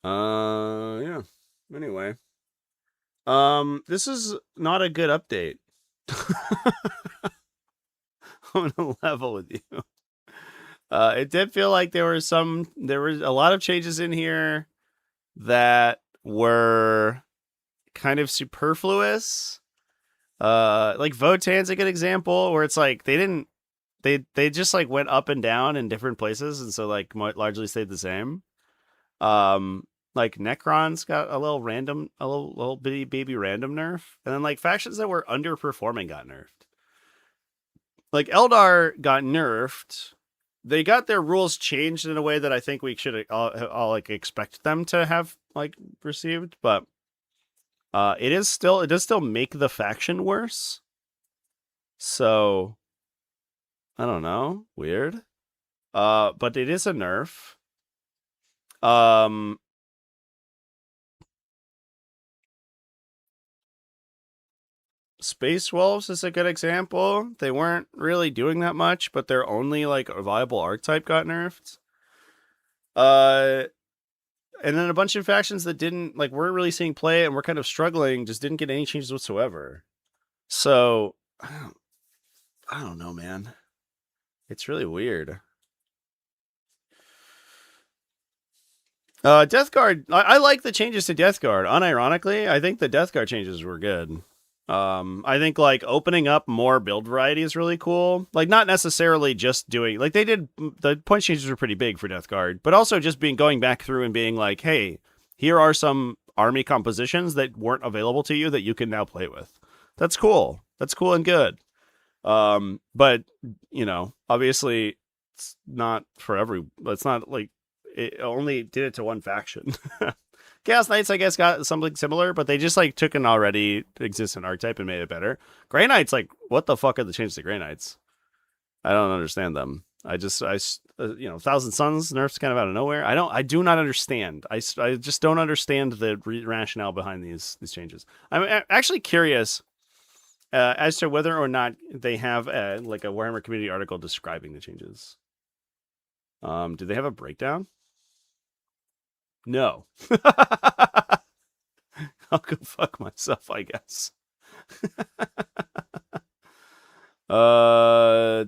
Yeah. Anyway. This is not a good update. I'm gonna level with you. It did feel like there were a lot of changes in here that were kind of superfluous. Like Votann's a good example where it's like they just like went up and down in different places, and so like largely stayed the same. Like Necrons got a little bitty baby random nerf, and then like factions that were underperforming got nerfed. Like Eldar got nerfed, they got their rules changed in a way that I think we should all like expect them to have like received, but it does still make the faction worse. So I don't know, weird. But it is a nerf. Space Wolves is a good example. They weren't really doing that much, but their only like viable archetype got nerfed. And then a bunch of factions that didn't like weren't really seeing play and were kind of struggling just didn't get any changes whatsoever. So I don't know, man. It's really weird. Death Guard. I like the changes to Death Guard. Unironically, I think the Death Guard changes were good. I think like opening up more build variety is really cool. Like not necessarily just doing like they did. The point changes were pretty big for Death Guard, but also just going back through and being like, hey, here are some army compositions that weren't available to you that you can now play with. That's cool. That's cool and good. But you know, obviously, it's not for every. It's not like it only did it to one faction. Chaos Knights, I guess, got something similar, but they just like took an already existent archetype and made it better. Grey Knights, like, what the fuck are the changes to Grey Knights? I don't understand them. Thousand Suns nerfs kind of out of nowhere. I do not understand. I just don't understand the rationale behind these changes. I'm actually curious as to whether or not they have like a Warhammer community article describing the changes. Do they have a breakdown? No. I'll go fuck myself, I guess.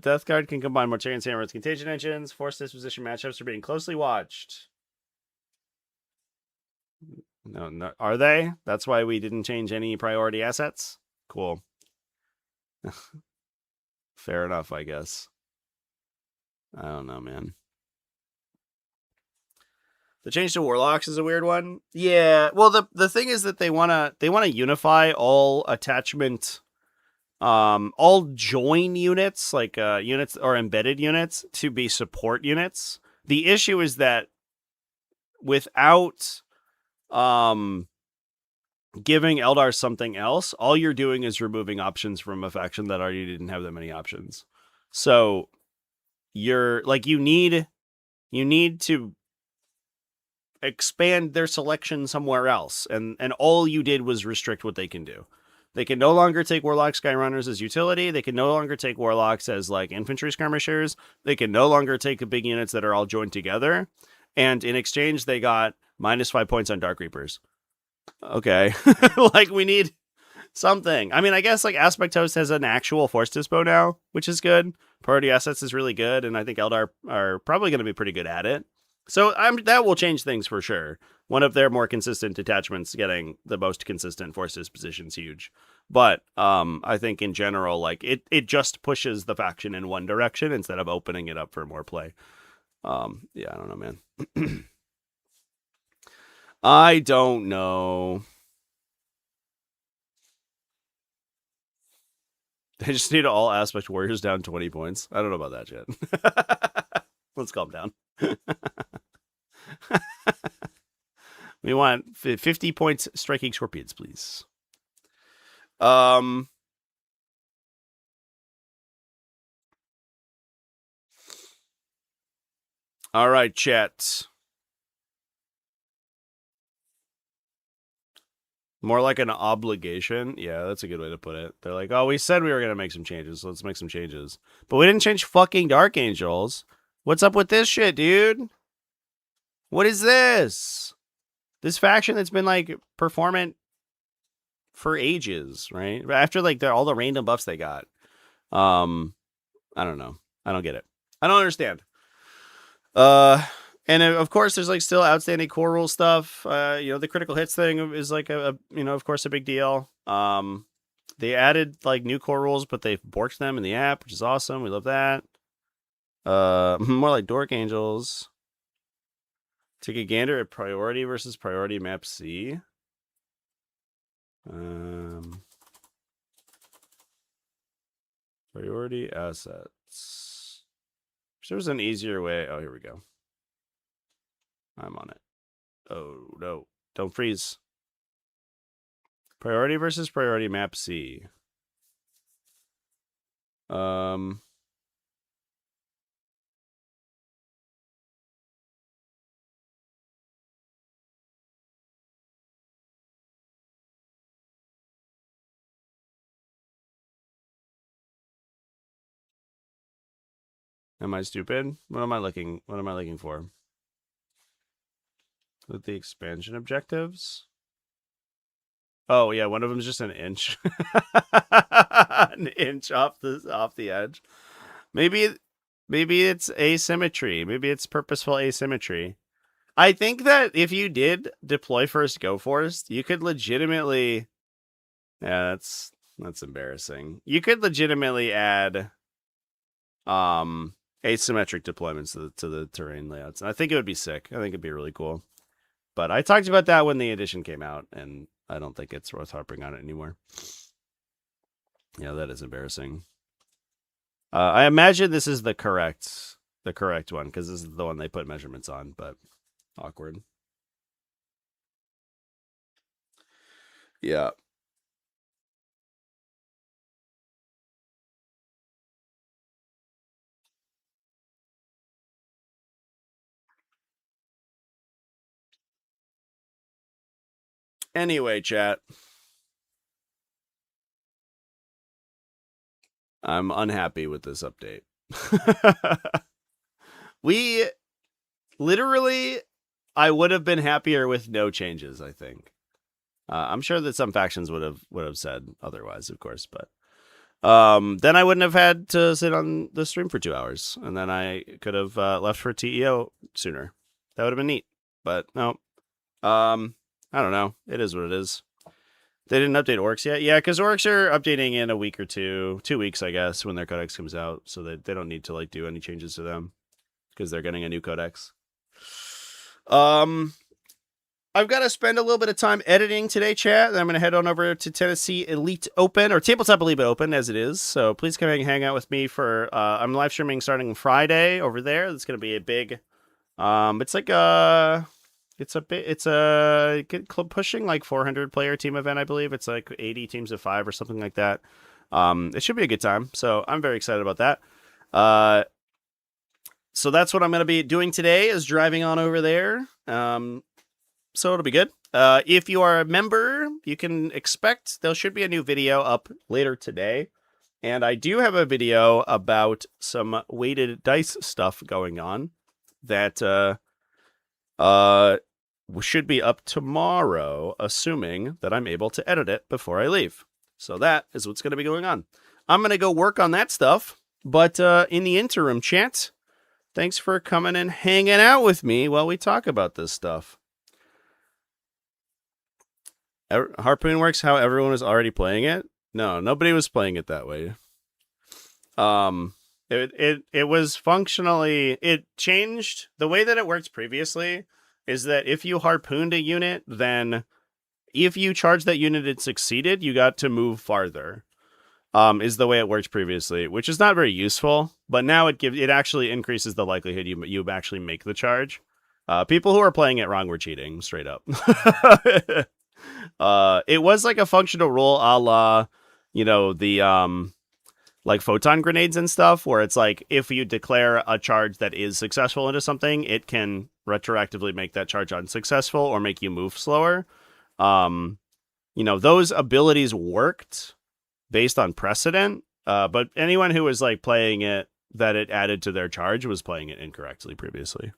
Death Guard can combine Mortarian Hammer's contagion engines. Force disposition matchups are being closely watched. No, are they? That's why we didn't change any priority assets? Cool. Fair enough, I guess. I don't know, man. The change to Warlocks is a weird one. Yeah, well, the thing is that they wanna unify all attachment, all join units, like units or embedded units, to be support units. The issue is that without giving Eldar something else, all you're doing is removing options from a faction that already didn't have that many options. So you're like you need to expand their selection somewhere else, and all you did was restrict what they can do. They can no longer take Warlock Skyrunners as utility. They can no longer take Warlocks as like infantry skirmishers. They can no longer take the big units that are all joined together. And in exchange, they got -5 points on Dark Reapers. Okay, like we need something. I mean, I guess like Aspect Host has an actual Force Dispo now, which is good. Priority Assets is really good, and I think Eldar are probably going to be pretty good at it. So that will change things for sure. One of their more consistent detachments getting the most consistent force disposition is huge. But I think in general, like it just pushes the faction in one direction instead of opening it up for more play. Yeah, I don't know, man. I don't know. They just need all aspect warriors down 20 points. I don't know about that yet. Let's calm down. We want 50 points striking scorpions, please. All right, chat. More like an obligation. Yeah, that's a good way to put it. They're like, oh, we said we were going to make some changes, so let's make some changes. But we didn't change fucking Dark Angels. What's up with this shit, dude? What is this? This faction that's been, like, performant for ages, right? After, like, all the random buffs they got. I don't know. I don't get it. I don't understand. And of course, there's like still outstanding core rule stuff. The critical hits thing is like of course, a big deal. They added like new core rules, but they've borked them in the app, which is awesome. We love that. More like Dork Angels. Take a gander at priority versus priority map C. Priority assets. If there was an easier way. Oh, here we go. I'm on it. Oh, no. Don't freeze. Priority versus priority map C. Am I stupid? What am I looking for? With the expansion objectives? Oh yeah, one of them is just an inch. An inch off the edge. Maybe it's asymmetry. Maybe it's purposeful asymmetry. I think that if you did deploy first, go first, you could legitimately. Yeah, that's embarrassing. You could legitimately add asymmetric deployments to the terrain layouts. And I think it would be sick. I think it'd be really cool. But I talked about that when the edition came out, and I don't think it's worth harping on it anymore. Yeah, that is embarrassing. I imagine this is the correct one, because this is the one they put measurements on, but awkward. Yeah. Anyway, chat. I'm unhappy with this update. We literally, I would have been happier with no changes, I think. I'm sure that some factions would have said otherwise, of course, but then I wouldn't have had to sit on the stream for 2 hours, and then I could have left for TEO sooner. That would have been neat, but no. I don't know. It is what it is. They didn't update Orks yet? Yeah, because Orks are updating in a week or 2 weeks, I guess, when their codex comes out, so they don't need to like do any changes to them because they're getting a new codex. I've got to spend a little bit of time editing today, chat. Then I'm going to head on over to Tennessee Elite Open, or Tabletop Elite Open, as it is. So please come and hang out with me for. I'm live streaming starting Friday over there. It's going to be a big. It's like a. It's a pushing like 400 player team event, I believe. It's like 80 teams of 5 or something like that. It should be a good time. So I'm very excited about that. So that's what I'm going to be doing today, is driving on over there. So it'll be good. If you are a member, you can expect there should be a new video up later today. And I do have a video about some weighted dice stuff going on that should be up tomorrow, assuming that I'm able to edit it before I leave. So that is what's going to be going on. I'm going to go work on that stuff. But in the interim, chat, thanks for coming and hanging out with me while we talk about this stuff. Harpoon works how everyone was already playing it? No, nobody was playing it that way. It was functionally, it changed. The way that it worked previously is that if you harpooned a unit, then if you charged that unit and succeeded, you got to move farther. Is the way it worked previously, which is not very useful, but now it actually increases the likelihood you actually make the charge. People who are playing it wrong were cheating, straight up. It was like a functional rule a la, the like photon grenades and stuff, where it's like if you declare a charge that is successful into something, it can retroactively make that charge unsuccessful or make you move slower. Those abilities worked based on precedent, but anyone who was like playing it that it added to their charge was playing it incorrectly previously.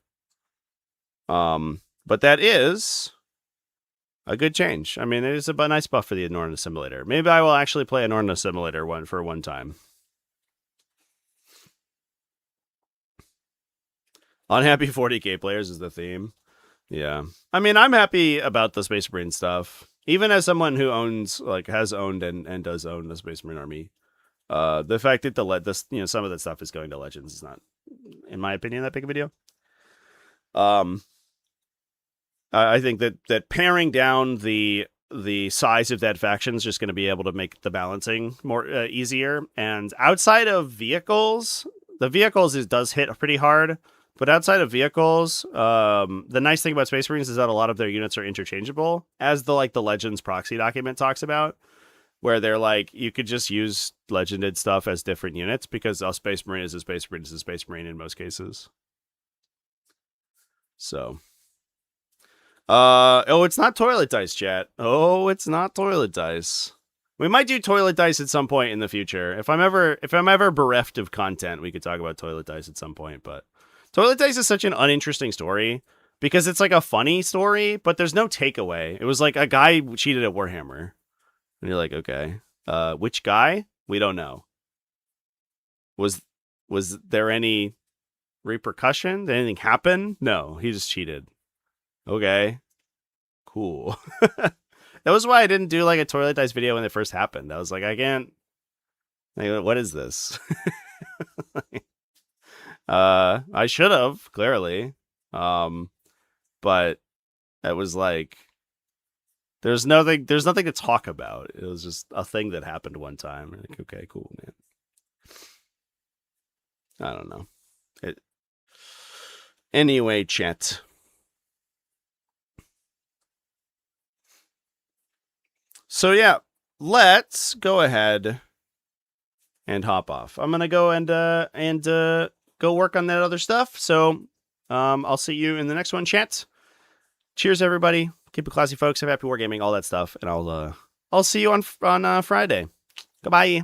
But that is a good change. I mean, it is a nice buff for the Anorna Assimilator. Maybe I will actually play Anorna Assimilator one time. Unhappy 40k players is the theme. Yeah. I mean, I'm happy about the Space Marine stuff. Even as someone who has owned and does own the Space Marine army. The fact that some of that stuff is going to Legends is not, in my opinion, that big of a deal. I think that paring down the size of that faction is just going to be able to make the balancing more easier. And outside of vehicles, The vehicles does hit pretty hard, but outside of vehicles, the nice thing about Space Marines is that a lot of their units are interchangeable, as the Legends proxy document talks about, where they're like, you could just use legended stuff as different units because a Space Marine is a Space Marine is a Space Marine in most cases. So, oh, it's not toilet dice, chat. Oh, it's not toilet dice. We might do toilet dice at some point in the future. If I'm ever bereft of content, we could talk about toilet dice at some point. But toilet dice is such an uninteresting story because it's like a funny story, but there's no takeaway. It was like a guy cheated at Warhammer, and you're like, okay, which guy? We don't know. Was there any repercussion? Did anything happen? No, he just cheated. Okay, cool. That was why I didn't do like a toilet dice video when it first happened. I was like, I can't. Like, what is this? I should have clearly, but it was like there's nothing to talk about. It was just a thing that happened one time. Like, okay, cool, man. I don't know. Anyway, chat. So yeah, let's go ahead and hop off. I'm gonna go and go work on that other stuff. So I'll see you in the next one, chat. Cheers, everybody. Keep it classy, folks. Have happy wargaming, all that stuff, and I'll see you on Friday. Goodbye.